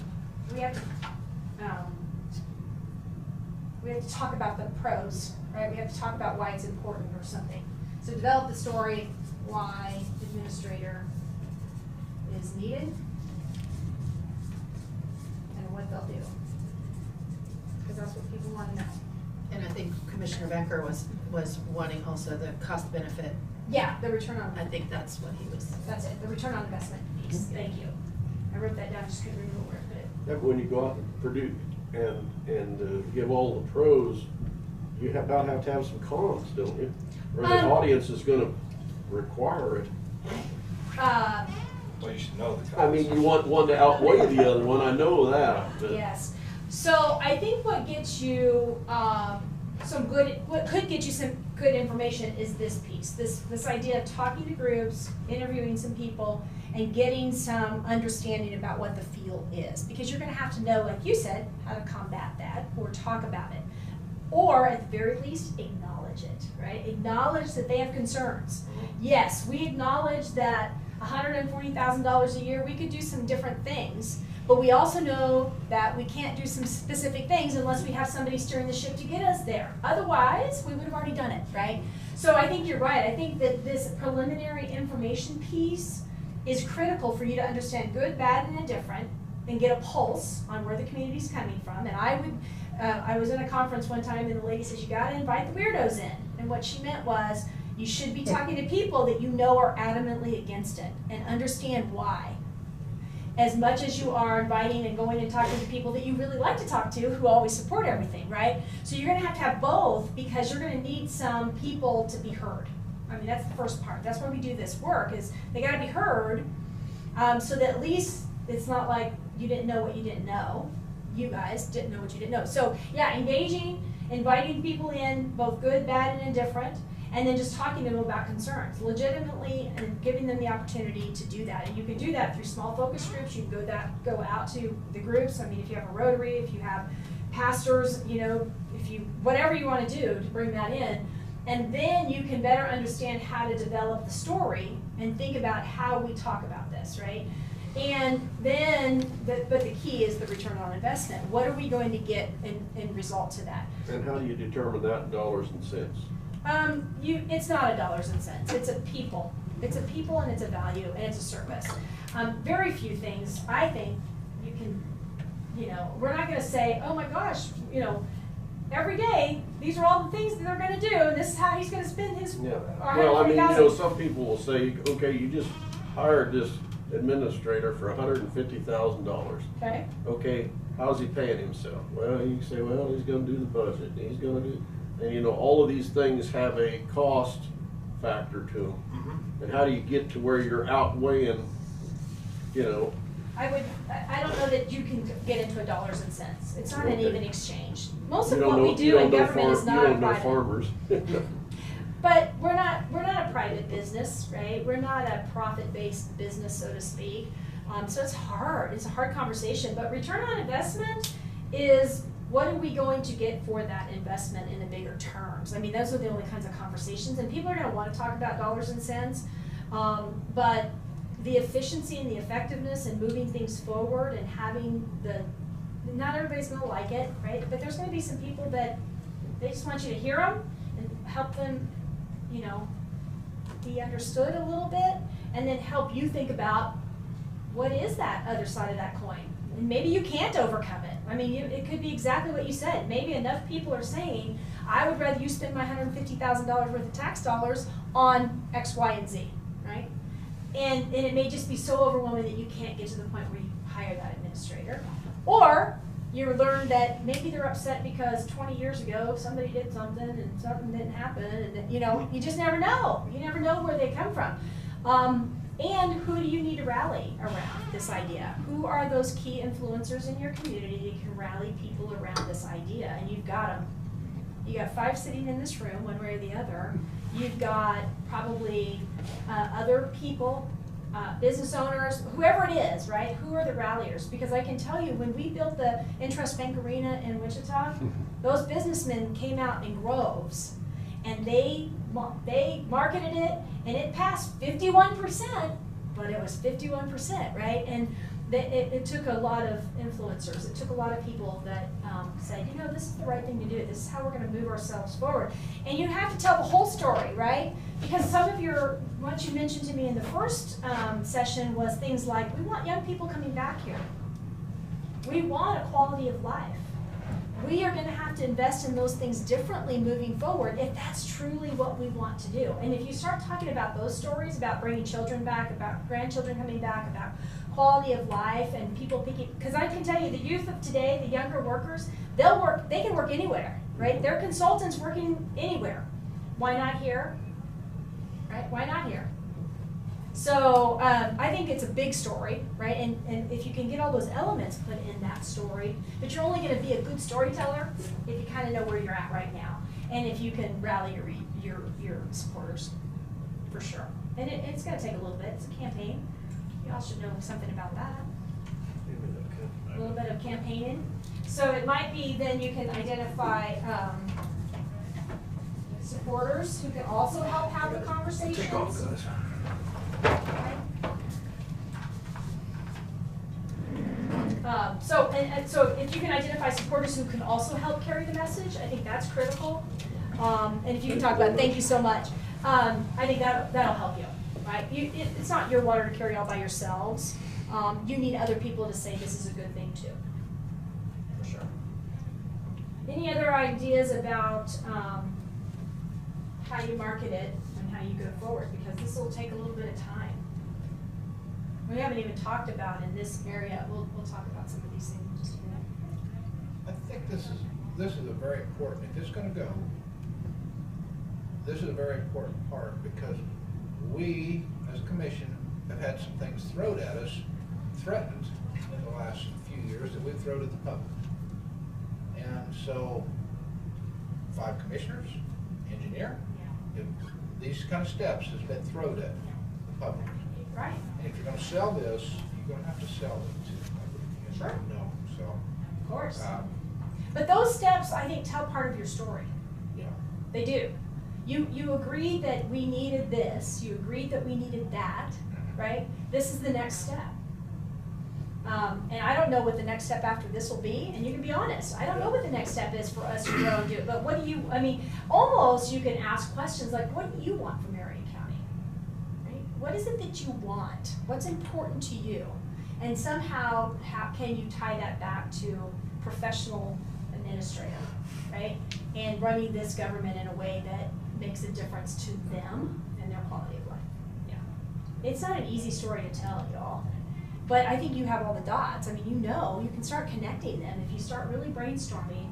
talk about the pros, right? We have to talk about why it's important or something. So develop the story, why administrator is needed, and what they'll do. Because that's what people want to know. And I think Commissioner Becker was wanting also the cost benefit. Yeah, the return on, I think that's what he was. that's it, the return on investment piece. Thank you. I wrote that down, just couldn't remember where I put it. Yeah, but when you go out and produce and give all the pros, you about have to have some cons, don't you? Or the audience is gonna require it. Well, you should know the I mean, you want one to outweigh the other one, I know that, but. Yes. So I think what gets you what could get you some good information is this piece, this idea of talking to groups, interviewing some people, and getting some understanding about what the feel is. Because you're gonna have to know, like you said, how to combat that or talk about it. Or at the very least, acknowledge it, right? Acknowledge that they have concerns. Yes, we acknowledge that $140,000 a year, we could do some different things, but we also know that we can't do some specific things unless we have somebody steering the ship to get us there. Otherwise, we would have already done it, right? So I think you're right. I think that this preliminary information piece is critical for you to understand good, bad, and indifferent, and get a pulse on where the community's coming from. And I would, I was in a conference one time and the lady says, you gotta invite the weirdos in. And what she meant was, you should be talking to people that you know are adamantly against it and understand why. As much as you are inviting and going and talking to people that you really like to talk to who always support everything, right? So you're gonna have both, because you're gonna need some people to be heard. I mean, that's the first part. That's why we do this work, is they gotta be heard, so that at least it's not like you didn't know what you didn't know. You guys didn't know what you didn't know. So yeah, engaging, inviting people in, both good, bad, and indifferent, and then just talking to them about concerns, legitimately, and giving them the opportunity to do that. And you can do that through small focus groups. You can go out to the groups. I mean, if you have a Rotary, if you have pastors, you know, if you, whatever you want to do to bring that in. And then you can better understand how to develop the story and think about how we talk about this, right? And then, but the key is the return on investment. What are we going to get in result to that? And how do you determine that in dollars and cents? It's not a dollars and cents. It's a people. It's a people, and it's a value, and it's a service. Very few things, I think, you can, you know, we're not going to say, oh my gosh, you know, every day, these are all the things that they're going to do, and this is how he's going to spend his. Yeah. Well, I mean, you know, some people will say, okay, you just hired this administrator for $150,000. Okay. Okay, how's he paying himself? Well, you can say, well, he's going to do the budget. He's going to do, and you know, all of these things have a cost factor to them. Mm-hmm. And how do you get to where you're outweighing, you know? I don't know that you can get into a dollars and cents. It's not an even exchange. Most of You what don't we know- do you don't in know government is you not don't know private. farmers. But we're not a private business, right? We're not a profit-based business, so to speak. So it's hard. It's a hard conversation. But return on investment is, what are we going to get for that investment in the bigger terms? I mean, those are the only kinds of conversations. And people are going to want to talk about dollars and cents. But the efficiency and the effectiveness and moving things forward and having not everybody's going to like it, right? But there's going to be some people that they just want you to hear them and help them, you know, be understood a little bit, and then help you think about what is that other side of that coin. And maybe you can't overcome it. I mean, it could be exactly what you said. Maybe enough people are saying, I would rather you spend my $150,000 worth of tax dollars on X, Y, and Z, right? And it may just be so overwhelming that you can't get to the point where you hire that administrator. Or you learn that maybe they're upset because 20 years ago somebody did something and something didn't happen, and you know, you just never know. You never know where they come from. And who do you need to rally around this idea? Who are those key influencers in your community that can rally people around this idea? And you've got them. You got 5 sitting in this room, one way or the other. You've got probably other people, business owners, whoever it is, right? Who are the ralliers? Because I can tell you, when we built the Interest Bank Arena in Wichita, those businessmen came out in groves, and they marketed it, and it passed 51%, but it was 51%, right? And it took a lot of influencers. It took a lot of people that said, you know, this is the right thing to do. This is how we're going to move ourselves forward. And you have to tell the whole story, right? Because some of what you mentioned to me in the first session was things like, we want young people coming back here. We want a quality of life. We are going to have to invest in those things differently moving forward if that's truly what we want to do. And if you start talking about those stories, about bringing children back, about grandchildren coming back, about quality of life and people picking, because I can tell you, the youth of today, the younger workers, they can work anywhere, right? They're consultants working anywhere. Why not here? Right? Why not here? So I think it's a big story, right? And if you can get all those elements put in that story, but you're only going to be a good storyteller if you kind of know where you're at right now, and if you can rally your supporters, for sure. And it's going to take a little bit. It's a campaign. You all should know something about that. A little bit of campaigning. So it might be then you can identify supporters who can also help have the conversations. So if you can identify supporters who can also help carry the message, I think that's critical. And if you can talk about, thank you so much, I think that'll help you, right? It's not your water to carry all by yourselves. You need other people to say this is a good thing too, for sure. Any other ideas about how you market it and how you go forward? Because this will take a little bit of time. We haven't even talked about in this area. We'll talk about some of these things in just a minute. I think this is a very important, if it's gonna go, this is a very important part, because we, as a commission, have had some things thrown at us, threatened in the last few years that we've thrown at the public. And so, 5 commissioners, engineer, these kind of steps has been thrown at the public. Right. And if you're gonna sell this, you're gonna have to sell it to the public. And Sure. you know, so. Of course. um, But those steps, I think, tell part of your story. Yeah. They do. You agreed that we needed this, you agreed that we needed that, right? This is the next step. And I don't know what the next step after this will be, and you can be honest, I don't know what the next step is for us to go and do it, but what do you, I mean, almost you can ask questions like, what do you want from Marion County? Right? What is it that you want? What's important to you? And somehow, how can you tie that back to professional administrator, right? And running this government in a way that makes a difference to them and their quality of life. Yeah. It's not an easy story to tell, y'all. But I think you have all the dots. I mean, you can start connecting them. If you start really brainstorming,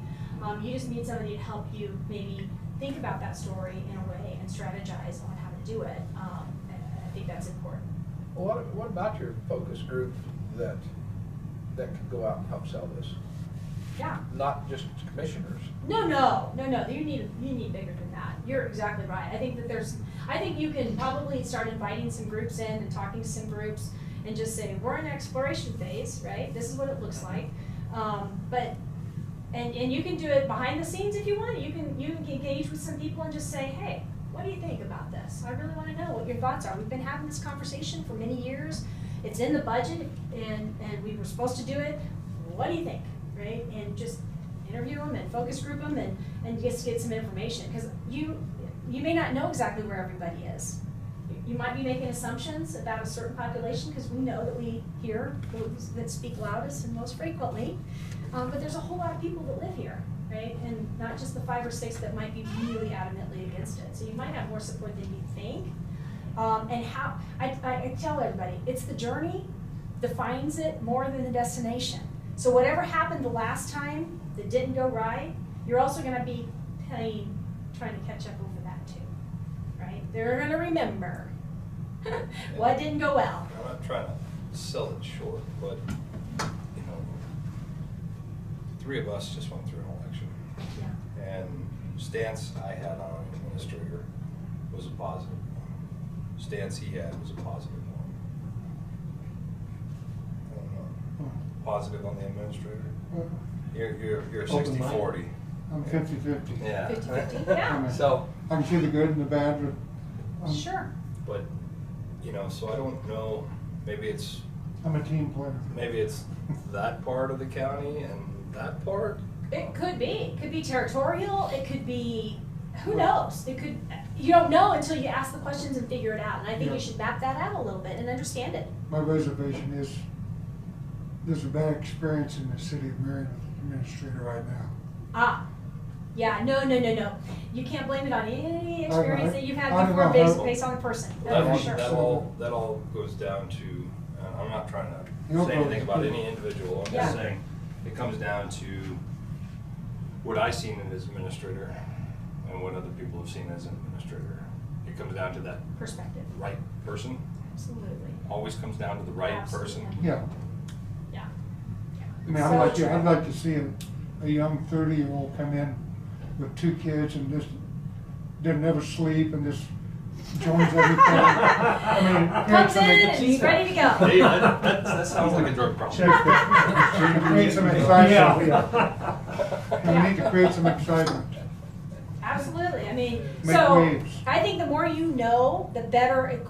you just need somebody to help you maybe think about that story in a way and strategize on how to do it. I think that's important. Well, what about your focus group that could go out and help sell this? Yeah. Not just commissioners. No. You need bigger than that. You're exactly right. I think you can probably start inviting some groups in and talking to some groups and just say, we're in an exploration phase, right? This is what it looks like. And you can do it behind the scenes if you want. You can engage with some people and just say, hey, what do you think about this? I really want to know what your thoughts are. We've been having this conversation for many years. It's in the budget and we were supposed to do it. What do you think? Right? And just interview them and focus group them and just get some information. Because you may not know exactly where everybody is. You might be making assumptions about a certain population because we know that we hear those that speak loudest and most frequently. But there's a whole lot of people that live here, right? And not just the 5 or 6 that might be really adamantly against it. So you might have more support than you think. And how, I tell everybody, it's the journey defines it more than the destination. So whatever happened the last time that didn't go right, you're also gonna be trying to catch up over that too, right? They're gonna remember what didn't go well. I'm not trying to sell it short, but, you know, the 3 of us just went through an election. Yeah. And stance I had on administrator was a positive one. Stance he had was a positive one. I don't know. Positive on the administrator? You're Open 60-40. I'm 50-50. Yeah. 50-50, yeah. So, I can see the good and the bad, but Sure. but, you know, so I don't know, maybe it's I'm a team player. that part of the county and that part. It could be. It could be territorial. It could be, who knows? You don't know until you ask the questions and figure it out. And I think you should map that out a little bit and understand it. My reservation is, there's a bad experience in the city of Marion with the administrator right now. Yeah, no. You can't blame it on any experience that you've I had don't before know. based on the person. That That's for sure. that all goes down to, and I'm not trying to No say anything problem. about any individual, I'm Yeah. just saying, it comes down to what I've seen as administrator and what other people have seen as an administrator. It comes down to that Perspective. right person, Absolutely. always comes down to the right person. Absolutely. Yeah. Yeah. I mean, I'd like to see a young 30-year-old come in with 2 kids and just didn't ever sleep and just joins everything. I mean, Comes in and he's ready to go. Hey, that sounds like a drug problem. Check that. Create some excitement. And we need to create some excitement. Absolutely. I mean, Make so waves. I think the more you know, the better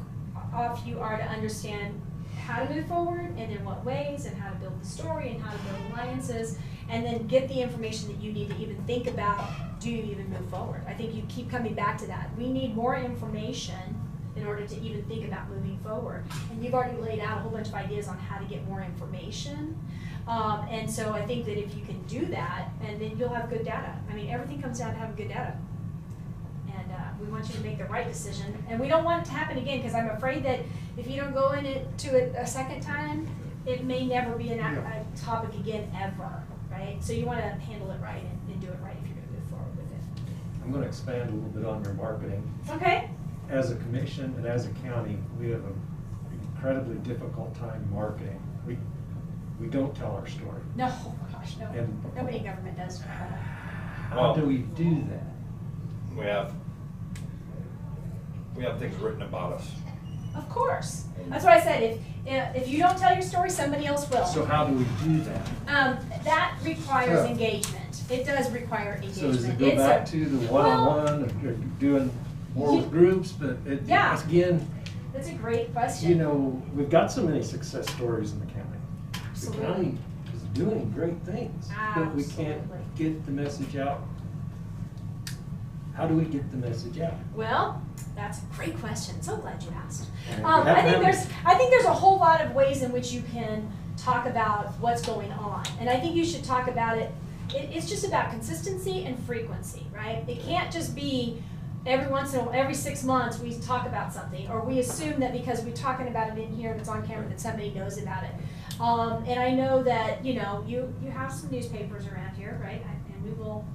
off you are to understand how to move forward and in what ways and how to build the story and how to build alliances and then get the information that you need to even think about, do you even move forward? I think you keep coming back to that. We need more information in order to even think about moving forward. And you've already laid out a whole bunch of ideas on how to get more information. And so I think that if you can do that, and then you'll have good data. I mean, everything comes down to having good data. And we want you to make the right decision. And we don't want it to happen again, because I'm afraid that if you don't go into it a second time, it may never be a topic again ever, right? So you want to handle it right and do it right if you're going to move forward with it. I'm gonna expand a little bit on your marketing. Okay? As a commission and as a county, we have an incredibly difficult time marketing. We don't tell our story. No, oh my gosh, no. And- Nobody in government does. How do we do that? We have things written about us. Of course. That's what I said. If you don't tell your story, somebody else will. So how do we do that? That requires engagement. It does require engagement. So does it go It's back to the one-on-one, or doing more with groups, but Yeah. again, That's a great question. you know, we've got so many success stories in the county. Absolutely. The county is doing great things, but we can't Absolutely. get the message out. How do we get the message out? Well, that's a great question. So glad you asked. And we I haven't think there's a whole lot of ways in which you can talk about what's going on, and I think you should talk about it. It's just about consistency and frequency, right? It can't just be every 6 months we talk about something, or we assume that because we're talking about it in here and it's on camera that somebody knows about it. And I know that you have some newspapers around here, right? And we will.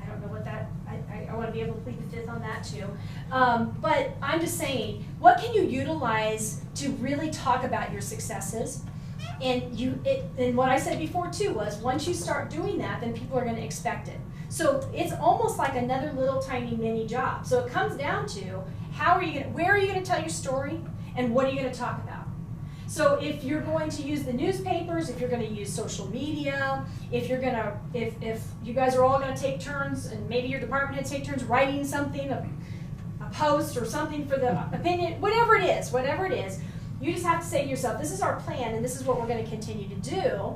I don't know what that. I want to be able to plead the fifth on that too. But I'm just saying, what can you utilize to really talk about your successes? And what I said before too was, once you start doing that, then people are going to expect it. So it's almost like another little tiny mini job. So it comes down to where are you going to tell your story, and what are you going to talk about? So if you're going to use the newspapers, if you're going to use social media, if you guys are all going to take turns, and maybe your department heads take turns writing something, a post or something for the opinion, whatever it is, you just have to say to yourself, this is our plan and this is what we're going to continue to do.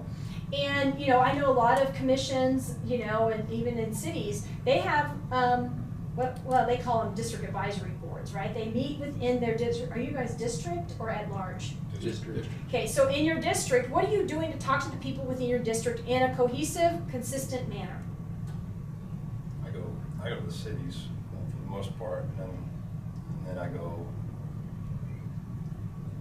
And I know a lot of commissions, and even in cities, they have they call them district advisory boards, right? They meet within their district. Are you guys district or at large? District. Okay, so in your district, what are you doing to talk to the people within your district in a cohesive, consistent manner? I go to the cities for the most part, and then I go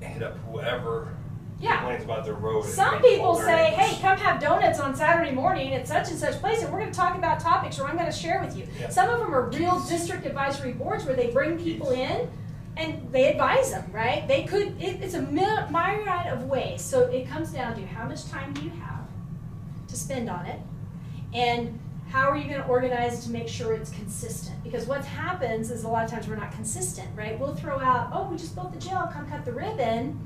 hit up whoever complains about their road. Some people say, hey, come have donuts on Saturday morning at such and such place, and we're going to talk about topics, or I'm going to share with you. Yeah. Some of them are real district advisory boards where they bring people in and they advise them, right? It's a myriad of ways. So it comes down to how much time do you have to spend on it, and how are you going to organize to make sure it's consistent? Because what happens is a lot of times we're not consistent, right? We'll throw out, oh, we just built the jail, come cut the ribbon.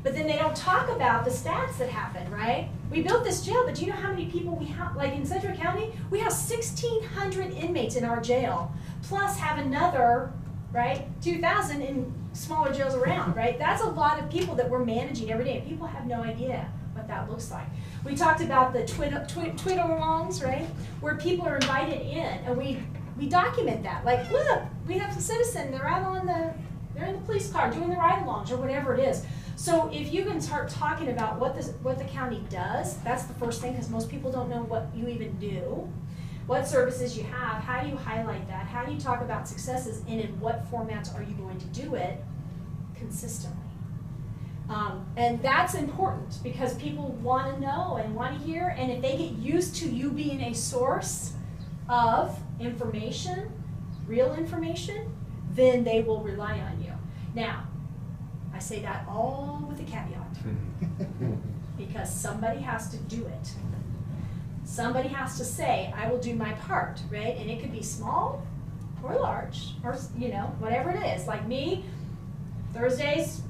But then they don't talk about the stats that happen, right? We built this jail, but do you know how many people we have? Like in Central County, we have 1,600 inmates in our jail, plus have another, right, 2,000 in smaller jails around, right? That's a lot of people that we're managing every day. People have no idea what that looks like. We talked about the Twitter-alongs, right, where people are invited in, and we document that. Like, look, we have a citizen, they're in the police car doing the ride-alongs or whatever it is. So if you can start talking about what the county does, that's the first thing, because most people don't know what you even do, what services you have, how do you highlight that, how do you talk about successes, and in what formats are you going to do it consistently. And that's important because people want to know and want to hear, and if they get used to you being a source of information, real information, then they will rely on you. Now, I say that all with a caveat, because somebody has to do it. Somebody has to say, I will do my part, right? And it could be small or large, or whatever it is. Like me, Thursdays,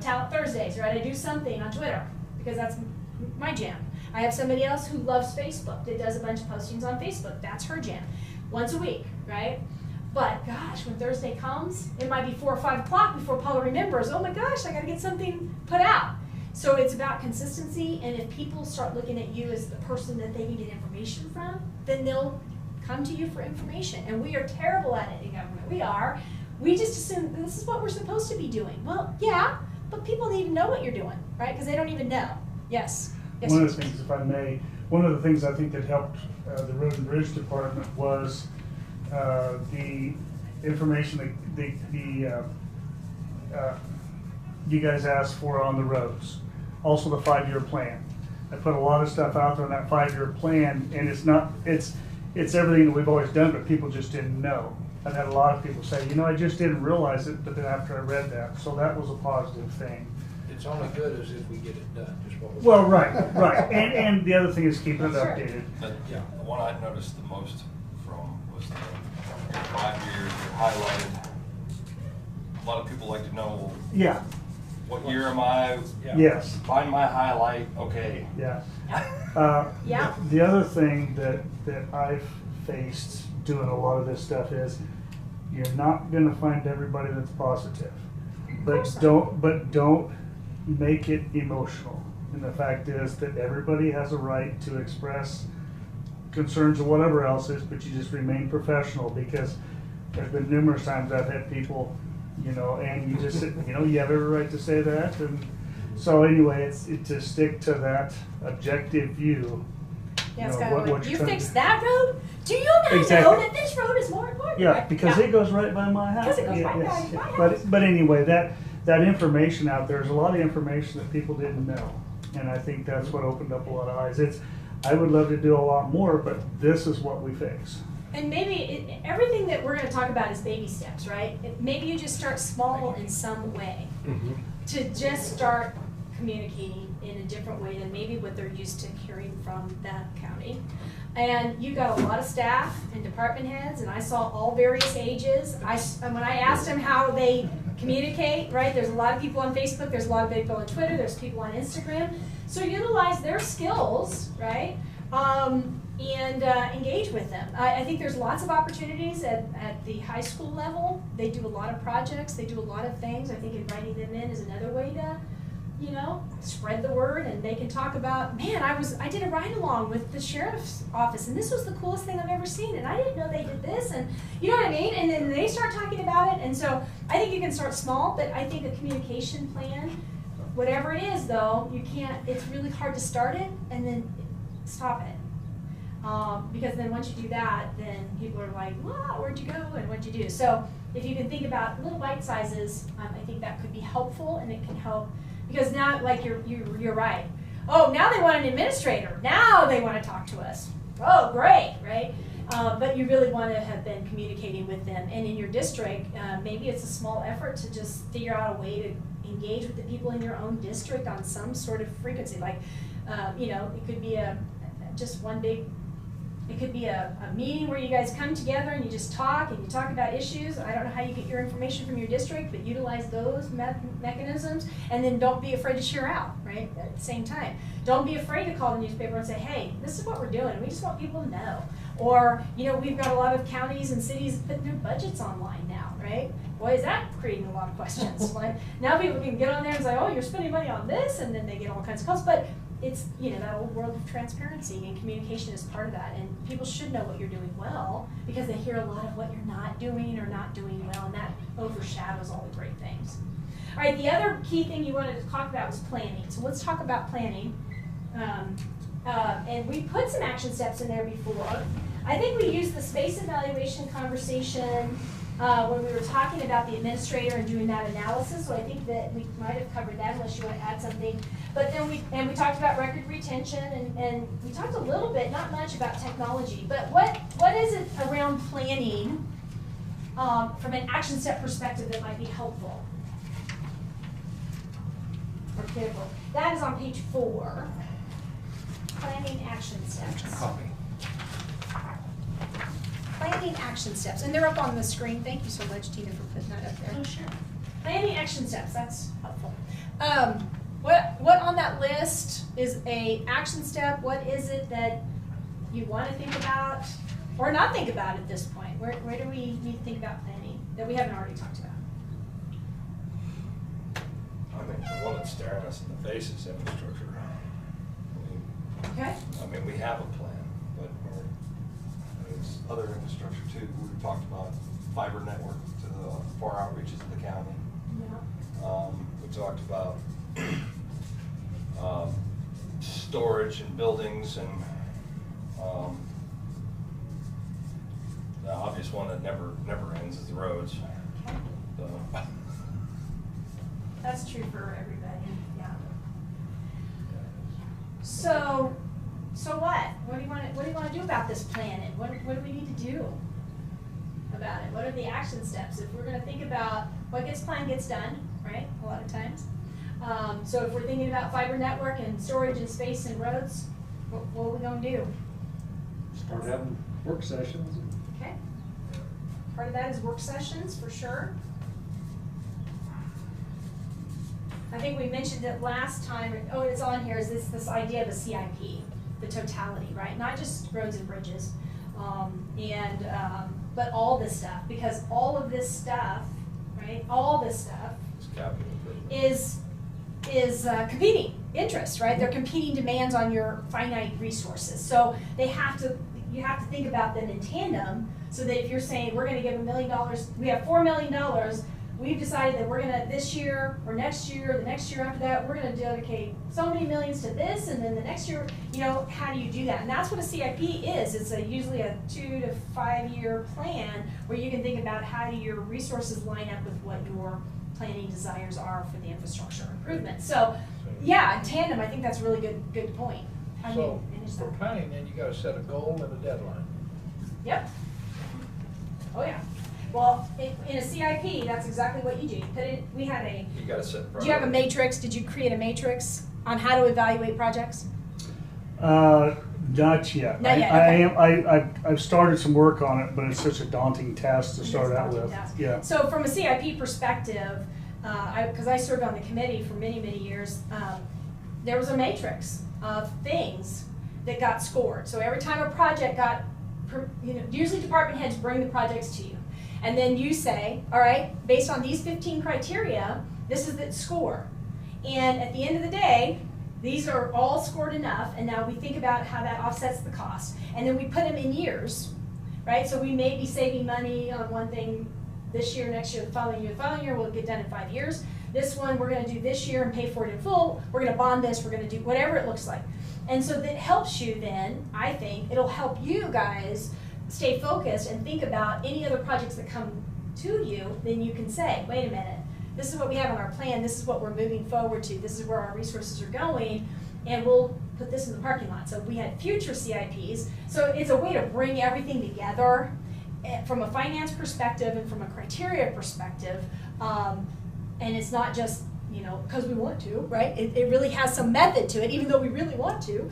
Talent Thursdays, right? I do something on Twitter because that's my jam. I have somebody else who loves Facebook that does a bunch of postings on Facebook. That's her jam. Once a week, right? But gosh, when Thursday comes, it might be 4 or 5 o'clock before Paula remembers, oh my gosh, I gotta get something put out. So it's about consistency, and if people start looking at you as the person that they can get information from, then they'll come to you for information. And we are terrible at it in government. we just assume this is what we're supposed to be doing. Well, yeah, but people need to know what you're doing, right? Because they don't even know. Yes. Yes. One of the things, if I may, one of the things I think that helped the Road and Bridge Department was the information that you guys asked for on the roads. Also the 5-year plan. I put a lot of stuff out there on that 5-year plan, and it's everything that we've always done, but people just didn't know. I've had a lot of people say, I just didn't realize it, but then after I read that, so that was a positive thing. It's only good as if we get it done, just what we're. Well, right. And the other thing is keeping it updated. Yeah, the one I noticed the most from was the 5 years that highlighted. A lot of people like to know, Yeah, what year am I? Yeah. yes, Find my highlight, okay. yeah. Yeah. The other thing that I've faced doing a lot of this stuff is you're not gonna find everybody that's positive. course But don't make it emotional. And the fact is that everybody has a right to express concerns or whatever else is, but you just remain professional, because there's been numerous times I've had people, and you just, you have every right to say that. And so anyway, it's to stick to that objective view. Yeah, it's what kind of you're like, you trying to fixed do. that road? Do you not Exactly. know that this road is more important? Yeah, right? because it goes right by my house. Because it goes Yeah, right by yes. my house. But anyway, that information out there, there's a lot of information that people didn't know. And I think that's what opened up a lot of eyes. I would love to do a lot more, but this is what we face. And maybe everything that we're going to talk about is baby steps, right? Maybe you just start small in some way to just start communicating in a different way than maybe what they're used to hearing from the county. And you got a lot of staff and department heads, and I saw all various ages. When I asked them how they communicate, right? There's a lot of people on Facebook, there's a lot of people on Twitter, there's people on Instagram. So utilize their skills, right? And engage with them. I think there's lots of opportunities at the high school level. They do a lot of projects, they do a lot of things. I think inviting them in is another way to, spread the word, and they can talk about, man, I did a ride along with the sheriff's office, and this was the coolest thing I've ever seen, and I didn't know they did this, and you know what I mean? And then they start talking about it, and so I think you can start small, but I think a communication plan, whatever it is though, it's really hard to start it and then stop it. Because then once you do that, then people are like, wow, where'd you go and what'd you do? So if you can think about little bite sizes, I think that could be helpful, and it can help. Because now, like you're right. Oh, now they want an administrator. Now they want to talk to us. Oh, great, right? But you really want to have been communicating with them. And in your district, maybe it's a small effort to just figure out a way to engage with the people in your own district on some sort of frequency. Like, it could be it could be a meeting where you guys come together and you just talk, and you talk about issues. I don't know how you get your information from your district, but utilize those mechanisms, and then don't be afraid to share out, right, at the same time. Don't be afraid to call the newspaper and say, hey, this is what we're doing. We just want people to know. Or, we've got a lot of counties and cities putting their budgets online now, right? Boy, is that creating a lot of questions. Like, now people can get on there and say, oh, you're spending money on this, and then they get all kinds of calls. But it's, that old world of transparency, and communication is part of that. And people should know what you're doing well, because they hear a lot of what you're not doing or not doing well, and that overshadows all the great things. All right, the other key thing you wanted to talk about was planning. So let's talk about planning. And we put some action steps in there before. I think we used the space evaluation conversation when we were talking about the administrator and doing that analysis, so I think that we might have covered that, unless you want to add something. But then we talked about record retention, and we talked a little bit, not much, about technology. But what is it around planning from an action step perspective that might be helpful or critical? That is on page 4. Planning action steps. Copy. Planning action steps, and they're up on the screen. Thank you so much, Tina, for putting that up there. Oh, sure. Planning action steps, that's helpful. What on that list is a action step? What is it that you want to think about or not think about at this point? Where do we need to think about planning that we haven't already talked about? I think the one that's staring us in the face is infrastructure. Okay. We have a plan, but there's other infrastructure too. We talked about fiber network to the far outreaches of the county. We talked about storage and buildings, and the obvious one that never ends is the roads. So, That's true for everybody, yeah. So what? What do you want to do about this plan, and what do we need to do about it? What are the action steps? If we're going to think about what gets planned gets done, right? A lot of times. So if we're thinking about fiber network and storage and space and roads, what are we going to do? Start having work sessions. Okay. Part of that is work sessions for sure. I think we mentioned it last time. Oh, it's on here. Is this idea of a CIP, the totality, right? Not just roads and bridges, but all this stuff, because all of this stuff, right? All this stuff it's capital improvement. is competing interests, right? They're competing demands on your finite resources. So you have to think about them in tandem, so that if you're saying we're going to give $1 million, we have $4 million. We've decided that we're gonna, this year or next year, the next year after that, we're gonna dedicate so many millions to this, and then the next year, how do you do that? And that's what a CIP is. It's usually a 2 to 5 year plan where you can think about how do your resources line up with what your planning desires are for the infrastructure improvement. So, yeah, in tandem, I think that's a really good point. So, for planning, then you gotta set a goal and a deadline. Yep. Oh, yeah. Well, in a CIP, that's exactly what you do. You put it. We had a. You gotta set priorities. Do you have a matrix? Did you create a matrix on how to evaluate projects? Not yet. Not yet, okay. I've started some work on it, but it's such a daunting task to start It's a out daunting with. task. Yeah. So from a CIP perspective, because I served on the committee for many years, there was a matrix of things that got scored. So every time a project got, usually department heads bring the projects to you. And then you say, all right, based on these 15 criteria, this is the score. And at the end of the day, these are all scored enough, and now we think about how that offsets the cost. And then we put them in years, right? So we may be saving money on one thing this year, next year, the following year, we'll get done in 5 years. This one we're gonna do this year and pay for it in full. We're gonna bond this, we're gonna do whatever it looks like. And so that helps you then, I think, it'll help you guys stay focused and think about any other projects that come to you. Then you can say, wait a minute, this is what we have on our plan, this is what we're moving forward to, this is where our resources are going, and we'll put this in the parking lot. So we had future CIPs. So it's a way to bring everything together from a finance perspective and from a criteria perspective. And it's not just, because we want to, right? It really has some method to it, even though we really want to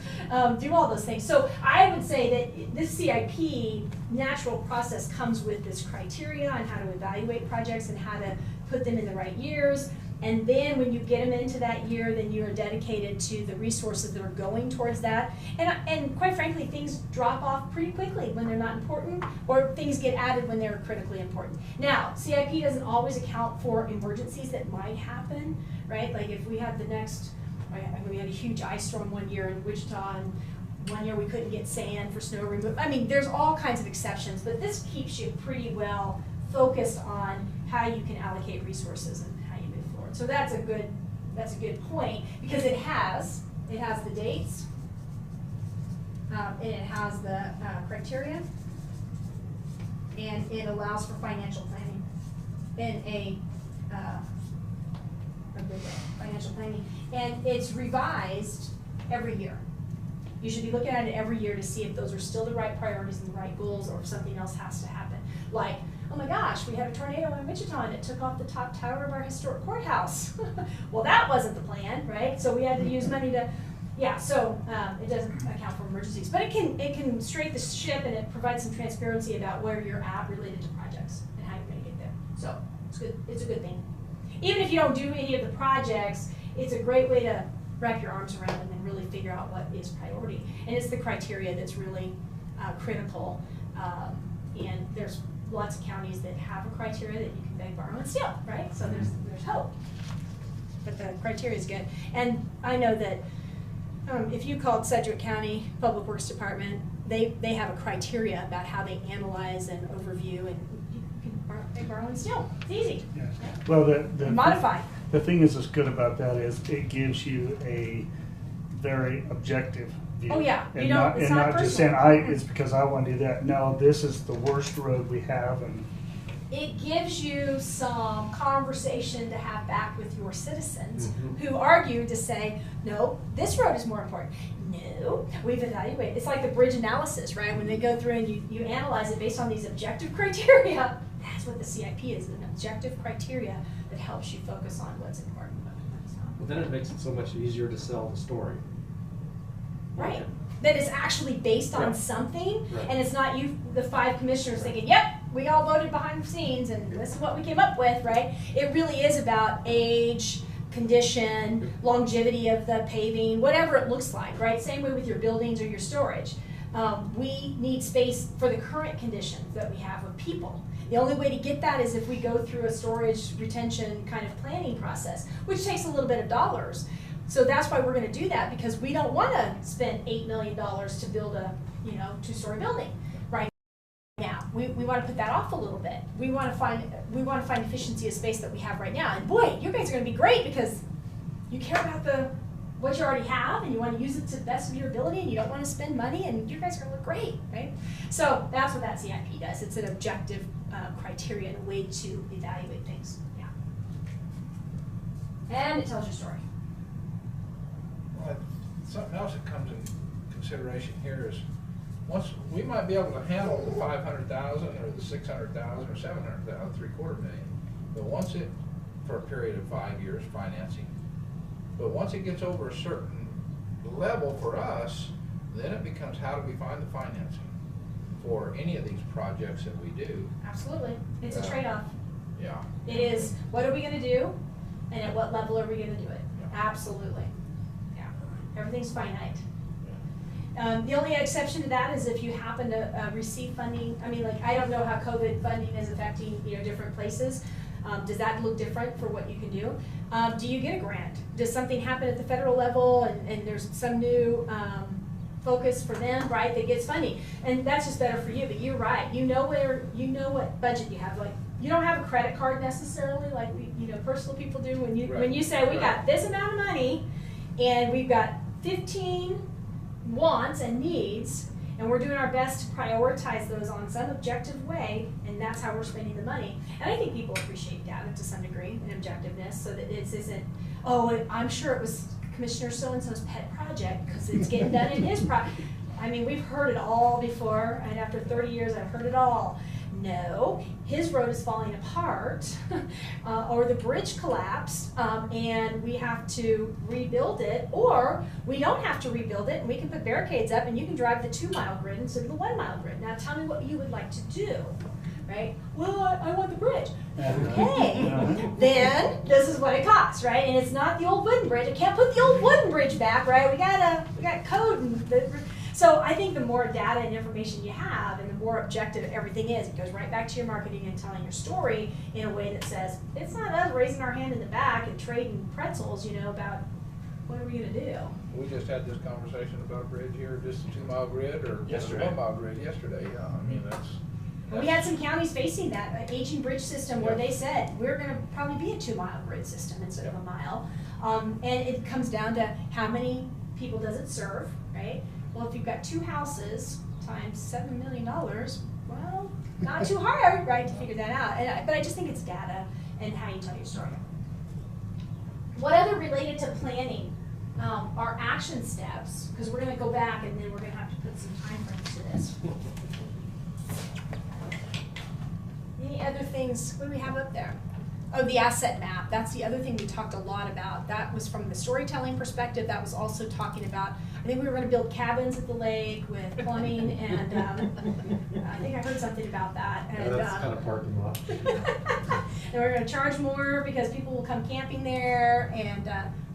do all those things. So I would say that this CIP natural process comes with this criteria on how to evaluate projects and how to put them in the right years. And then when you get them into that year, then you are dedicated to the resources that are going towards that. And quite frankly, things drop off pretty quickly when they're not important, or things get added when they're critically important. Now, CIP doesn't always account for emergencies that might happen, right? Like if we had we had a huge ice storm one year in Wichita, and one year we couldn't get sand for snow removal. I mean, there's all kinds of exceptions, but this keeps you pretty well focused on how you can allocate resources and how you move forward. So that's a good point, because it has the dates, and it has the criteria, and it allows for financial planning in a good way, financial planning, and it's revised every year. You should be looking at it every year to see if those are still the right priorities and the right goals, or if something else has to happen. Like, oh my gosh, we had a tornado in Wichita and it took off the top tower of our historic courthouse. Well, that wasn't the plan, right? So we had to use money to, so it doesn't account for emergencies. But it can straight the ship, and it provides some transparency about where you're at related to projects and how you're gonna get there. So it's good. It's a good thing. Even if you don't do any of the projects, it's a great way to wrap your arms around them and really figure out what is priority. And it's the criteria that's really critical. And there's lots of counties that have a criteria that you can beg, borrow, and steal, right? So there's hope. But the criteria is good. And I know that if you called Sedgwick County Public Works Department, they have a criteria about how they analyze and overview, and You can borrow and steal. It's easy. Yes. Well, the Modify. The thing is, what's good about that is it gives you a very objective view. Oh, yeah. You And know, not, it's and not not just saying, personal. it's because I want to do that. No, this is the worst road we have, and It gives you some conversation to have back with your citizens who argue to say, no, this road is more important. No, we've evaluated. It's like the bridge analysis, right? When they go through and you analyze it based on these objective criteria, that's what the CIP is, an objective criteria that helps you focus on what's important. Well, then it makes it so much easier to sell the story. Right. That is actually based on Right. something, Right. and it's not you, the 5 commissioners thinking, yep, we all voted behind the scenes and this is what we came up with, right? It really is about age, condition, longevity of the paving, whatever it looks like, right? Same way with your buildings or your storage. We need space for the current conditions that we have with people. The only way to get that is if we go through a storage retention kind of planning process, which takes a little bit of dollars. So that's why we're gonna do that, because we don't wanna spend $8 million to build a, 2-story building right now. We wanna put that off a little bit. We wanna find efficiency of space that we have right now. And boy, you guys are gonna be great because you care about what you already have and you wanna use it to the best of your ability and you don't wanna spend money and you guys are gonna look great, right? So that's what that CIP does. It's an objective criteria and a way to evaluate things, yeah. And it tells your story. Well, something else that comes in consideration here is, once, we might be able to handle the 500,000 or the 600,000 or 700,000, $750,000, but once it, for a period of 5 years, financing, but once it gets over a certain level for us, then it becomes, how do we find the financing for any of these projects that we do? Absolutely, it's a Yeah. trade-off. Yeah. It is, what are we gonna do, and at what level are we gonna do it? Yeah. Absolutely, yeah, everything's finite. The only exception to that is if you happen to receive funding. I mean, like, I don't know how COVID funding is affecting, different places. Does that look different for what you can do? Do you get a grant? Does something happen at the federal level and there's some new focus for them, right, that gets funding? And that's just better for you, but you're right. You know what budget you have. Like, you don't have a credit card necessarily like personal people do when you say we got this amount of money and we've got 15 wants and needs, and we're doing our best to prioritize those on some objective way, and that's how we're spending the money. And I think people appreciate data to some degree and objectiveness, so that it isn't, oh, I'm sure it was Commissioner so-and-so's pet project because it's getting done in his project. I mean, we've heard it all before, and after 30 years, I've heard it all. No, his road is falling apart, or the bridge collapsed, and we have to rebuild it, or we don't have to rebuild it, and we can put barricades up, and you can drive the 2-mile grid instead of the 1-mile grid. Now tell me what you would like to do, right? Well, I want the bridge. Okay, then this is what it costs, right? And it's not the old wooden bridge. I can't put the old wooden bridge back, right? We got code and so I think the more data and information you have and the more objective everything is, it goes right back to your marketing and telling your story in a way that says, it's not us raising our hand in the back and trading pretzels, about what are we gonna do? We just had this conversation about a bridge here, just a 2-mile grid or Yesterday. a 1-mile grid yesterday. Yeah, I mean, We had some counties facing that, an aging bridge system where they said, we're gonna probably be a 2-mile grid system instead of a mile. And it comes down to how many people does it serve, right? Well, if you've got 2 houses times $7 million, well, not too hard, right, to figure that out. But I just think it's data and how you tell your story. What other related to planning are action steps? Because we're gonna go back and then we're gonna have to put some time frames to this. Any other things? What do we have up there? Oh, the asset map. That's the other thing we talked a lot about. That was from the storytelling perspective. That was also talking about, I think we were going to build cabins at the lake with plumbing, and I think I heard something about that. And, that's kind of parking lot. and we're going to charge more because people will come camping there, and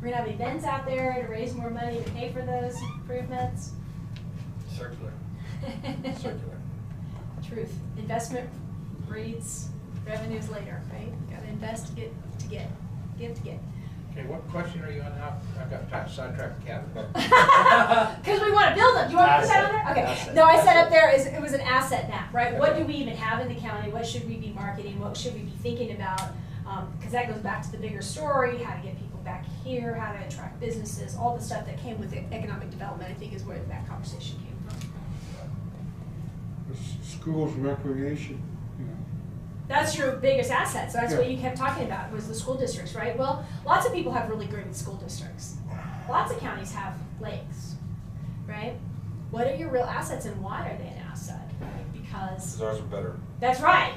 we're going to have events out there to raise more money to pay for those improvements. Circular. Circular. Truth. Investment breeds revenues later, right? You gotta invest to get, give to get. Okay, what question are you on now? I've got sidetracked Catherine. Because we want to build them. Do you want to put that on there? Okay. Asset. No, I said up there is it was an asset map, right? What do we even have in the county? What should we be marketing? What should we be thinking about? Because that goes back to the bigger story, how to get people back here, how to attract businesses, all the stuff that came with economic development, I think is where that conversation came from. Schools, recreation, you know. That's your biggest asset, so that's what Yeah. you kept talking about, was the school districts, right? Well, lots of people have really great school districts. Lots of counties have lakes, right? What are your real assets and why are they an asset? Because, Because ours are better. that's right.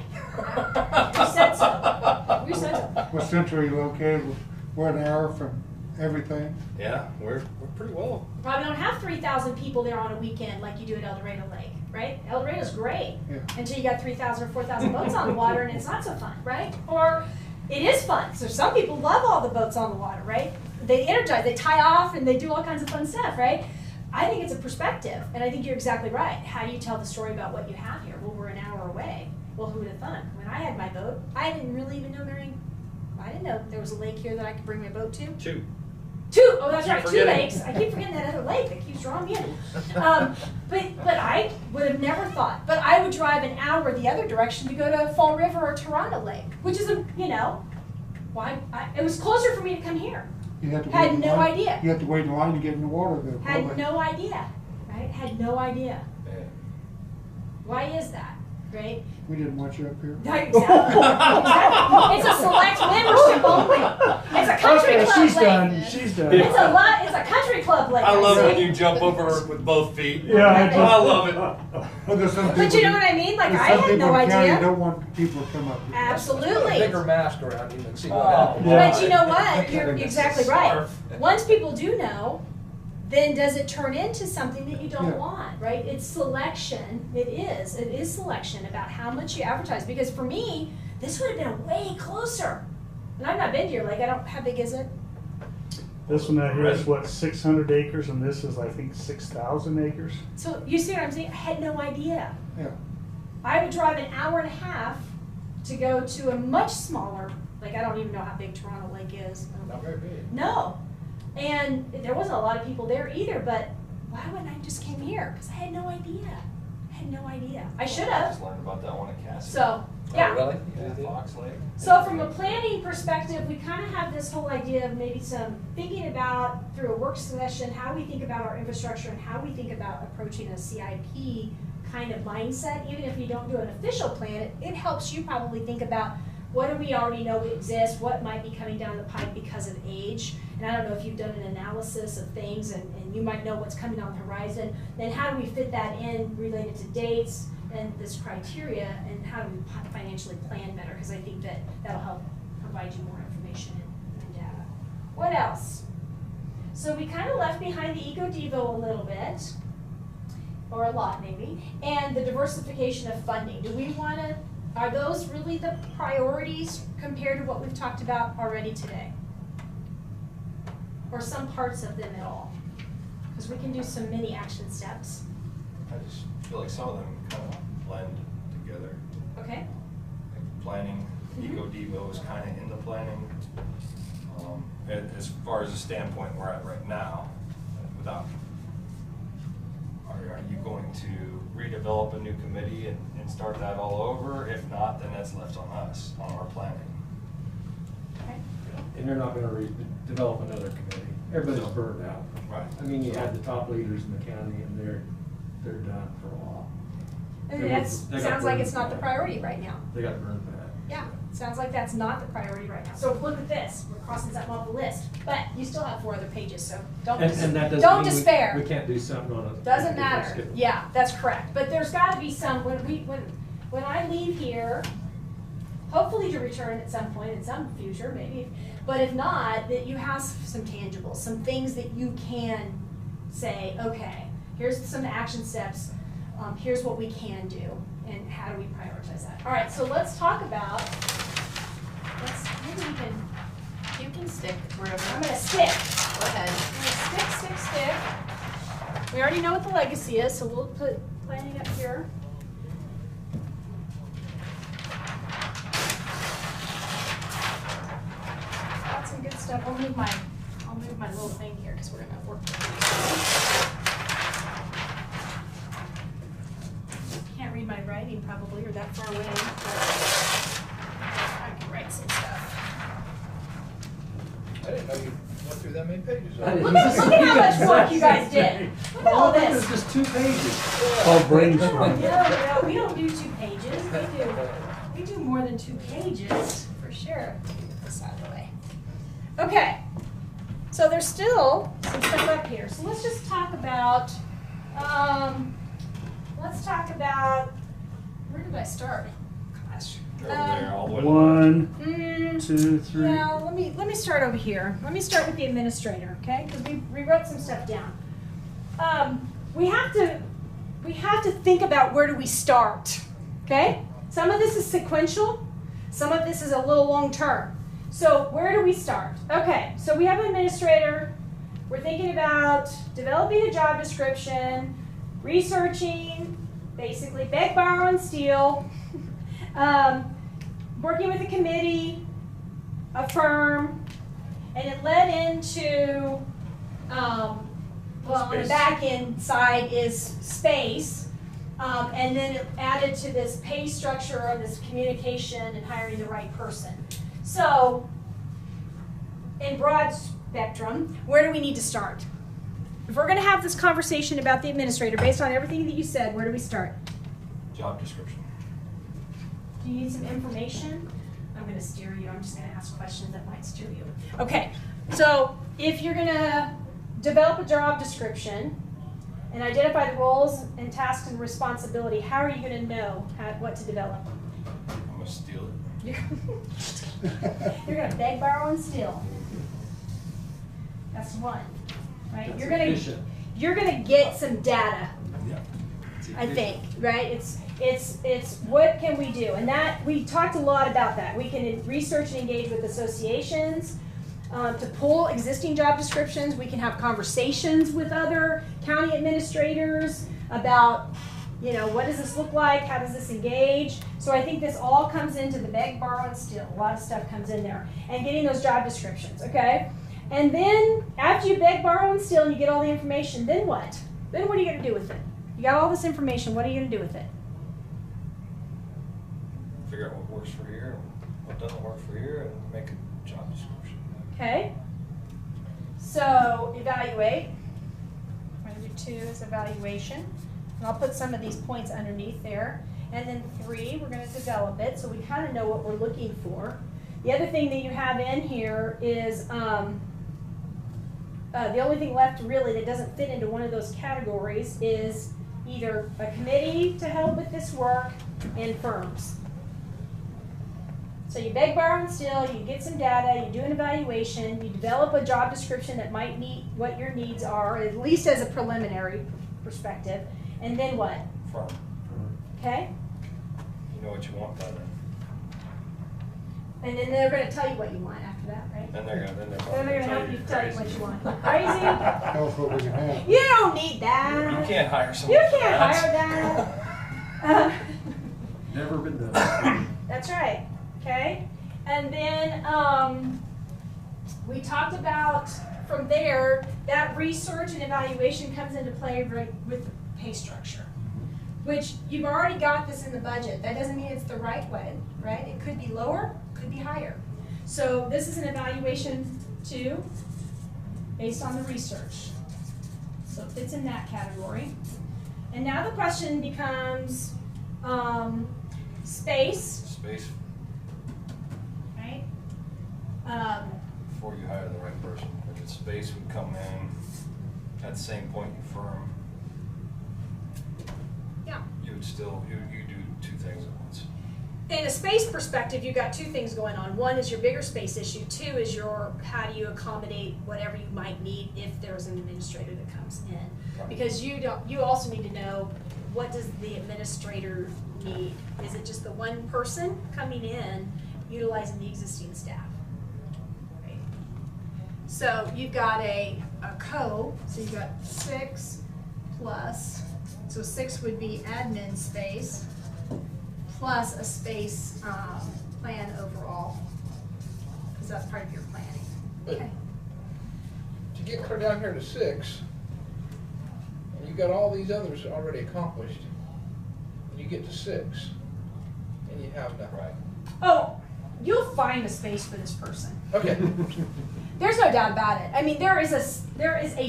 You said so. You said so. We're centrally located, we're an hour from everything. Yeah, we're pretty well. Probably don't have 3,000 people there on a weekend like you do at El Dorado Lake, right? El Dorado's great Yeah. until you got 3,000 or 4,000 boats on the water and it's not so fun, right? Or it is fun. So some people love all the boats on the water, right? They energize, they tie off and they do all kinds of fun stuff, right? I think it's a perspective, and I think you're exactly right. How do you tell the story about what you have here? Well, we're an hour away. Well, who would have thought? When I had my boat, I didn't really even know I didn't know there was a lake here that I could bring my boat to. Two. Two, oh, that's Keep right, two forgetting. lakes. I keep forgetting that other lake that keeps drawing me in. But I would have never thought. But I would drive an hour the other direction to go to Fall River or Toronto Lake, which is it was closer for me to come here. You had to Had wait in no line- idea. You had to wait in line to get in the water though. Had probably. no idea, right? Had no idea. Yeah. Why is that, right? We didn't want you up here. Exactly. Exactly. It's a select membership only. It's a country Okay, club she's lake. done, she's done. It's a country club lake. I love see? when you jump over with both feet. Yeah, I just- I love it. Well, there's some But you people- know what I mean? Like, there's I some had people no in the county idea. don't want people to come up here. Absolutely. Bigger mask around you and see what Oh. happens. Yeah. But you know what? You're exactly right. Scarf. Once people do know, then does it turn into something that you don't Yeah. want, right? It's selection. It is selection about how much you advertise. Because for me, this would have been way closer. And I've not been to your lake. How big is it? This one out here is what, 600 acres, and this is, I think, 6,000 acres? So you see what I'm saying? I had no idea. Yeah. I would drive an hour and a half to go to a much smaller, like I don't even know how big Toronto Lake is. Not very big. No. And there wasn't a lot of people there either, but why wouldn't I just came here? Because I had no idea. I had no idea. I should I have. just learned about that one at Cassie. So, yeah. Oh, really? Yeah, Fox Lake. So from a planning perspective, we kind of have this whole idea of maybe some thinking about, through a work session, how we think about our infrastructure and how we think about approaching a CIP kind of mindset. Even if you don't do an official plan, it helps you probably think about what do we already know exists, what might be coming down the pipe because of age. And I don't know if you've done an analysis of things and you might know what's coming on the horizon. Then how do we fit that in related to dates and this criteria, and how do we financially plan better? Because I think that'll help provide you more information and data. What else? So we kind of left behind the Eco-Devo a little bit, or a lot maybe, and the diversification of funding. Do we want to, are those really the priorities compared to what we've talked about already today? Or some parts of them at all? Because we can do some mini action steps. I just feel like some of them kind of blend together. Okay? Like planning, Eco-Devo is kind of in the planning. As far as the standpoint we're at right now, without, are you going to redevelop a new committee and start that all over? If not, then that's left on us, on our planning. Okay. And you're not gonna develop another committee. Everybody's burned out. Right. I mean, you had the top leaders in the county and they're done for a while. And They that got sounds like burned it's not the bad. priority right now. They got burned bad. Yeah, sounds like that's not the priority right now. So look at this, we're crossing something off the list, but you still have 4 other pages, so don't And that doesn't don't mean despair. we can't do something on a. Doesn't we can matter. skip it. Yeah, that's correct. But there's got to be some when I leave here, hopefully to return at some point in some future, maybe. But if not, that you have some tangibles, some things that you can say, okay, here's some action steps. Here's what we can do, and how do we prioritize that? All right, so let's talk about. Maybe we can. You can stick wherever. I'm gonna stick. Go ahead. I'm gonna stick. We already know what the legacy is, so we'll put planning up here. Got some good stuff. stuff. I'll move my little thing here because we're gonna work. Can't read my writing probably, or that far away. But I can write some stuff. I didn't know you went through that many pages. I didn't- Look at how much work you guys did. Look at all It's this. just 2 pages. Called brainstorming. No, we don't do 2 pages. We do more than 2 pages, for sure. Get this out of the way. Okay, so there's still some stuff up here. So let's just talk about, where did I start? Gosh. Over there, all the way to the left. 1, 2, 3. Yeah, let me start over here. Let me start with the administrator, okay? Because we wrote some stuff down. We have to think about where do we start, okay? Some of this is sequential. Some of this is a little long term. So where do we start? Okay, so we have an administrator. We're thinking about developing a job description, researching, basically beg, borrow, and steal, working with a committee, a firm, and it led into, well, on the back end side is space, and then it added to this pay structure of this communication and hiring the right person. So, in broad spectrum, where do we need to start? If we're going to have this conversation about the administrator, based on everything that you said, where do we start? Job description. Do you need some information? I'm going to steer you. I'm just going to ask questions that might steer you. Okay, so if you're going to develop a job description and identify the roles and tasks and responsibility, how are you going to know what to develop? I'm gonna steal it. You're going to beg, borrow, and steal. That's one, right? That's You're efficient. going to get some data. Yeah. I think, right? It's what can we do? And that, we talked a lot about that. We can research and engage with associations to pull existing job descriptions. We can have conversations with other county administrators about, you know, what does this look like? How does this engage? So I think this all comes into the beg, borrow, and steal. A lot of stuff comes in there. And getting those job descriptions, okay? And then after you beg, borrow, and steal and you get all the information, then what? Then what are you going to do with it? You got all this information, what are you going to do with it? Figure out what works for here and what doesn't work for here and make a job description. Okay? So evaluate. We're going to do 2 is evaluation. And I'll put some of these points underneath there. And then 3, we're going to develop it so we kind of know what we're looking for. The other thing that you have in here is the only thing left really that doesn't fit into one of those categories is either a committee to help with this work and firms. So you beg, borrow, and steal, you get some data, you do an evaluation, you develop a job description that might meet what your needs are, at least as a preliminary perspective, and then what? Firm. Okay? You know what you want by then. And then they're going to tell you what you want after that, right? Then they're Then they're probably going to gonna help you tell you what you want. Crazy? Tell us what we can have. You don't need that. You can't hire someone. You for can't that. hire that. Never been done. That's right. Okay? And then we talked about from there, that research and evaluation comes into play with the pay structure, which you've already got this in the budget. That doesn't mean it's the right way, right? It could be lower, could be higher. So this is an evaluation too, based on the research. So it fits in that category. And now the question becomes space, Space right? before you hire the right person. If it's space would come in at the same point you firm, Yeah. you would still, you do 2 things at once. In a space perspective, you've got 2 things going on. One is your bigger space issue. 2 is your how do you accommodate whatever you might need if there's an administrator that comes in. Right. Because you also need to know, what does the administrator need? Is it just the one person coming in utilizing the existing staff? Right. So you've got a so you've got 6 plus, so 6 would be admin space plus a space plan overall, because that's part of your planning. But Okay. to get clear down here to 6, and you got all these others already accomplished, and you get to 6, and you have nothing. Right. Oh, you'll find a space for this person. Okay. There's no doubt about it. I mean, there is a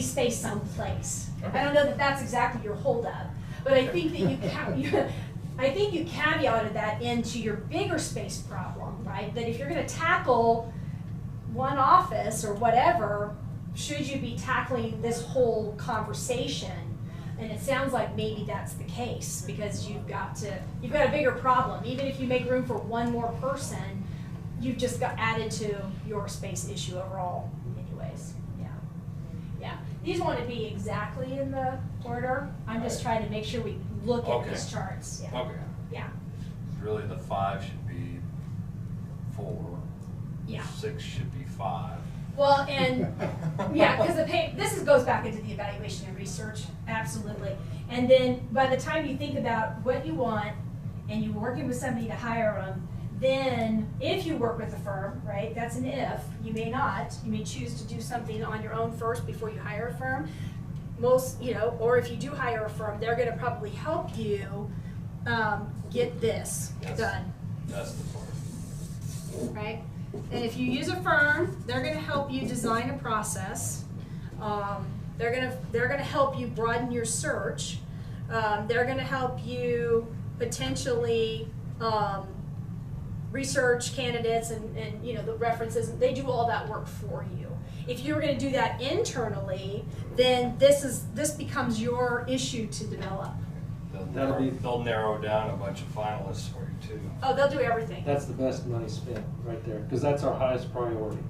space someplace. I don't know that that's exactly your holdup, but I think that I think you caveated that into your bigger space problem, right? That if you're going to tackle one office or whatever, should you be tackling this whole conversation? And it sounds like maybe that's the case because you've got a bigger problem. Even if you make room for one more person, you've just got added to your space issue overall anyways. Yeah. These want to be exactly in the order. I'm just trying to make sure we look at Okay. these charts. Yeah. Okay. Yeah. Really, the 5 should be 4. Yeah. 6 should be 5. Well, and yeah, because this goes back into the evaluation and research, absolutely. And then by the time you think about what you want and you're working with somebody to hire them, then if you work with a firm, right, that's an if, you may not, you may choose to do something on your own first before you hire a firm. Most, or if you do hire a firm, they're gonna probably help you get this done, That's the part. right? And if you use a firm, they're gonna help you design a process. They're gonna help you broaden your search. They're gonna help you potentially research candidates and the references. They do all that work for you. If you're gonna do that internally, then this becomes your issue to develop. They'll narrow down a bunch of finalists for you too. Oh, they'll do everything. That's the best money spent right there, because that's our highest priority.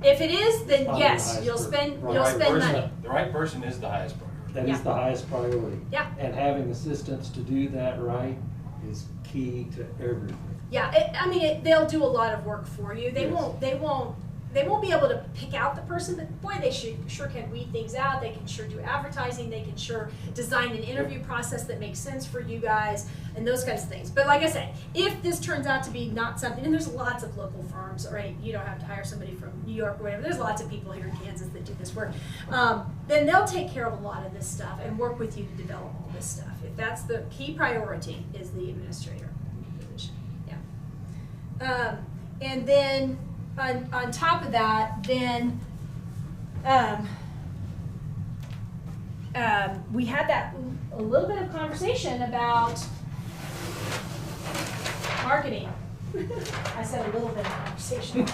If it is, then Probably yes, the highest you'll for- spend for you'll right spend person- money. The right person is the highest priority. That Yeah. is the highest priority. Yeah. And having assistants to do that right is key to everything. Yeah, they'll do a lot of work for you. They Yes. won't be able to pick out the person, but boy, they sure can weed things out. They can sure do advertising. They can sure design an interview process that makes sense for you guys and those kinds of things. But like I said, if this turns out to be not something, and there's lots of local firms, right? You don't have to hire somebody from New York or whatever. There's lots of people here in Kansas that do this work. Then they'll take care of a lot of this stuff and work with you to develop all this stuff. If that's the key priority, is the administrator position. Yeah. And then on top of that, then we had a little bit of conversation about marketing. I said a little bit of conversation.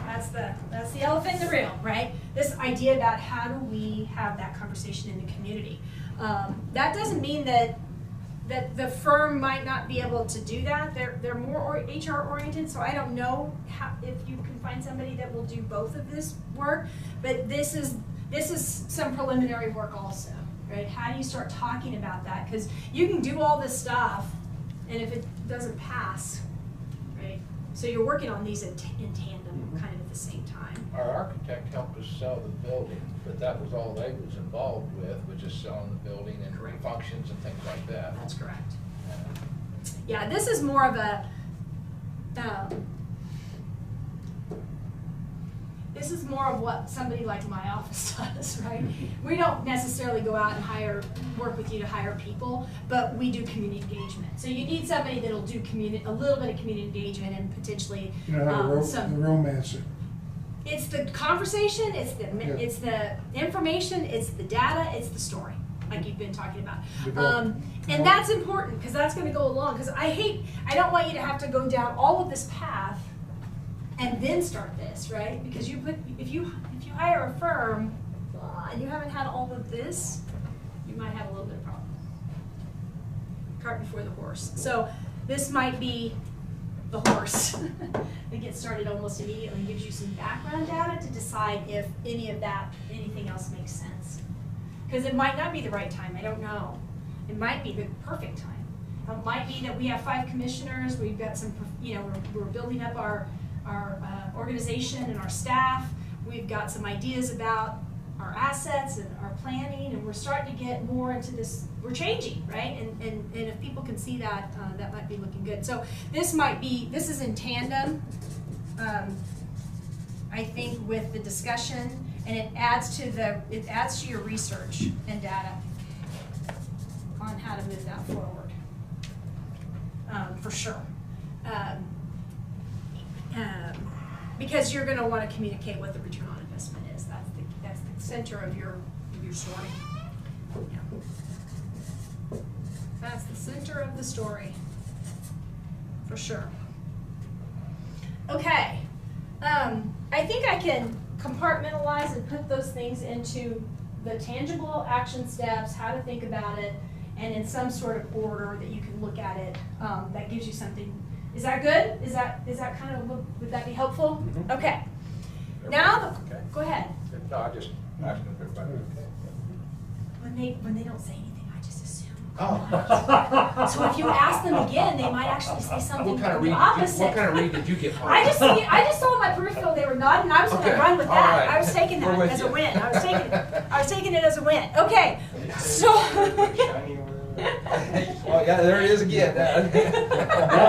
That's the elephant in the room, right? This idea about how do we have that conversation in the community. That doesn't mean that the firm might not be able to do that. They're more HR oriented, so I don't know if you can find somebody that will do both of this work. But this is some preliminary work also, right? How do you start talking about that? Because you can do all this stuff, and if it doesn't pass, right? So you're working on these in tandem, kind of at the same time. Our architect helped us sell the building, but that was all they was involved with, was just selling the building and functions and things like that. That's correct. Yeah, this is more of a, this is more of what somebody like my office does, right? We don't necessarily go out and work with you to hire people, but we do community engagement. So you need somebody that'll do a little bit of community engagement and potentially How to some. romance it. It's the conversation, it's the information, it's the data, it's the story, like you've been talking about. And that's important, because that's gonna go along, because I don't want you to have to go down all of this path and then start this, right? Because if you hire a firm and you haven't had all of this, you might have a little bit of problem. Cart before the horse. So this might be the horse that gets started almost immediately, gives you some background data to decide if anything else makes sense. Because it might not be the right time, I don't know. It might be the perfect time. It might be that we have 5 commissioners, we've got some, we're building up our organization and our staff. We've got some ideas about our assets and our planning, and we're starting to get more into this. We're changing, right? And if people can see that, that might be looking good. So this is in tandem. I think, with the discussion, and it adds to your research and data on how to move that forward, for sure. Because you're going to want to communicate what the return on investment is. That's the center of your story. Yeah. That's the center of the story, for sure. Okay. I think I can compartmentalize and put those things into the tangible action steps, how to think about it, and in some sort of order that you can look at it. That gives you something. Is that good? Is that kind of, would that be helpful? Mhm. Okay. Now, Okay. go ahead. No, I just asked if everybody okay. When they don't say anything, I just assume. Oh. So if you ask them again, they might actually say something What kind of the read opposite. what kind of read did you get? I just saw my peripheral, they were nodding, I was gonna Okay, run with all that. right. I was taking We're that with as you. a win. I was taking it as a win. Okay, so. Well, yeah, there it is again. That's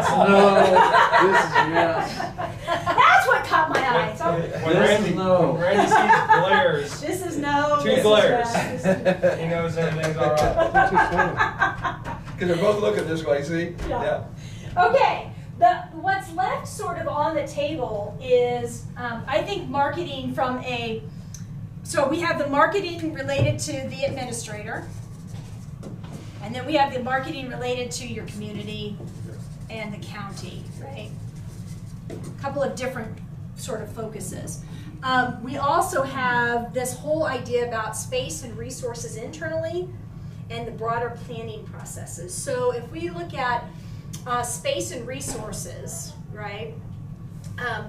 no, this is yes. That's what caught my eye. So, When This Randy, is no. when Randy sees glares, this is no. Two this is glares. yes, this he knows everything's all right. Because they're both looking this way, see? Yeah. Okay, what's left sort of on the table is, I think marketing so we have the marketing related to the administrator, and then we have the marketing related to your community and the county, right? A couple of different sort of focuses. We also have this whole idea about space and resources internally and the broader planning processes. So if we look at space and resources, right?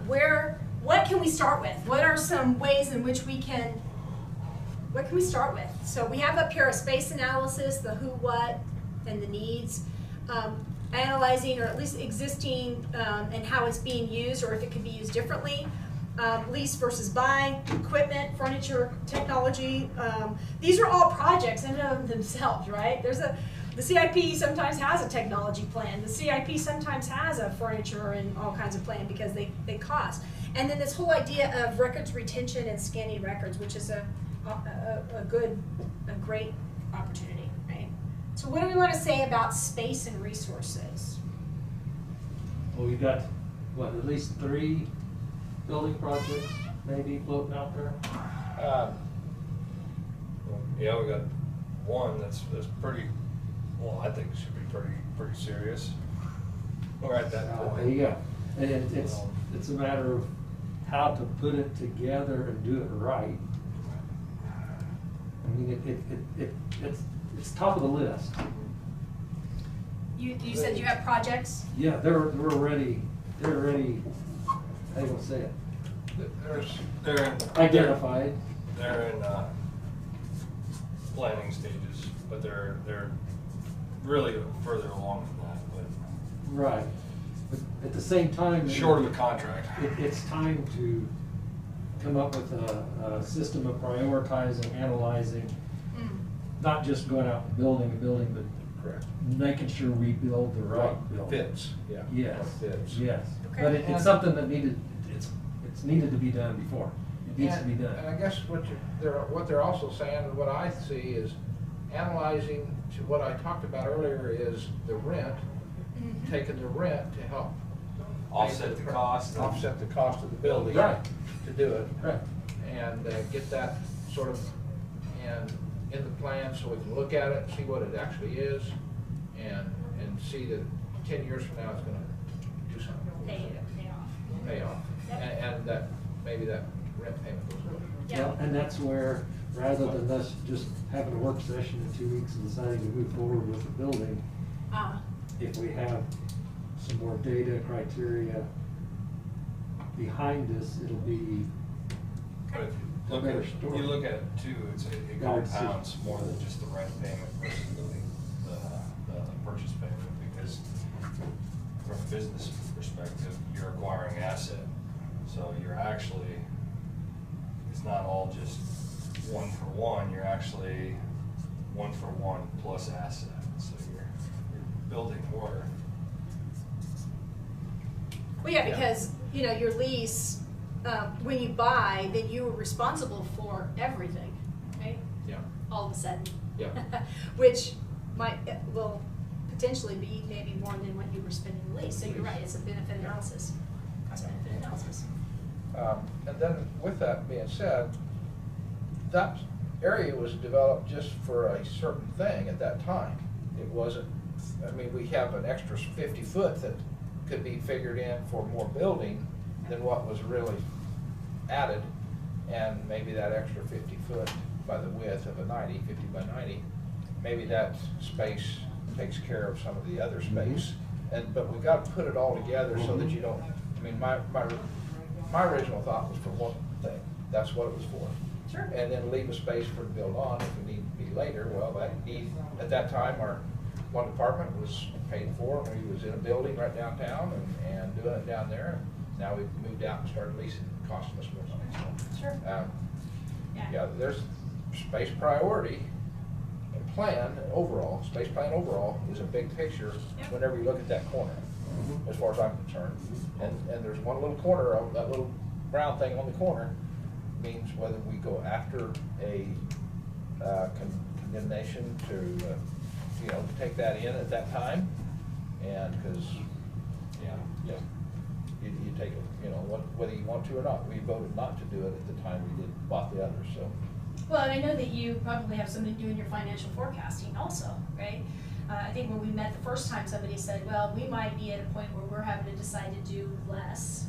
What can we start with? What are some ways in which what can we start with? So we have up here a space analysis, the who, what, and the needs. Analyzing, or at least existing, and how it's being used, or if it can be used differently. Lease versus buy, equipment, furniture, technology. These are all projects in and of themselves, right? The CIP sometimes has a technology plan. The CIP sometimes has a furniture and all kinds of plan because they cost. And then this whole idea of records retention and scanning records, which is a great opportunity, right? So what do we want to say about space and resources? Well, we've got, at least 3 building projects maybe floating out there? Yeah, we got one that's pretty, well, I think it should be pretty serious. We're at that point. There you go. And it's a matter of how to put it together and do it right. I mean, it's top of the list. You said you have projects? Yeah, they're already, how do you want to say it? They're in, Identified. They're in planning stages, but they're really further along than that. But Right. But at the same time, short of a contract. It's time to come up with a system of prioritizing, analyzing, not just going out and building a building, but Correct. making sure we build the right building. Fits, yeah. Yes, Fits. yes. Okay. But it's something that it's needed to be done before. It needs to be And I done. guess what they're also saying, and what I see is analyzing to what I talked about earlier is the rent, taking the rent to help Offset the cost. offset the cost of the building. Right. To do it. Right. And get that sort of in the plan so we can look at it, see what it actually is, and see that 10 years from now it's gonna do something. Pay off. Yep. And that, maybe that rent payment goes away. Yeah. Well, and that's where, rather than us just having a work session in 2 weeks and deciding to move forward with the building, if we have some more data, criteria behind us, it'll be But if a better story. you look at it too, it Better compounds more than just the rent payment versus the purchase payment, because from a business perspective, you're acquiring asset. So you're actually, it's not all just 1 for 1, you're actually 1 for 1 plus asset. So you're building worth. Well, yeah, because, your lease, when you buy, then you are responsible for everything, right? Yeah. All of a sudden. Yeah. Which will potentially be maybe more than what you were spending the lease. So you're right, it's a benefit analysis, cost benefit analysis. And then with that being said, that area was developed just for a certain thing at that time. It wasn't, I mean, we have an extra 50 foot that could be figured in for more building than what was really added. And maybe that extra 50 foot by the width of a 50 by 90, maybe that space takes care of some of the other space. But we've got to put it all together so that you don't, I mean, my original thought was for one thing. That's what it was for. Sure. And then leave a space for to build on if we need to be later. Well, at that time, our one department was paid for. We was in a building right downtown and doing it down there. Now we've moved out and started leasing, costing us more money. So, Sure. yeah, there's space priority and plan overall. Space plan overall is a big picture whenever you look at that corner, as far as I'm concerned. And there's one little corner of that little brown thing on the corner means whether we go after a condemnation to take that in at that time, and because you take it, whether you want to or not. We voted not to do it at the time we bought the others. So. Well, I know that you probably have somebody doing your financial forecasting also, right? I think when we met the first time, somebody said, well, we might be at a point where we're having to decide to do less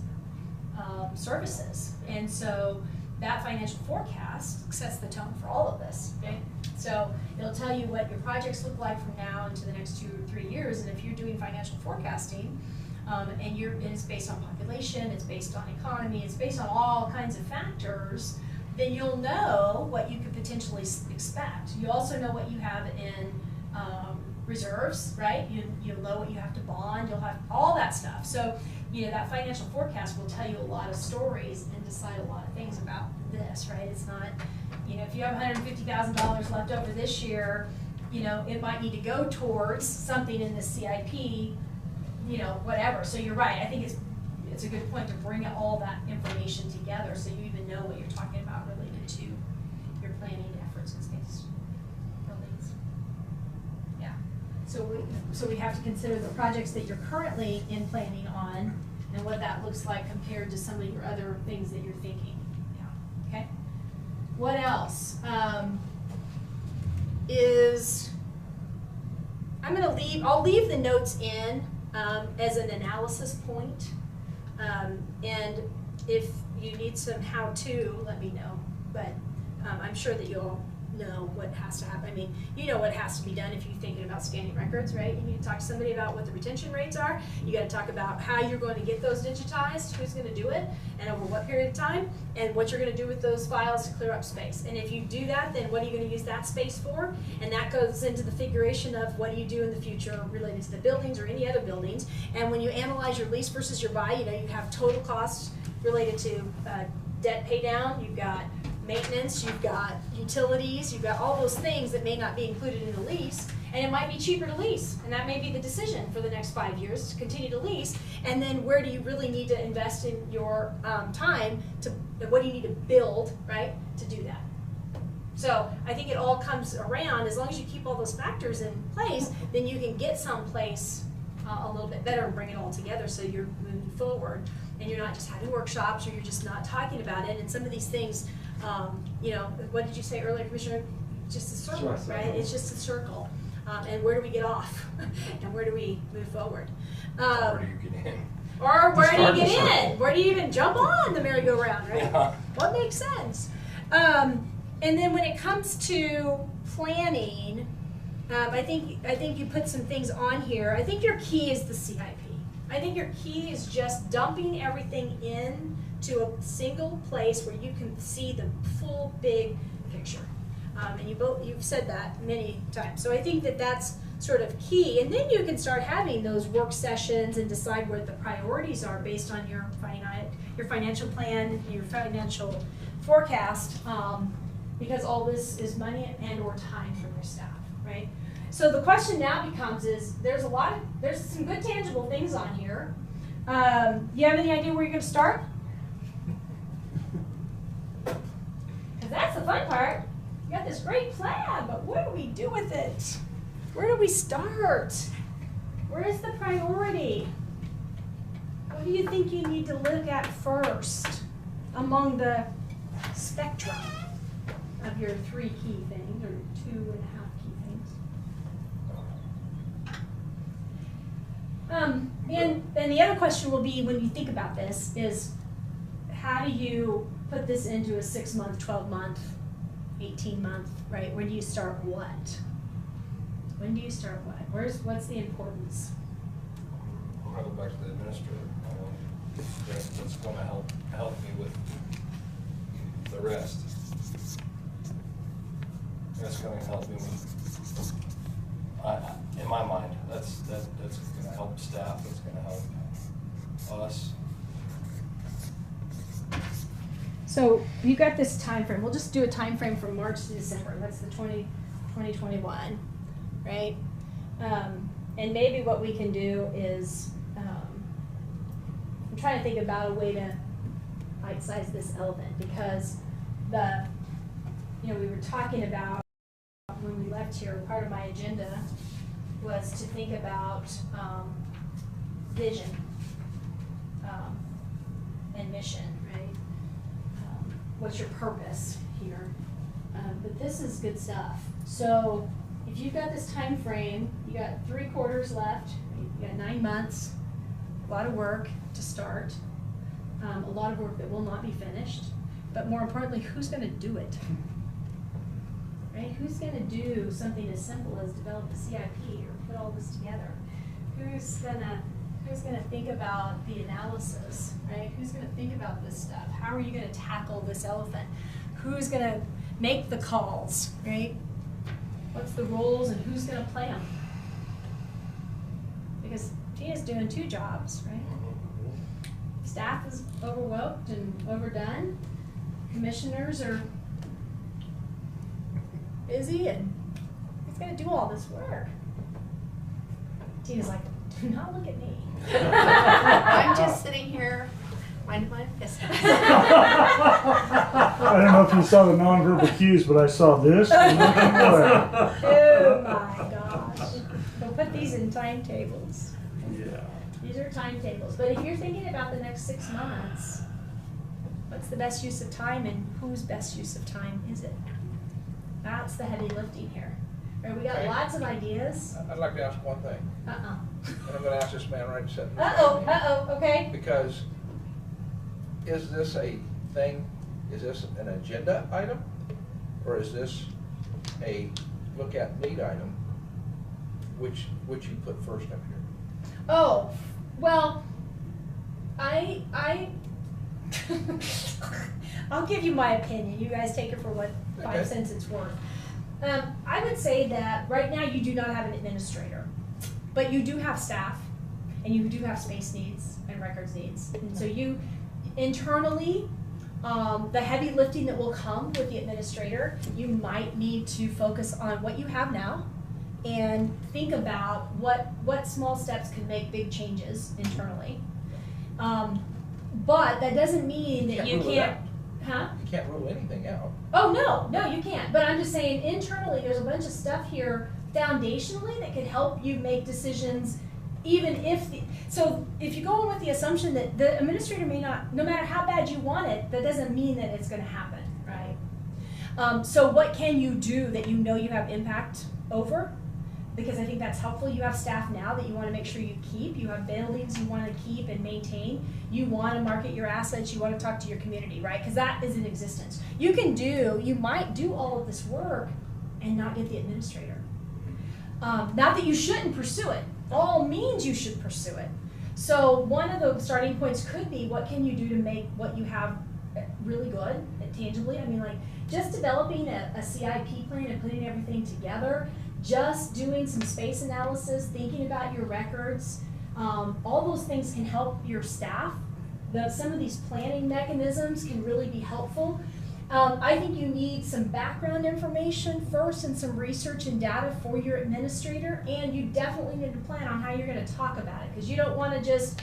services. And so that financial forecast sets the tone for all of this, okay? So it'll tell you what your projects look like from now into the next 2 or 3 years. And if you're doing financial forecasting, and it's based on population, it's based on economy, it's based on all kinds of factors, then you'll know what you could potentially expect. You also know what you have in reserves, right? You'll know what you have to bond, you'll have all that stuff. So, that financial forecast will tell you a lot of stories and decide a lot of things about this, right? It's not, if you have $150,000 left over this year, it might need to go towards something in the CIP, whatever. So you're right, I think it's a good point to bring all that information together so you even know what you're talking about related to your planning efforts and space buildings. Yeah. So we have to consider the projects that you're currently in planning on and what that looks like compared to some of your other things that you're thinking. Yeah. Okay. What else? I'll leave the notes in as an analysis point. And if you need some how-to, let me know. But I'm sure that you'll know what has to happen. I mean, you know what has to be done if you're thinking about scanning records, right? You need to talk to somebody about what the retention rates are. You got to talk about how you're going to get those digitized, who's going to do it, and over what period of time, and what you're going to do with those files to clear up space. And if you do that, then what are you going to use that space for? And that goes into the figuration of what do you do in the future related to the buildings or any other buildings. And when you analyze your lease versus your buy, you have total costs related to debt pay down, you've got maintenance, you've got utilities, you've got all those things that may not be included in the lease, and it might be cheaper to lease, and that may be the decision for the next 5 years to continue to lease. And then where do you really need to invest in your time what do you need to build, right, to do that? So I think it all comes around. As long as you keep all those factors in place, then you can get someplace a little bit better and bring it all together so you're moving forward and you're not just having workshops or you're just not talking about it. And some of these things, what did you say earlier, Commissioner? Just a circle, right? It's just a circle. And where do we get off? And where do we move forward? Where do you get in? Or where do you get in? Where do you even jump on the merry-go-round, right? Yeah. What makes sense? And then when it comes to planning, I think you put some things on here. I think your key is the CIP. I think your key is just dumping everything in to a single place where you can see the full big picture. And you've said that many times. So I think that that's sort of key. And then you can start having those work sessions and decide where the priorities are based on your financial plan, your financial forecast, because all this is money and or time from your staff, right? So the question now becomes there's some good tangible things on here. You have any idea where you're going to start? fun part. You got this great plan, but what do we do with it? Where do we start? Where is the priority? What do you think you need to look at first among the spectrum of your 3 key things, or 2.5 key things? And then the other question will be, when you think about this, is how do you put this into a 6-month, 12-month, 18-month, right? When do you start what? When do you start what? What's the importance? I'm gonna go back to the administrator. That's gonna help me with the rest. That's gonna help me with, in my mind, that's gonna help staff, that's gonna help us. So you got this time frame. We'll just do a time frame from March to December. That's the 2021, right? And maybe what we can do is, I'm trying to think about a way to bite-size this elephant, because we were talking about, when we left here, part of my agenda was to think about vision and mission, right? What's your purpose here? But this is good stuff. So if you've got this time frame, you got 3 quarters left, you got 9 months, a lot of work to start, a lot of work that will not be finished, but more importantly, who's going to do it? Right? Who's going to do something as simple as develop a CIP or put all this together? Who's gonna think about the analysis, right? Who's gonna think about this stuff? How are you gonna tackle this elephant? Who's gonna make the calls, right? What's the roles and who's gonna play them? Because Tina's doing 2 jobs, right? Staff is overworked and overdone. Commissioners are busy, and who's gonna do all this work? Tina's like, do not look at me. I'm just sitting here minding my business. I don't know if you saw the nonverbal cues, but I saw this. And Oh my gosh. We'll put these in timetables. Yeah. These are timetables. But if you're thinking about the next 6 months, what's the best use of time and whose best use of time is it? That's the heavy lifting here. Right, we got Okay. lots of ideas. I'd like to ask one thing, Uh-uh. and I'm gonna ask this man right sitting. Okay. Because, is this a thing, is this an agenda item? Or is this a look at need item, which you put first up here? Oh, well, I'll give you my opinion. You guys take it for what 5 Okay. cents it's worth. I would say that right now you do not have an administrator, but you do have staff, and you do have space needs and records needs. And so you, internally, the heavy lifting that will come with the administrator, you might need to focus on what you have now and think about what small steps can make big changes internally. But that doesn't mean that you rule it can't, out. huh? You can't rule anything out. Oh, no, you can't. But I'm just saying, internally, there's a bunch of stuff here foundationally that could help you make decisions, even if so if you go in with the assumption that the administrator may not, no matter how bad you want it, that doesn't mean that it's gonna happen, right? So what can you do that you know you have impact over? Because I think that's helpful. You have staff now that you want to make sure you keep. You have buildings you want to keep and maintain. You want to market your assets. You want to talk to your community, right? Because that is in existence. You might do all of this work and not get the administrator. Not that you shouldn't pursue it. All means you should pursue it. So one of the starting points could be, what can you do to make what you have really good and tangibly? I mean, like just developing a CIP plan and putting everything together, just doing some space analysis, thinking about your records, all those things can help your staff. Some of these planning mechanisms can really be helpful. I think you need some background information first and some research and data for your administrator, and you definitely need to plan on how you're going to talk about it, because you don't want to just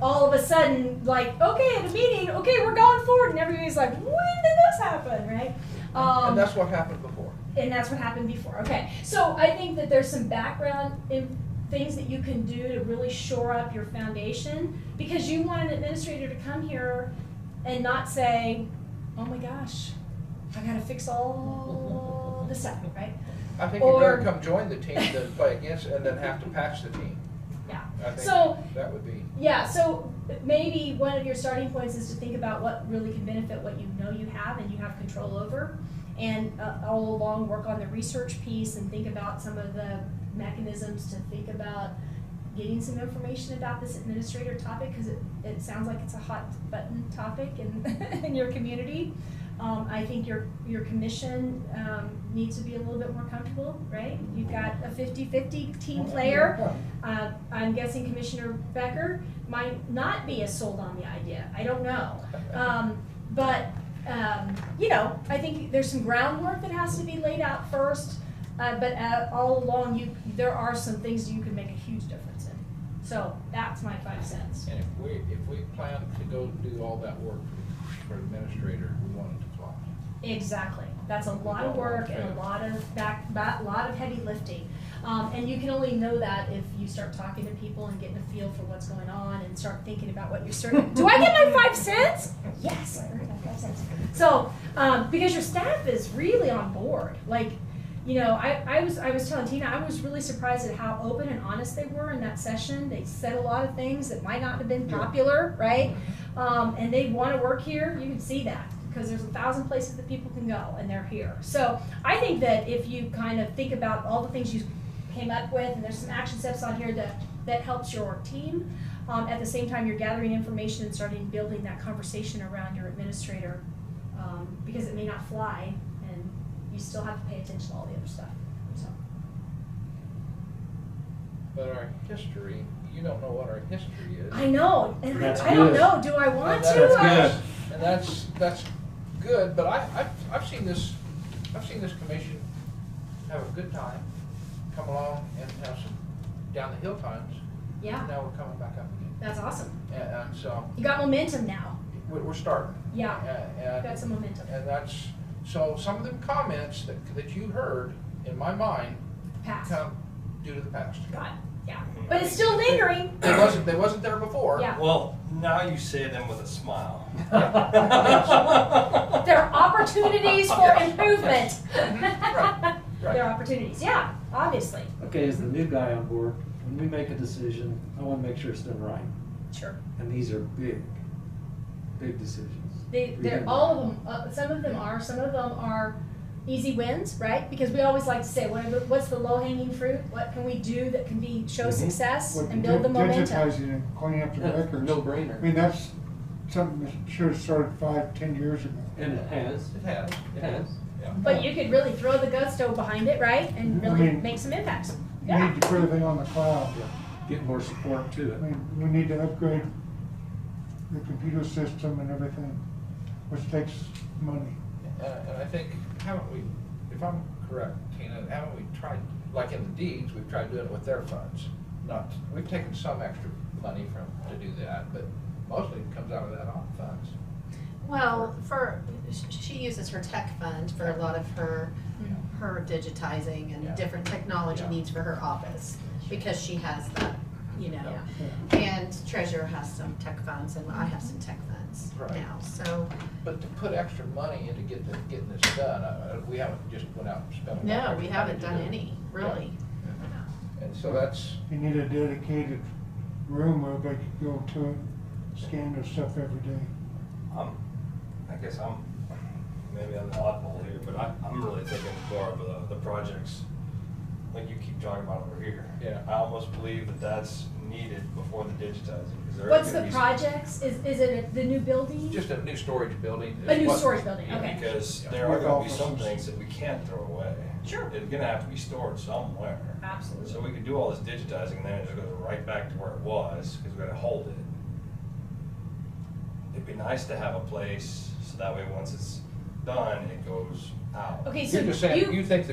all of a sudden, like, okay, at a meeting, okay, we're going forward, and everybody's like, when did this happen, right? And that's what happened before. And that's what happened before. Okay, so I think that there's some background in things that you can do to really shore up your foundation, because you want an administrator to come here and not say, oh my gosh, I gotta fix all this stuff, right? I think you'd Or- rather come join the team than play against and then have to patch the team. Yeah. I think So, that would be. yeah, so maybe one of your starting points is to think about what really can benefit what you know you have and you have control over. And all along work on the research piece and think about some of the mechanisms to think about getting some information about this administrator topic, because it sounds like it's a hot button topic in your community. I think your commission needs to be a little bit more comfortable, right? You've got a 50-50 team player. I'm guessing Commissioner Becker might not be as sold on the idea. I don't know. You know, I think there's some groundwork that has to be laid out first, but all along, there are some things you can make a huge difference in. So that's my 5 cents. And if we plan to go do all that work for administrator, we want it to fly. Exactly. That's a lot of work and a lot of heavy lifting. And you can only know that if you start talking to people and getting a feel for what's going on and start thinking about what you're serving. Do I get my 5 cents? Yes, I earned my 5 cents. So, because your staff is really on board. Like, you know, I was telling Tina, I was really surprised at how open and honest they were in that session. They said a lot of things that might not have been popular, right? And they want to work here. You can see that, because there's 1,000 places that people can go, and they're here. So I think that if you kind of think about all the things you came up with, and there's some action steps on here that helps your team, at the same time you're gathering information and starting building that conversation around your administrator, because it may not fly, and you still have to pay attention to all the other stuff. So. But our history, you don't know what our history is. I know, and That's I don't good. know. Do I want And to? That's good. And that's good, but I've seen this commission have a good time, come along and have some down the hill times. Yeah, Now we're coming back up again. that's awesome. And so You got momentum now. we're starting. Yeah, And got some momentum. And that's, so some of the comments that you heard, in my mind, Pass. come due to the past. Got it. Yeah, but it's still lingering. They wasn't there before. Yeah. Well, now you say them with a smile. There are opportunities for improvement. Right. There are opportunities. Yeah, obviously. Okay, as the new guy on board, when we make a decision, I want to make sure it's done right. Sure. And these are big decisions. They're all of them. Some of them are easy wins, right? Because we always like to say, what's the low-hanging fruit? What can we do that can show success With and build the momentum? digitizing and cleaning up the records. No brainer. I mean, that's something that should have started 5-10 years ago. And it has. It has. It has. Yeah. But you could really throw the gusto behind it, right? And I really mean, make some impacts. We Yeah. need to put everything on the cloud. Get more support to I it. mean, we need to upgrade the computer system and everything, which takes money. And I think, haven't we, if I'm correct, Tina, haven't we tried, like in the deeds, we've tried doing it with their funds? We've taken some extra money to do that, but mostly it comes out of that on funds. Well, she uses her tech fund for a lot of her digitizing Yeah. and different technology Yeah. needs for her office, because she has that, you know. Yeah. And treasurer has some tech funds, and I have some tech funds Right. now, so. But to put extra money into getting this done, we haven't just went out and spent a lot. No, of we extra haven't money to done do it. any, really. And so that's, You need a dedicated room where they could go to it, scan their stuff every day. I guess maybe I'm the oddball here, but I'm really thinking more of the projects like you keep talking about over here. Yeah. I almost believe that's needed before the digitizing. 'Cause there What's is the gonna be projects? Is it the new building? just a new storage building. A new What- storage building, Yeah, okay. because Yeah. there are With gonna be some offices. things that we can't throw away. Sure. It's gonna have to be stored somewhere. Absolutely. So we could do all this digitizing and then it just goes right back to where it was, because we gotta hold it. It'd be nice to have a place, so that way once it's done, it goes out. Okay, so You're just saying, you think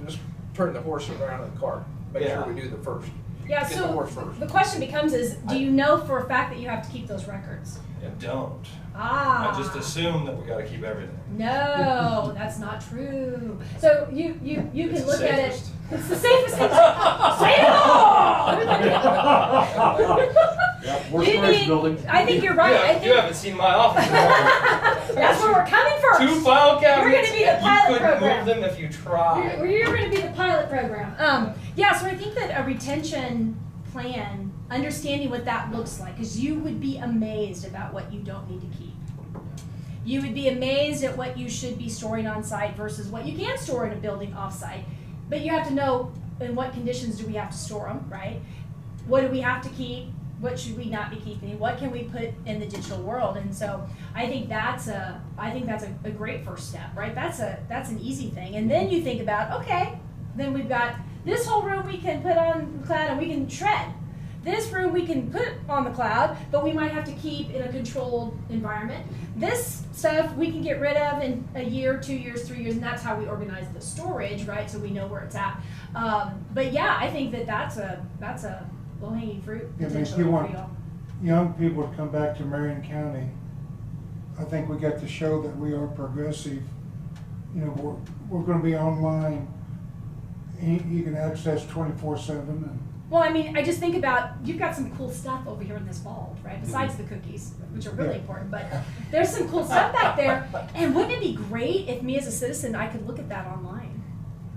just turn the horse around in the cart, make Yeah. sure we do the first. Yeah, Get the horse so first. the question becomes do you know for a fact that you have to keep those records? I don't. Ah. I just assume that we gotta keep everything. No, that's not true. So you can It's the look at it. safest. It's the safest thing. Say it all! Yeah, more You storage need- buildings. I think you're right. I You think haven't seen my office. that's where we're coming first. 2 file cabinets. You're gonna be the and pilot you couldn't program. move them if you tried. You're going to be the pilot program. Yeah, so I think that a retention plan, understanding what that looks like, because you would be amazed about what you don't need to keep. You would be amazed at what you should be storing on site versus what you can store in a building off site. But you have to know in what conditions do we have to store them, right? What do we have to keep? What should we not be keeping? What can we put in the digital world? And so I think that's a great first step, right? That's an easy thing. And then you think about, okay, then we've got this whole room we can put on the cloud and we can shred. This room we can put on the cloud, but we might have to keep in a controlled environment. This stuff we can get rid of in a year, 2 years, 3 years, and that's how we organize the storage, right? So we know where it's at. But yeah, I think that's a low-hanging fruit. Yeah, but if potentially you for want y'all. young people to come back to Marion County, I think we got to show that we are progressive. You know, we're gonna be online. You can access 24/7 and. Well, I mean, I just think about, you've got some cool stuff over here in this vault, right? Besides the cookies, which are really Yeah. important, but there's some cool stuff back there. And wouldn't it be great if me as a citizen, I could look at that online?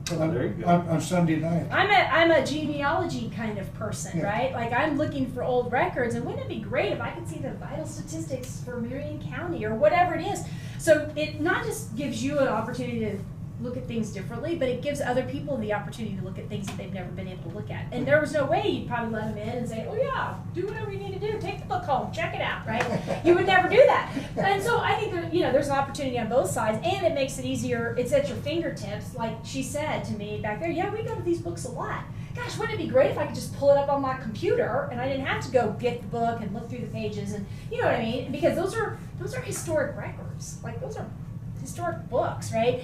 There you go. On Sunday night. I'm a genealogy kind of person, Yeah. right? Like I'm looking for old records, and wouldn't it be great if I could see the vital statistics for Marion County or whatever it is? So it not just gives you an opportunity to look at things differently, but it gives other people the opportunity to look at things that they've never been able to look at. And there was no way you'd probably let them in and say, oh yeah, do whatever you need to do, take the book home, check it out, right? You would never do that. And so I think that, there's an opportunity on both sides, and it makes it easier, it's at your fingertips, like she said to me back there, yeah, we go to these books a lot. Gosh, wouldn't it be great if I could just pull it up on my computer and I didn't have to go get the book and look through the pages, and you know what I mean? Because those are historic records. Like those are historic books, right?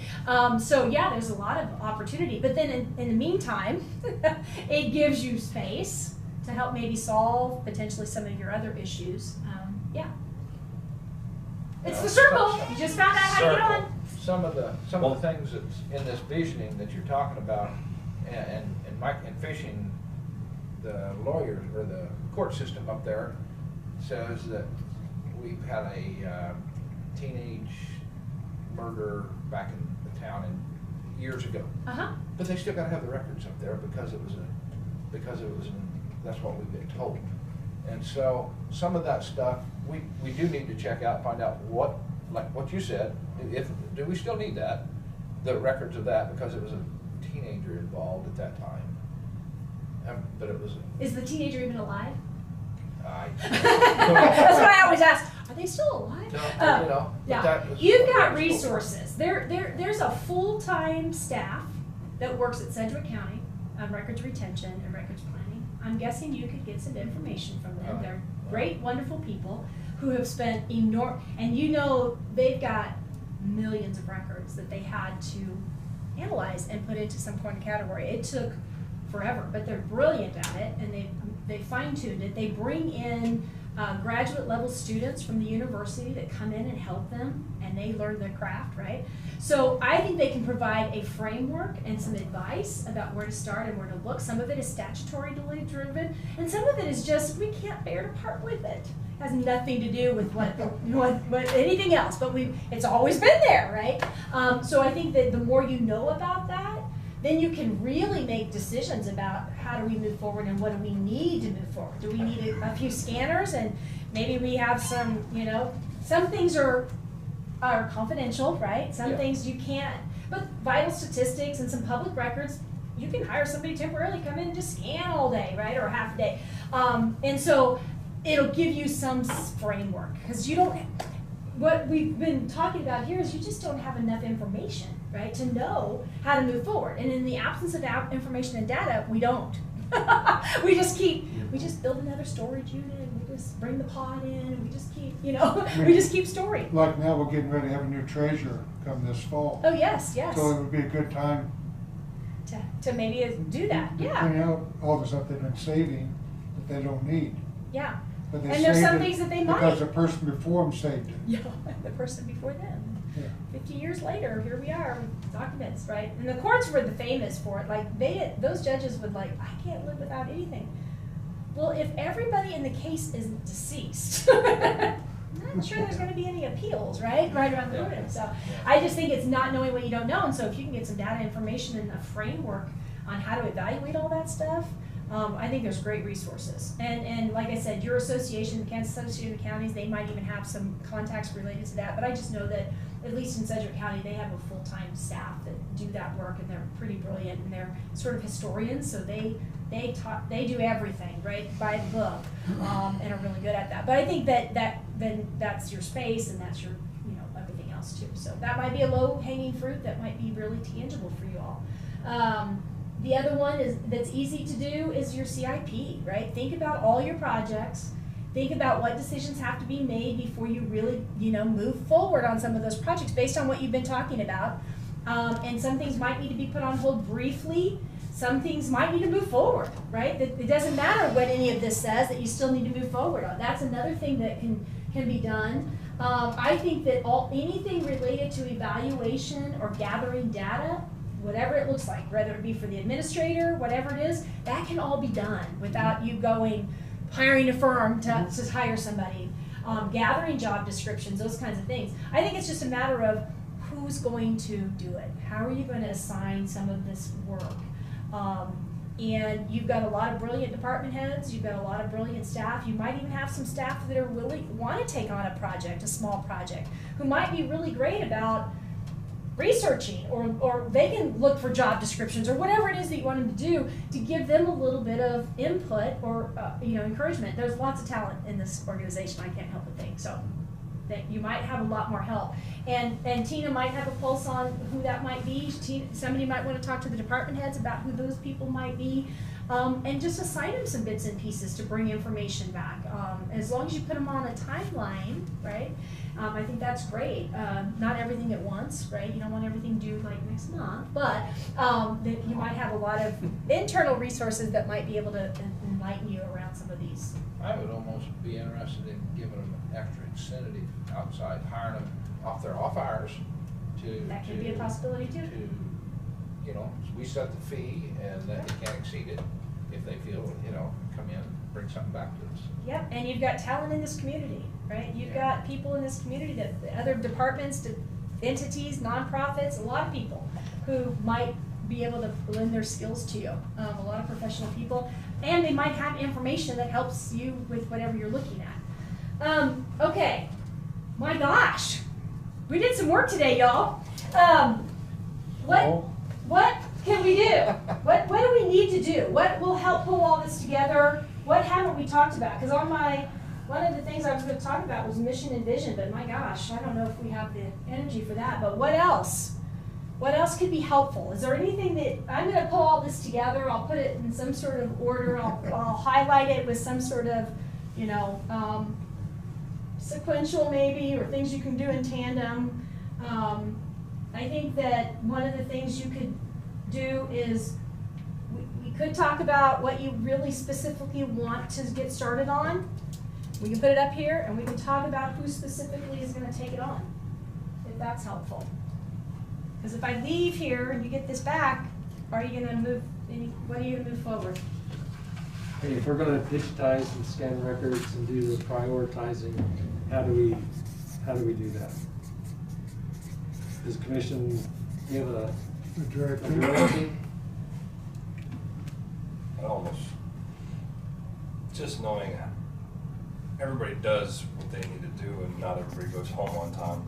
So yeah, there's a lot of opportunity. But then in the meantime, it gives you space to help maybe solve potentially some of your other issues. Yeah. It's the circle. You just found out how to get on. Some of the things that's in this visioning that you're talking about, and fishing, the lawyers or the court system up there says that we've had a teenage murder back in the town years ago. But they still got to have the records up there because that's what we've been told. And so some of that stuff we do need to check out, find out like what you said, do we still need that, the records of that, because it was a teenager involved at that time. But it was. Is the teenager even alive? That's what I always ask. Are they still alive? Yeah. You've got resources. There's a full-time staff that works at Sedgwick County on records retention and records planning. I'm guessing you could get some information from them. They're great, wonderful people who have spent and they've got millions of records that they had to analyze and put into some kind of category. It took forever, but they're brilliant at it, and they fine-tuned it. They bring in graduate level students from the university that come in and help them, and they learn their craft, right? So I think they can provide a framework and some advice about where to start and where to look. Some of it is statutorily driven, and some of it is just we can't bear to part with it. It has nothing to do with what anything else, but it's always been there, right? So I think that the more you know about that, then you can really make decisions about how do we move forward and what do we need to move forward. Do we need a few scanners, and maybe we have some, some things are confidential, right? Some things you can't, but vital statistics and some public records, you can hire somebody temporarily, come in and just scan all day, right? Or half a day. And so it'll give you some framework, because what we've been talking about here is you just don't have enough information, right, to know how to move forward. And in the absence of information and data, we don't. we just build another storage unit, and we just bring the pod in, and we just keep, we just keep storing. Like now, we're getting ready to have a new treasurer come this fall. Oh, yes. So it would be a good time to maybe do that, to yeah. clean out all the stuff they've been saving that they don't need. Yeah. But they And there's saved some it things that they because the might. person before them saved it. Yeah, the person before them. Yeah. 50 years later, here we are with documents, right? And the courts were the famous for it. Like those judges would like, I can't live without anything. Well, if everybody in the case is deceased, I'm not sure there's going to be any appeals, right? Right around the corner. So I just think it's not knowing what you don't know. And so if you can get some data information and a framework on how to evaluate all that stuff, I think there's great resources. And like I said, your association, the Kansas Association of Counties, they might even have some contacts related to that. But I just know that, at least in Sedgwick County, they have a full-time staff that do that work, and they're pretty brilliant, and they're sort of historians, so they do everything, right, by the book, and are really good at that. But I think then that's your space, and that's your, everything else too. So that might be a low-hanging fruit that might be really tangible for you all. The other one that's easy to do is your CIP, right? Think about all your projects. Think about what decisions have to be made before you really, move forward on some of those projects based on what you've been talking about. And some things might need to be put on hold briefly. Some things might need to move forward, right? It doesn't matter what any of this says, that you still need to move forward on. That's another thing that can be done. I think that anything related to evaluation or gathering data, whatever it looks like, whether it be for the administrator, whatever it is, that can all be done without you hiring a firm to hire somebody, gathering job descriptions, those kinds of things. I think it's just a matter of who's going to do it. How are you going to assign some of this work? And you've got a lot of brilliant department heads, you've got a lot of brilliant staff, you might even have some staff that are want to take on a project, a small project, who might be really great about researching, or they can look for job descriptions or whatever it is that you want them to do to give them a little bit of input or encouragement. There's lots of talent in this organization, I can't help but think. So that you might have a lot more help. And Tina might have a pulse on who that might be. Somebody might want to talk to the department heads about who those people might be. And just assign them some bits and pieces to bring information back. As long as you put them on a timeline, right? I think that's great. Not everything at once, right? You don't want everything due like next month, but you might have a lot of internal resources that might be able to enlighten you around some of these. I would almost be interested in giving them an extra incentive outside, hiring them off their off hours to. That could be a possibility too. We set the fee and then they can't exceed it if they feel, come in, bring something back to us. Yep, and you've got talent in this community, right? You've got people in this community that other departments, entities, nonprofits, a lot of people who might be able to lend their skills to you. A lot of professional people, and they might have information that helps you with whatever you're looking at. Okay, my gosh, we did some work today, y'all. What can we do? What do we need to do? What will help pull all this together? What haven't we talked about? Because one of the things I was going to talk about was mission and vision, but my gosh, I don't know if we have the energy for that. But what else? What else could be helpful? Is there anything that, I'm going to pull all this together, I'll put it in some sort of order, I'll highlight it with some sort of, sequential maybe, or things you can do in tandem. I think that one of the things you could do is, we could talk about what you really specifically want to get started on. We can put it up here, and we can talk about who specifically is going to take it on, if that's helpful. Because if I leave here and you get this back, are you going to move? What are you going to move forward? Hey, if we're going to digitize and scan records and do the prioritizing, how do we do that? Does the commission give a directive? Almost. Just knowing everybody does what they need to do and not everybody goes home on time.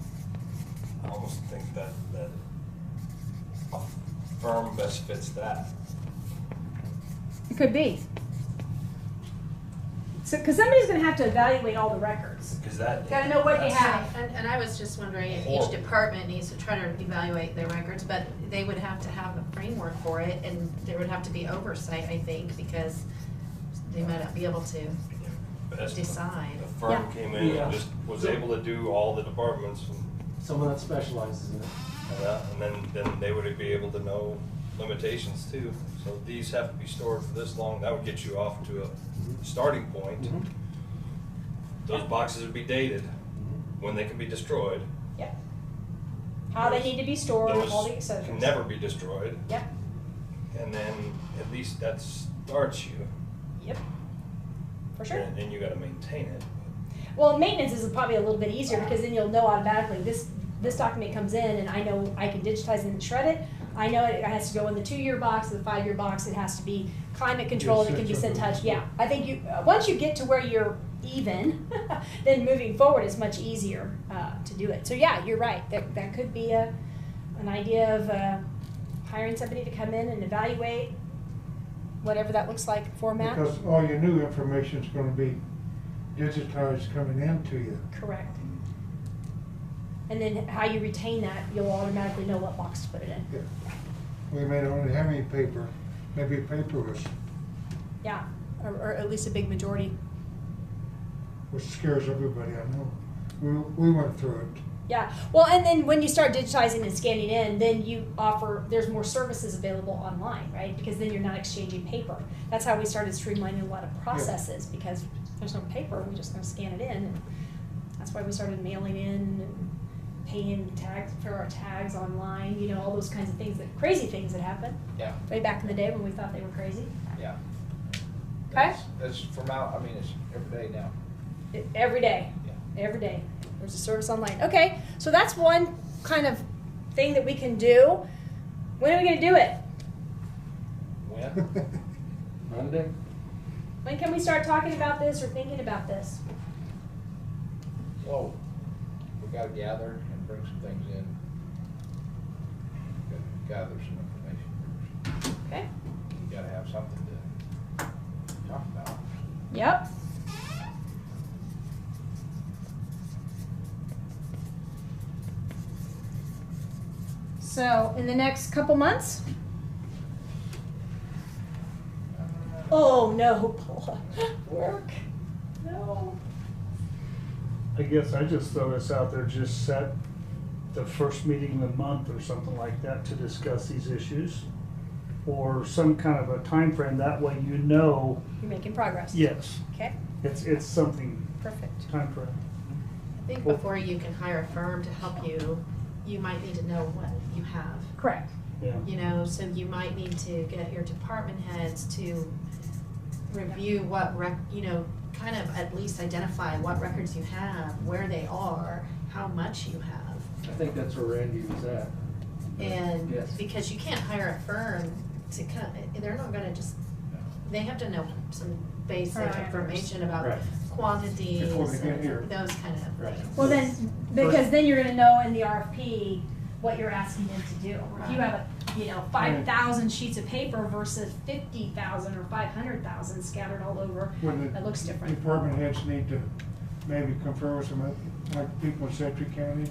I almost think that a firm best fits that. It could be. So, because somebody's going to have to evaluate all the records. Because that. Got to know what you have. And I was just wondering if each department needs to try to evaluate their records, but they would have to have a framework for it, and there would have to be oversight, I think, because they might not be able to decide. A firm came in and just was able to do all the departments. Someone that specializes in it. And then they would be able to know limitations too. So these have to be stored for this long. That would get you off to a starting point. those boxes would be dated when they can be destroyed. Yep. How they need to be stored, all the Those accessories. can never be destroyed, Yep, and then at least that starts you. yep, for sure. And you gotta maintain it. Well, maintenance is probably a little bit easier because then you'll know automatically this document comes in and I know I can digitize it and shred it. I know it has to go in the 2-year box, the 5-year box. It has to be climate controlled. It can be sent touch. Yeah, I think you once you get to where you're even, then moving forward is much easier to do it. So yeah, you're right. That could be an idea of hiring somebody to come in and evaluate whatever that looks like format. Because all your new information is gonna be digitized coming into you. Correct. And then how you retain that, you'll automatically know what box to put it in. Yeah. We may not only have any paper, maybe paperless, Yeah, or at least a big majority. which scares everybody, I know. We went through it. Yeah, well, and then when you start digitizing and scanning in, then there's more services available online, right? Because then you're not exchanging paper. That's how we started streamlining a lot of processes, because there's no paper, we're just gonna scan it in. And that's why we started mailing in and paying tags for our tags online, all those kinds of things, crazy things that happen. Yeah, Way back in the day when we thought they were crazy. yeah. Okay? That's from out, it's every day now. Every day, Yeah. every day. There's a service online. Okay, so that's one kind of thing that we can do. When are we gonna do it? When? Monday? When can we start talking about this or thinking about this? Well, we gotta gather and bring some things in. Gotta gather some information first. Okay. You gotta have something to talk about. Yep. So, in the next couple months? Oh, no, Paula. Work. No. I guess I just throw this out there, just set the first meeting of the month or something like that to discuss these issues. Or some kind of a time frame. That way you know, You're making progress. yes, Okay, it's something, perfect. time frame. I think before you can hire a firm to help you, you might need to know what you have. Correct. Yeah. So you might need to get your department heads to review kind of at least identify what records you have, where they are, how much you have. I think that's where Randy was at. And Yes. because you can't hire a firm to they're not gonna they have to know some basic Parameters. information about Right. quantities Before they get here. and those kind of Right. things. Well, then, because then you're gonna know in the RFP what you're asking them to do. If you have 5,000 sheets of paper versus 50,000 or 500,000 scattered all over, When that looks the different. department heads need to maybe confer with some, like people in Sedgwick County,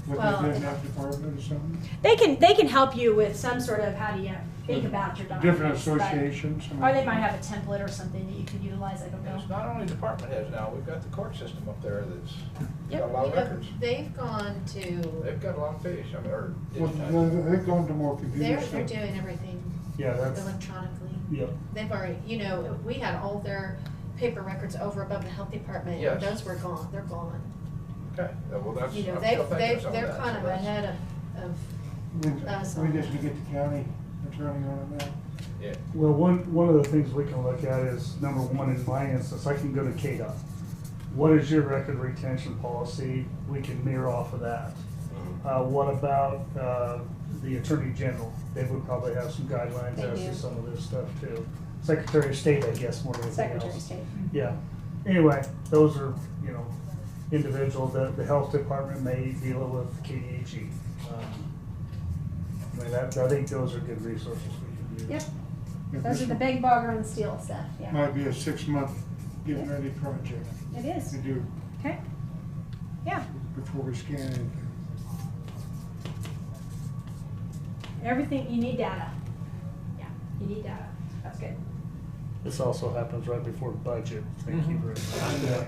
what Well, they did in that department or something. They can help you with some sort of how do you think about your documents. Different but- associations. Or they might have a template or something that you could utilize, I don't know. It's not only department heads now, we've got the court system up there that's Yep. got a lot of records. They've gone to, They've got a lot of fish, or Well, digitized. they've gone to more computer they're stuff. doing everything Yeah, that's, electronically. yep. They've already, we had all their paper records over above the health department, Yes. and those were gone, they're gone. Okay, well, that's, I'm They're still thinking of some of they're that, kind so of that's- ahead of us We on just that. get the county attorney on it now. Yeah, Well, one of the things we can look at is, number one, in my instance, I can go to KDOT. What is your record retention policy? We can mirror off of that. What about the Attorney General? They would probably have some guidelines They as do. to some of this stuff too. Secretary of State, I guess, more than anything else. Secretary of State. Yeah. Anyway, those are, individuals that the health department may deal with KDHE. I think those are good resources we can use. Yep, If those this are the big bogger and steel stuff, yeah. Might be a 6-month getting ready project It is, to do okay. Yeah, before we scan anything. everything, you need data. Yeah, you need data, that's good. This also happens right before budget. Thank you very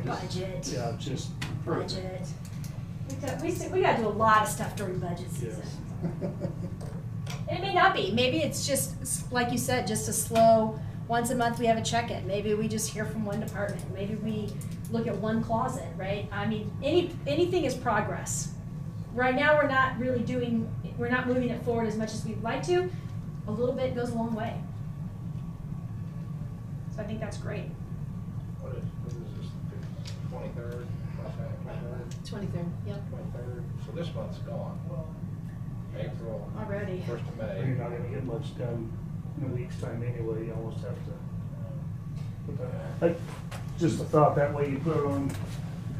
much. Budget. Yeah, just. Budget. We gotta do a lot of stuff during budget season. It may not be, maybe it's just, like you said, just a slow, once a month we have a check-in. Maybe we just hear from one department. Maybe we look at one closet, right? I mean, anything is progress. Right now, we're not moving it forward as much as we'd like to. A little bit goes a long way. So I think that's great. What is this, 23rd, 23rd, yep. 23rd? So this month's gone. April. Already. 1st of May. You're not gonna get much done in a week's time anyway, you almost have to put that, like, just a thought, that way you put it on,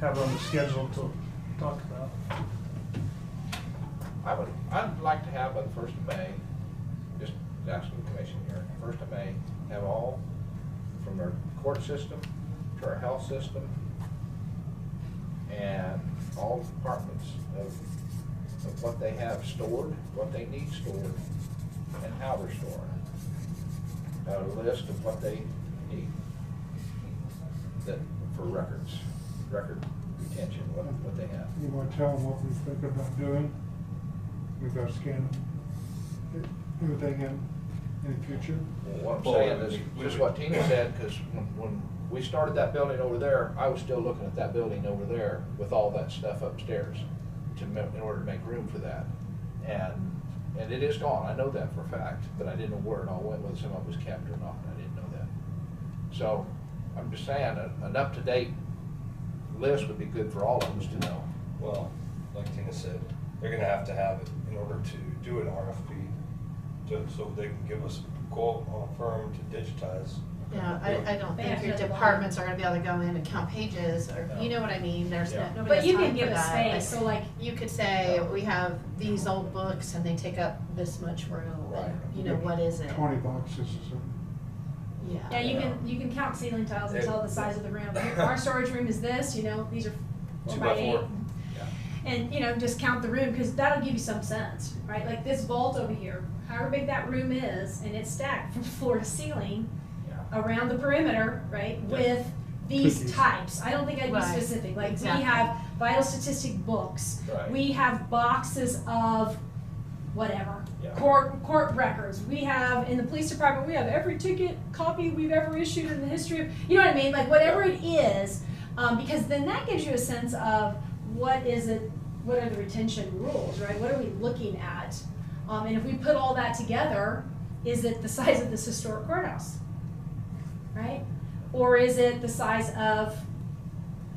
have it on the schedule to talk about. I'd like to have by the 1st of May, just asking the commission here, 1st of May, have all, from our court system to our health system, and all departments of what they have stored, what they need stored, and how they're stored. A list of what they need that for record retention, what they have. You wanna tell them what we think about doing? We've got to scan everything in the future. Well, what I'm saying is, just what Tina said, because when we started that building over there, I was still looking at that building over there with all that stuff upstairs in order to make room for that. And it is gone, I know that for a fact, but I didn't know where it all went, whether some of it was kept or not, I didn't know that. So, I'm just saying, an up-to-date list would be good for all of us to know. Well, like Tina said, they're gonna have to have it in order to do an RFP, so they can give us a quote on a firm to digitize. Yeah, I don't They think have your to have departments are gonna be able to go in and count pages, or, you know what I mean, there's Yeah. nobody But has you time can give for a that. space, so like, You could say, we have these old books and they take up this much room, Right. and, you know, what is it? 20 boxes or something. yeah, you can count ceiling tiles and tell the size of the room. Our storage room is this, you know, these are 4 2 by by 8. 4. And, you know, just count the room, because that'll give you some sense, right? Like this vault over here, however big that room is, and it's stacked from floor to ceiling around the perimeter, right, with these Cookies. types. I don't think I'd be Right. specific. Like, Exactly. we have vital statistic books. Right. We have boxes of whatever, Yeah. court records. We have, in the police department, we have every ticket copy we've ever issued in the history of, you know what I mean? Like, whatever it is, because then that gives you a sense of what are the retention rules, right? What are we looking at? And if we put all that together, is it the size of this historic courthouse, right? Or is it the size of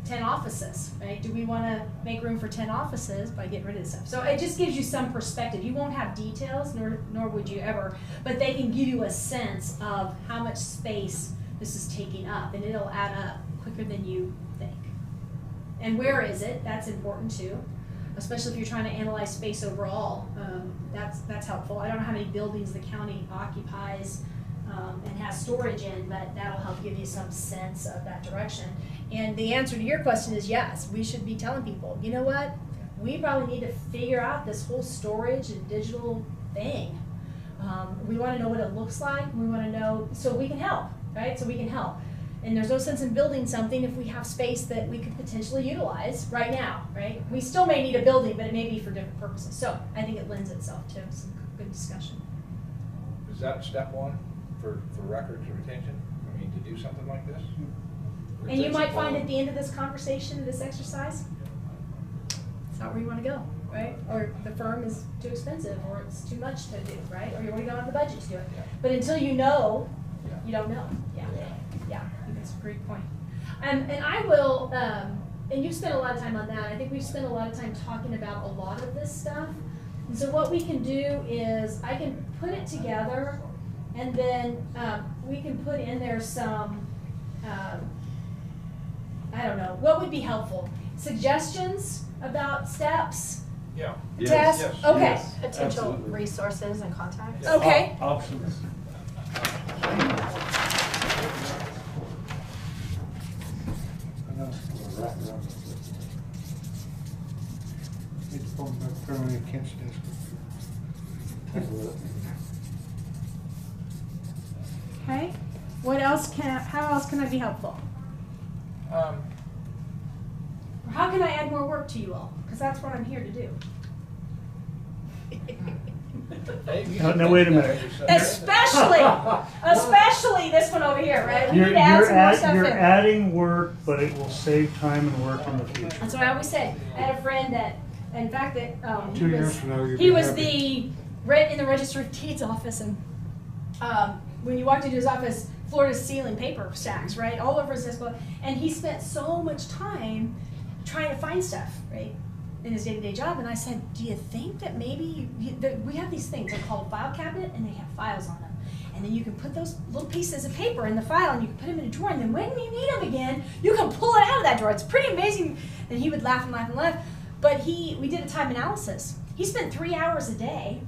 10 offices, right? Do we want to make room for 10 offices by getting rid of this stuff? So it just gives you some perspective. You won't have details, nor would you ever, but they can give you a sense of how much space this is taking up, and it'll add up quicker than you think. And where is it? That's important too, especially if you're trying to analyze space overall. That's helpful. I don't know how many buildings the county occupies and has storage in, but that'll help give you some sense of that direction. And the answer to your question is yes, we should be telling people, you know what? We probably need to figure out this whole storage and digital thing. We want to know what it looks like. We want to know, so we can help, right? So we can help. And there's no sense in building something if we have space that we could potentially utilize right now, right? We still may need a building, but it may be for different purposes. So I think it lends itself to some good discussion. Is that step one for records and retention? I mean, to do something like this? And you might find at the end of this conversation, this exercise, it's not where you want to go, right? Or the firm is too expensive, or it's too much to do, right? Or you don't have the budget to do it. Yeah. But until you know, Yeah. you don't know. Yeah, yeah, I think that's a great point. And I will, and you spent a lot of time on that. I think we've spent a lot of time talking about a lot of this stuff. And so what we can do is I can put it together, and then we can put in there some, I don't know, what would be helpful? Suggestions about steps? Yeah. Tests? Yes. Okay. Yes. Potential Absolutely. resources and contacts. Yeah. Okay. Options. Wrap it up. Need to pull them back, throw it against the desk. Okay. What else how else can I be helpful? Or how can I add more work to you all? Because that's what I'm here to do. Dave, you No, can no, wait a think minute. about yourself. Especially this one over here, right? We need to add You're some more stuff you're in. adding work, but it will save time and work in the future. That's what I always say. I had a friend that, in fact, that 2 years from now, you'll he be was happy. in the Register of Deeds office, and when you walked into his office, Florida's sealing paper stacks, right, all over his desk, and he spent so much time trying to find stuff, right, in his day-to-day job. And I said, do you think that maybe we have these things, they're called a file cabinet, and they have files on them. And then you can put those little pieces of paper in the file, and you can put them in a drawer, and then when you need them again, you can pull it out of that drawer. It's pretty amazing. And he would laugh and laugh and laugh. But we did a time analysis. He spent 3 hours a day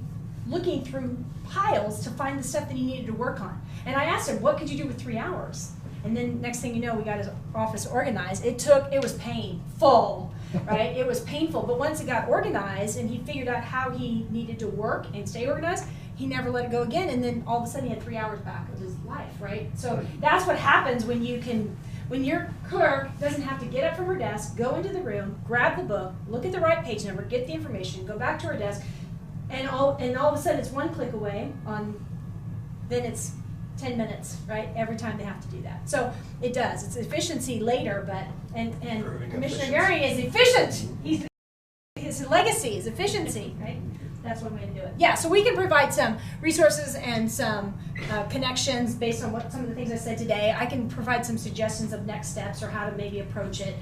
looking through piles to find the stuff that he needed to work on. And I asked him, what could you do with 3 hours? And then next thing you know, we got his office organized. It was painful, right? It was painful. But once it got organized and he figured out how he needed to work and stay organized, he never let it go again. And then all of a sudden he had 3 hours back of his life, right? So that's what happens when your clerk doesn't have to get up from her desk, go into the room, grab the book, look at the right page number, get the information, go back to her desk, and all of a sudden it's one click away then it's 10 minutes, right? Every time they have to do that. So it does. It's efficiency later, and Commissioner Gary is efficient. His legacy is efficiency, right? That's one way to do it. Yeah, so we can provide some resources and some connections based on some of the things I said today. I can provide some suggestions of next steps or how to maybe approach it.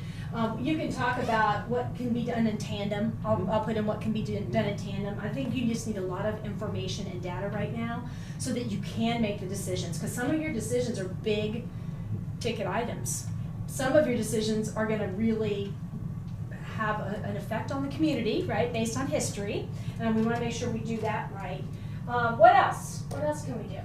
You can talk about what can be done in tandem. I'll put in what can be done in tandem. I think you just need a lot of information and data right now so that you can make the decisions, because some of your decisions are big ticket items. Some of your decisions are going to really have an effect on the community, right, based on history, and we want to make sure we do that right. What else? What else can we do?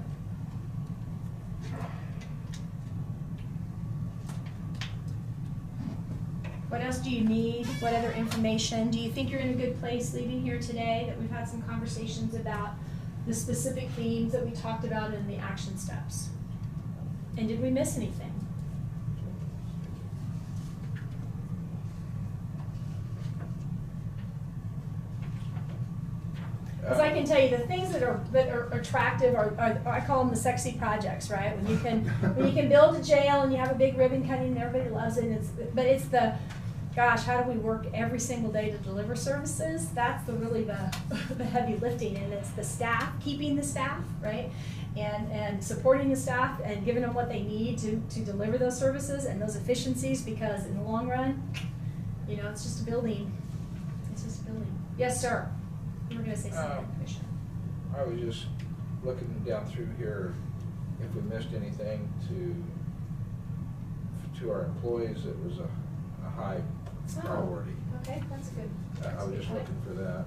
What else do you need? What other information? Do you think you're in a good place leaving here today, that we've had some conversations about the specific themes that we talked about in the action steps? And did we miss anything? Because I can tell you the things that are attractive are I call them the sexy projects, right? When you can build a jail and you have a big ribbon cutting and everybody loves it. And it's the gosh, how do we work every single day to deliver services? That's really the heavy lifting, and it's the staff, keeping the staff, right? And supporting the staff and giving them what they need to deliver those services and those efficiencies, because in the long run, it's just a building. It's just a building. Yes, sir. You were going to say something, Commissioner. I was just looking down through here, if we missed anything to our employees, it was a high priority. Okay, that's good. I was just looking for that.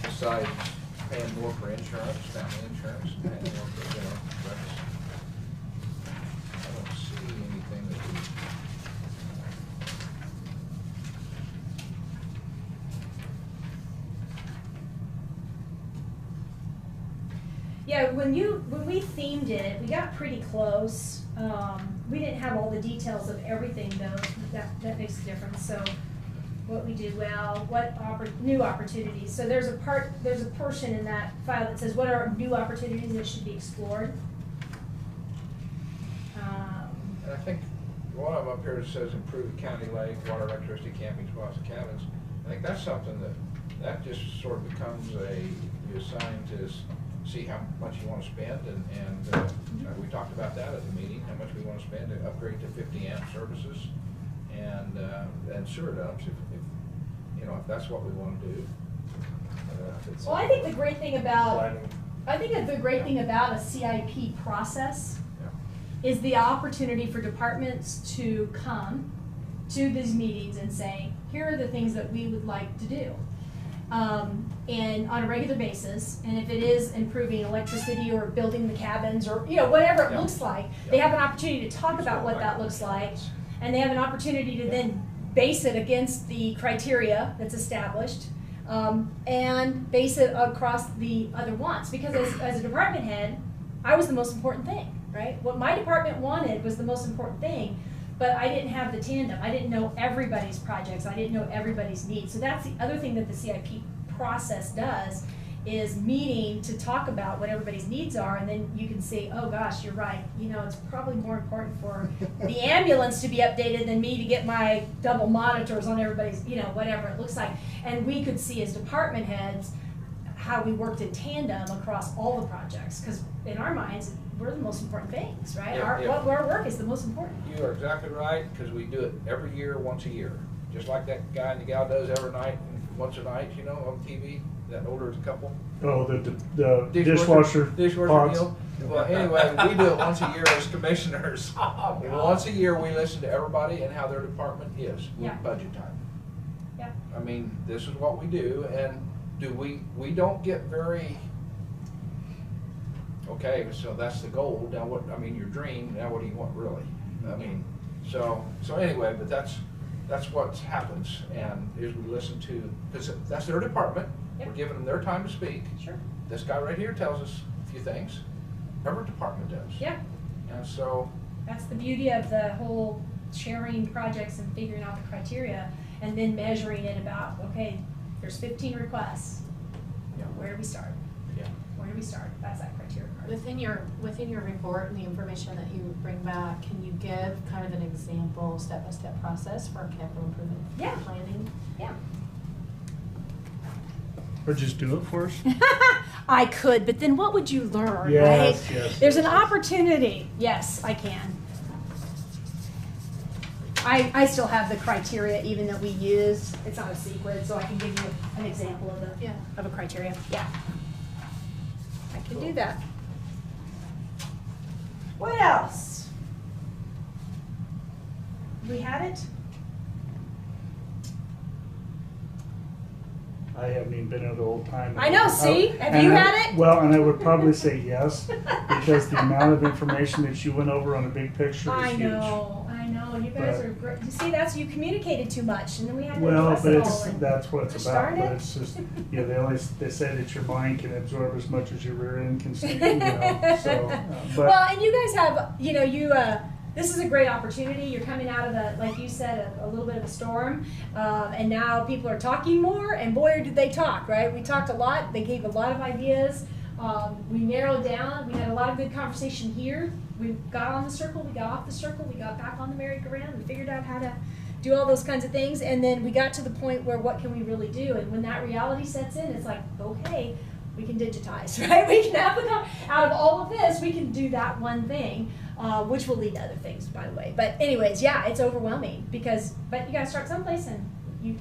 Besides paying more for insurance, family insurance, paying more for, I don't see anything that we. Yeah, when we themed it, we got pretty close. We didn't have all the details of everything though. That makes a difference. So, what we did well, what new opportunities. So there's a portion in that file that says what are new opportunities that should be explored. And I think one of them up here says improve the county lake, water, electricity, camping spots, and cabins. I think that's something that just sort of becomes you assign to see how much you want to spend, and we talked about that at the meeting, how much we want to spend to upgrade to 50 amp services and sewer dumps if that's what we want to do. Well, I think the great thing about a CIP process is the opportunity for departments to come to these meetings and say, here are the things that we would like to do. And on a regular basis, and if it is improving electricity or building the cabins or whatever it looks like, they have an opportunity to talk about what that looks like, and they have an opportunity to then base it against the criteria that's established, and base it across the other wants. Because as a department head, I was the most important thing, right? What my department wanted was the most important thing, but I didn't have the tandem. I didn't know everybody's projects. I didn't know everybody's needs. So that's the other thing that the CIP process does is meeting to talk about what everybody's needs are, and then you can say, oh gosh, you're right, you know, it's probably more important for the ambulance to be updated than me to get my double monitors on everybody's, you know, whatever it looks like. And we could see as department heads how we worked in tandem across all the projects, because in our minds, we're the most important things, right? What our work is the most important. You are exactly right, because we do it every year, once a year. Just like that guy and the gal does every night, once a night, you know, on TV, that older couple. Oh, the dishwasher pods. deal. Well, anyway, we do it once a year as commissioners. Once a year, we listen to everybody and how their department is with Yeah. budget time. Yeah. I mean, this is what we do, and we don't get very, okay, so that's the goal, now what, I mean, your dream, now what do you want really? I mean, so anyway, but that's what happens, and is we listen to, because that's their department, Yep. we're giving them their time to speak. Sure. This guy right here tells us a few things, every department does. Yeah. And so, That's the beauty of the whole sharing projects and figuring out the criteria, and then measuring it about, okay, there's 15 requests. You know, where do we start? yeah. Where do we start? That's that criteria part. Within your report and the information that you bring back, can you give kind of an example, step-by-step process for capital improvement Yeah. planning? Yeah. Or just do it for us? I could, but then what would you learn, Yes, right? yes, There's yes, an yes. opportunity. Yes, I can. I still have the criteria even that we use. It's not a secret, so I can give you an example of a criteria. Yeah. I can do that. What else? We had it? I haven't even been here the whole time. I know, see? Have And you I- had it? Well, and I would probably say yes, because the amount of information that you went over on a big picture is I huge. know. You guys But- are great. You see, you communicated too much, and then we had to Well, address but it it's, all. and- that's what it's Gosh about, darn but it. it's just, yeah, they say that your mind can absorb as much as your rear end can stick, you know, so, but. Well, and you guys have, you know, this is a great opportunity. You're coming out of like you said, a little bit of a storm, and now people are talking more, and boy, did they talk, right? We talked a lot. They gave a lot of ideas. We narrowed down. We had a lot of good conversation here. We got on the circle, we got off the circle, we got back on the merry-go-round, we figured out how to do all those kinds of things, and then we got to the point where what can we really do? And when that reality sets in, it's like, okay, we can digitize, right? We can have out of all of this, we can do that one thing, which will lead to other things, by the way. But anyways, yeah, it's overwhelming but you gotta start someplace, and you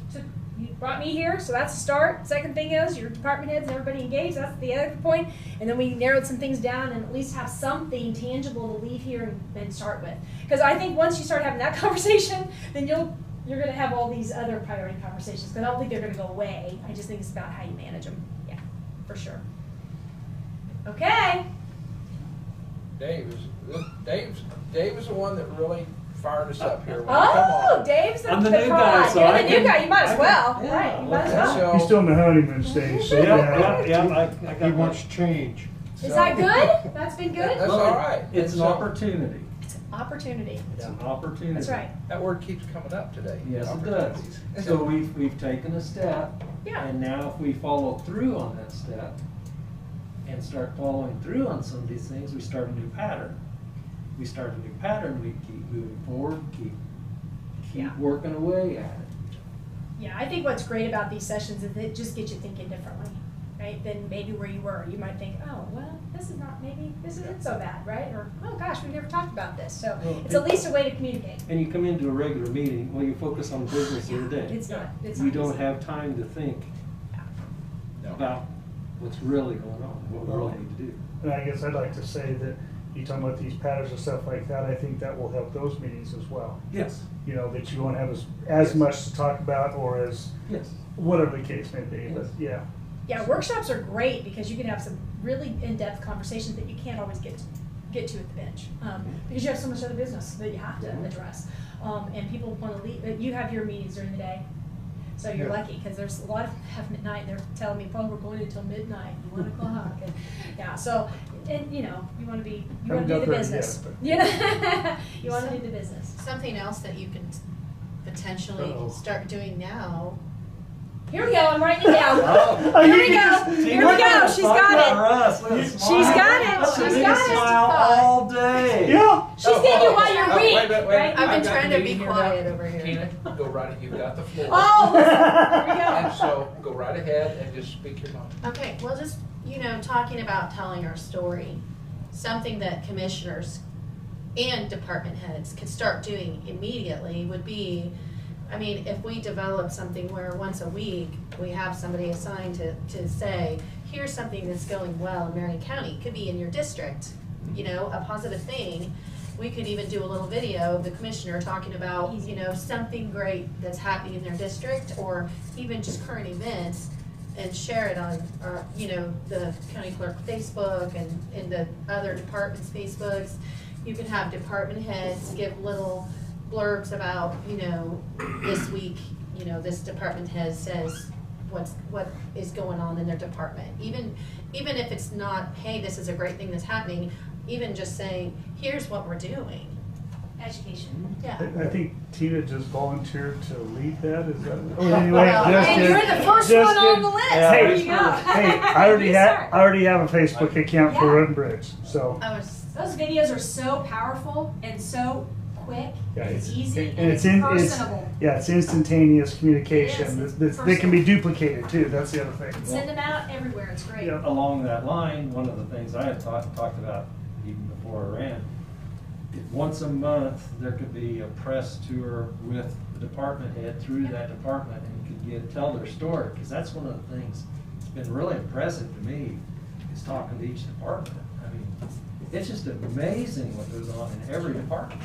brought me here, so that's a start. Second thing is your department heads and everybody engaged, that's the other point. And then we narrowed some things down and at least have something tangible to leave here and start with. Because I think once you start having that conversation, then you're gonna have all these other priority conversations, because I don't think they're gonna go away. I just think it's about how you manage them. Yeah, for sure. Okay. Dave is the one that really fired us up here. Come Oh, on. Dave's the I'm the new pride. guy, so You're I the new can- guy, you might as I can- well. yeah, Right, you might as okay. well. So- He's still in the honeymoon stage, so I He got wants change. Is that good? That's been good? That's all right. It's an So- opportunity. It's an opportunity. It's an opportunity. That's right. That word keeps coming up today. Yes, it does. Opportunities. So we've taken a step. Yeah. And now if we follow through on that step and start following through on some of these things, we start a new pattern. We start a new pattern, we keep moving forward, keep Yeah. working away at it. Yeah, I think what's great about these sessions is it just gets you thinking differently, right? Than maybe where you were. You might think, oh, well, this isn't so bad, right? Or, oh gosh, we've never talked about this. So Well, it's at least a way to communicate. And you come into a regular meeting, well, you focus on business of the day. It's not You don't easy. have time to think No. about what's really going on, what we really need to do. And I guess I'd like to say that you talking about these patterns and stuff like that, I think that will help those meetings as well. Yes. You know, that you won't have as much to talk about, or as, Yes. whatever the case may be, but yeah. Yeah, workshops are great because you can have some really in-depth conversations that you can't always get to at the bench, because you have so much other business that you have to address, and people want to leave. You have your meetings during the day, so you're Yeah. lucky, because there's a lot of have midnight. And they're telling me, "Oh, we're going until midnight, 1 o'clock." And, yeah, so and you know you want to do Haven't the got there yet, business. but- You know, you want to do the business. Something else that you can potentially Uh-oh. start doing now Here we go, I'm writing it down. Oh. Here we go, here we go, she's got it. She's got it, she's got it. Smile all day. Yeah. She's thinking while you're wait a weak, minute, wait a right? minute. I've been got trying the to be meeting here quiet now. over here. Tina, go right, you've got the floor. Oh, listen, here we And go. so, go right ahead and just speak your mind. Okay, well, just, talking about telling our story, something that commissioners and department heads could start doing immediately would be, if we develop something where once a week, we have somebody assigned to say, here's something that's going well in Marion County, could be in your district, a positive thing. We could even do a little video of the commissioner talking about, something great that's happening in their district, or even just current events, and share it on, the county clerk Facebook and the other departments' Facebooks. You can have department heads give little blurbs about, this week, this department head says what is going on in their department. Even if it's not, hey, this is a great thing that's happening, even just saying, here's what we're doing. Education. Yeah. I think Tina just volunteered to lead that, is that? Oh, anyway, Well, just And kidding. you're the first Just one on kidding. the list, Yeah, there it's you go. Hey, I already You start. have a Facebook account for Yeah. Road and Bridge, so. I was, Those videos are so powerful and so quick, Yeah, it's easy, and and it's personable. It's instantaneous communication. It is. They can be duplicated too, that's the other thing. Send them out everywhere, it's great. Yeah. Along that line, one of the things I had talked about even before I ran, once a month, there could be a press tour with the department head through that department, and you could tell their story, because that's one of the things that's been really impressive to me, is talking to each department. It's just amazing what goes on in every department,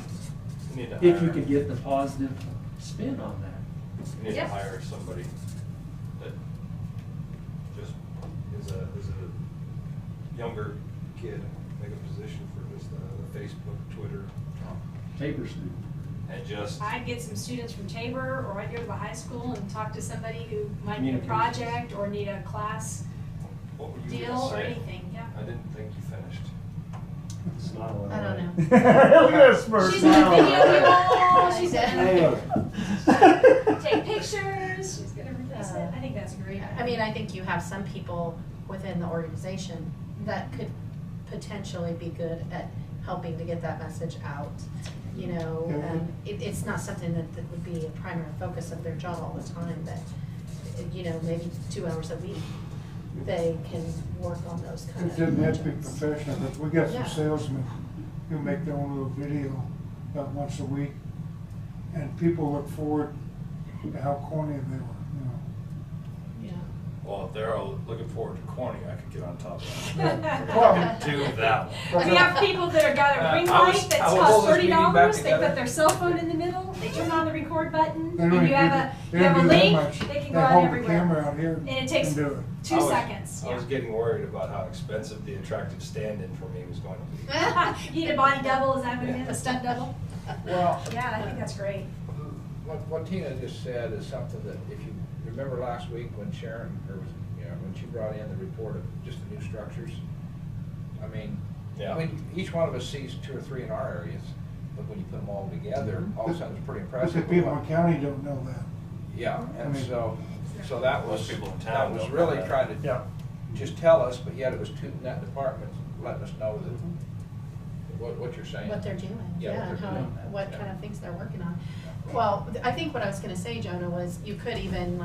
You need to if you hire- could get the positive spin on that. You need to Yep. hire somebody that just is a younger kid, make a position for just the Facebook, Twitter, Taper student. and just, I'd get some students from Tabor, or I'd go to the high school and talk to somebody who might need a Communications. project or need a class what were you deal gonna or say? anything, yeah. I didn't think you finished. Smile. I don't know. Look at that smirk. She's gonna video people, she's Hey. gonna take pictures, she's gonna release it. I think that's great. I think you have some people within the organization that could potentially be good at helping to get that message out. It's not something that would be a primary focus of their job all the time, but, maybe 2 hours a week, they can work on those kind It of doesn't have to be projects. professional, but we got Yeah. some salesmen who make their own little video about once a week, and people look forward to how corny they were, Yeah. Well, if they're all looking forward to corny, I could get on top of that. Well, I could do that one. We have people that are got a ring I was- light that's I will cost hold this meeting back $30, they together. put their cell phone in the middle, they turn on the record button, They don't and you even have do- a, you have a they don't do that link, much. they can They go out hold the everywhere. camera out here And it takes and do it. 2 seconds, I was yeah. getting worried about how expensive the attractive stand-in for me was going to be. You need a body double, is that what it A is? stunt double? Well, Yeah, I think that's great. what Tina just said is something that, if you remember last week when Sharon, when she brought in the report of just the new structures, Yeah. each one of us sees 2 or 3 in our areas, but when you put them all together, all of a sudden it's pretty But impressive. the people in the county don't know that. Yeah, I and mean- so that was, Most people in that town was don't know really that. trying to Yeah. just tell us, but yet it was tooting that department, letting us know that, what you're saying. What they're doing, Yeah, yeah, what and they're how, doing. what Yeah. kind of things they're working on. Well, I think what I was gonna say, Jonah, was you could even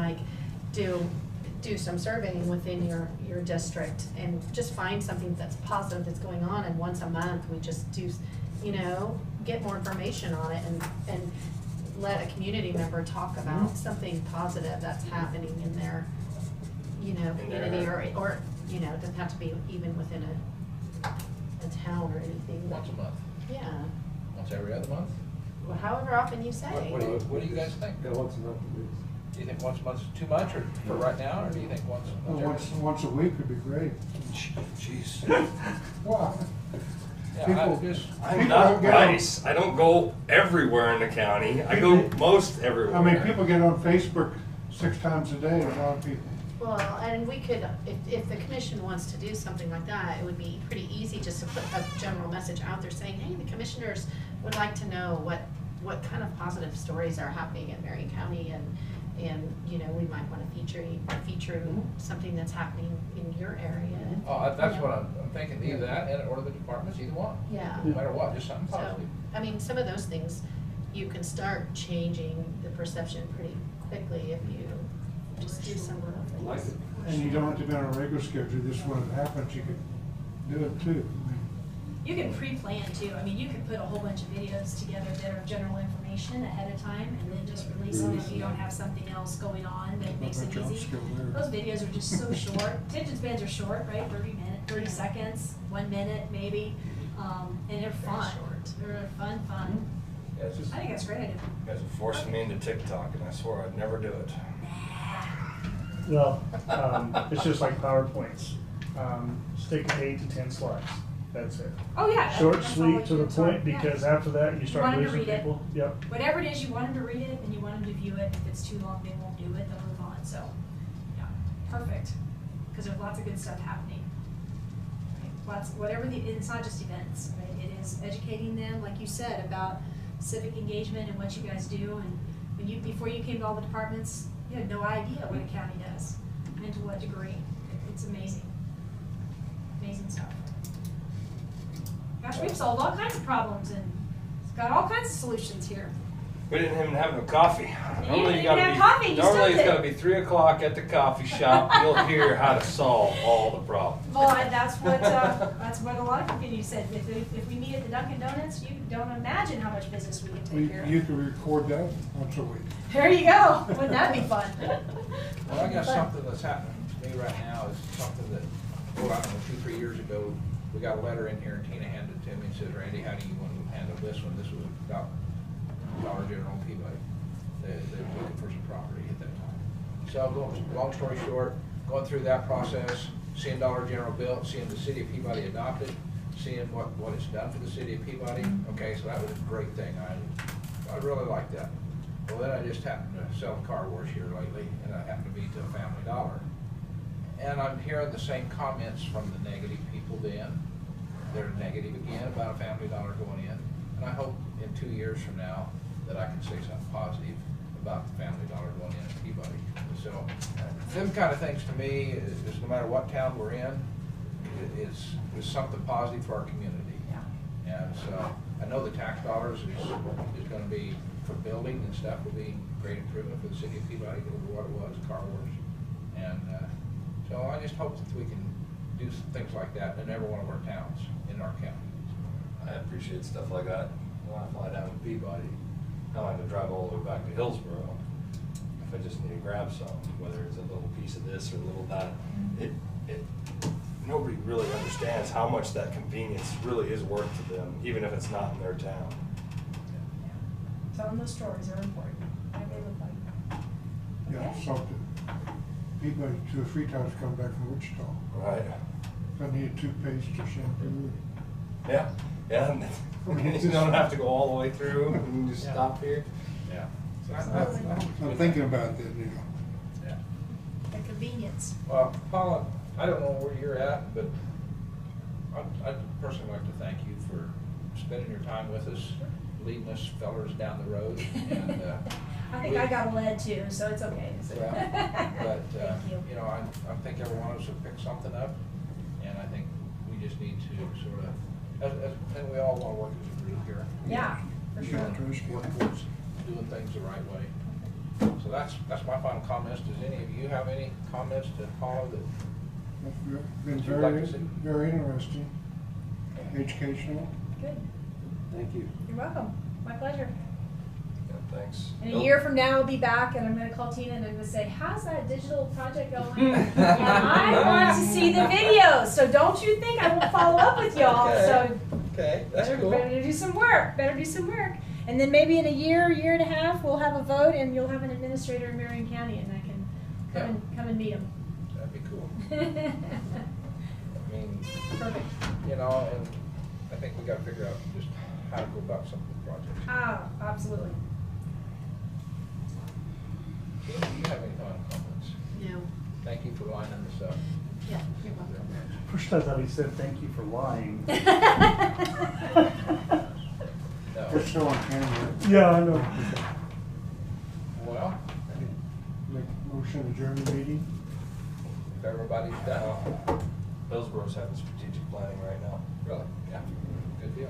do some surveying within your district and just find something that's positive that's going on, and once a month, we just do, get more information on it and let a community member talk about something positive that's happening in their, community, or, it doesn't have to be even within a town or anything. Once a month, Yeah, once every other month? well, however often you say. What do you guys think? Yeah, once a month at least. Do you think once a month is too much, or for right now, or do you think once every? Once a week would be great. Jeez. Wow. Yeah, I People- just, I'm People not don't get on- nice. I don't go everywhere in the county. I go most everywhere. I mean, people get on Facebook 6 times a day, a lot of people. Well, and we could, if the commission wants to do something like that, it would be pretty easy just to put a general message out there saying, hey, the commissioners would like to know what kind of positive stories are happening in Marion County, And, you know, we might wanna feature something that's happening in your area. Oh, that's you what know. I'm thinking, either that and or the departments, either one. Yeah. No matter what, just something So, positive. I mean, some of those things, you can start changing the perception pretty quickly if you just do some little things. Like it. And you don't have to be on a regular schedule, this when it happens, you can do it too. I mean, You can pre-plan too. I mean, you can put a whole bunch of videos together that are general information ahead of time and then just release them if you don't have something else going on that makes it Job easy. skill there. Those videos are just so short. Attention spans are short, right? 30 seconds, 1 minute maybe. And they're fun. They're fun. Yeah, it's just, I think that's a great idea. you guys are forcing me into TikTok, and I swore I'd never do it. Well, it's just like PowerPoints. Stick to 8 to 10 slides. That's it. Oh, yeah. Short, that's all sweet, we to the do. Sorry. point, Yeah. because after that, you You start want 'em to losing read it. people. Yep. Whatever it is, you want them to read it and you want them to view it. If it's too long, they won't do it. They'll move on. So, yeah, perfect. Because there's lots of good stuff happening. Right? It's not just events, right? It is educating them, like you said, about civic engagement and what you guys do. And before you came to all the departments, you had no idea what a county does and to what degree. It's amazing. Amazing stuff. Gosh, we've solved all kinds of problems and it's got all kinds of solutions here. We didn't even have no coffee. didn't even have coffee, you Normally still it's did. gotta be 3 o'clock at the coffee shop. You'll hear how to solve all the problems. Well, that's what a lot of communities said. If we meet at the Dunkin' Donuts, you don't imagine how much business we can take care You of. can record that once a week. There you go. Wouldn't that be fun? Well, I guess something that's happening to me right now is something that, well, I don't know, 2-3 years ago, we got a letter in here and Tina handed it to me and said, Randy, how do you want to handle this one? This was about Dollar General and Peabody. They were looking for some property at that time. So, long story short, going through that process, seeing Dollar General built, seeing the city of Peabody adopted, seeing what it's done for the city of Peabody. Okay, so that was a great thing. I really liked that. Well, then I just happened to sell a car wash here lately, and I happened to be to a Family Dollar. And I'm hearing the same comments from the negative people then. They're negative again about a Family Dollar going in. And I hope in 2 years from now that I can say something positive about the Family Dollar going in at Peabody. So, them kind of things to me is no matter what town we're in, is something positive for our community. Yeah. And so, I know the tax dollars is gonna be, for building and stuff, will be great improvement for the city of Peabody over what it was, car wash. And, so I just hope that we can do some things like that in every one of our towns in our county. I appreciate stuff like that. When I fly down to Peabody, I don't have to drive all the way back to Hillsborough. If I just need to grab something, whether it's a little piece of this or a little that, nobody really understands how much that convenience really is worth to them, even if it's not in their town. Telling those stories are important. What they look like. Yeah, Okay. something. Peabody 2 or 3 times come back from Wichita. Right? If I need toothpaste or shampoo. Yeah, yeah. And you don't have to go all the way through and just stop here. Yeah. I'm thinking about that, you know. Yeah. The convenience. Well, Paula, I don't know where you're at, but I'd personally like to thank you for spending your time with us, leading us fellers down the road. And, I think I got a lead too, so it's okay. well, but, Thank you. you know, I think every one of us have picked something up, and I think we just need to sort of, and we all want to work as a group here. Yeah, for Yeah, sure. Trish. Work towards doing things the right way. So that's my final comments. Does any of you have any comments to follow that? That's been Would you like very, to see? very interesting, educational. Good. Thank you. You're welcome. My pleasure. Yeah, thanks. And a year from now, I'll be back and I'm gonna call Tina and I'm gonna say, how's that digital project going? And I want to see the videos, so don't you think I won't follow up with y'all, so. Okay, that's better- cool. Better do some work, And then maybe in a year and a half, we'll have a vote and you'll have an administrator in Marion County and I can come and meet him. That'd be cool. Perfect. I mean, you know, and I think we gotta figure out just how to go about some of the projects. Ah, absolutely. Tina, do you have any final comments? No, Thank you for lining this up. yeah, you're welcome. First I thought he said, thank you for lying. No. We're still on camera. Yeah, I know. Well, motion to adjourn the meeting. If everybody's done. Hillsboro's having strategic planning right now. Really? Yeah. Good deal.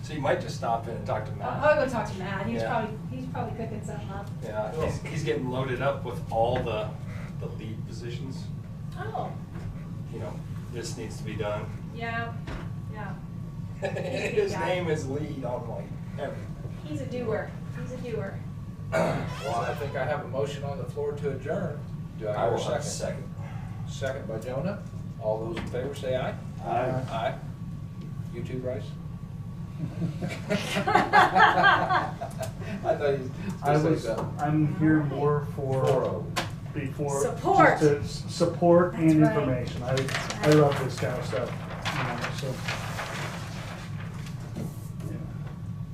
So you might just stop in and talk to Matt. I'll go talk to Matt. He's Yeah. probably cooking something up. Yeah, he's getting loaded up with all the lead positions. Oh, You know, this needs to be done. yeah. His name is lead on like everything. He's a doer. Well, I think I have a motion on the floor to adjourn. Do I hear a second? Second. Second by Jonah. All those in favor say aye. Aye. Aye. You too, Bryce? I thought you was gonna say something. I'm here more for, 4-0. before. Support. Just to support and That's right. information. I love this kind of stuff, you know, so.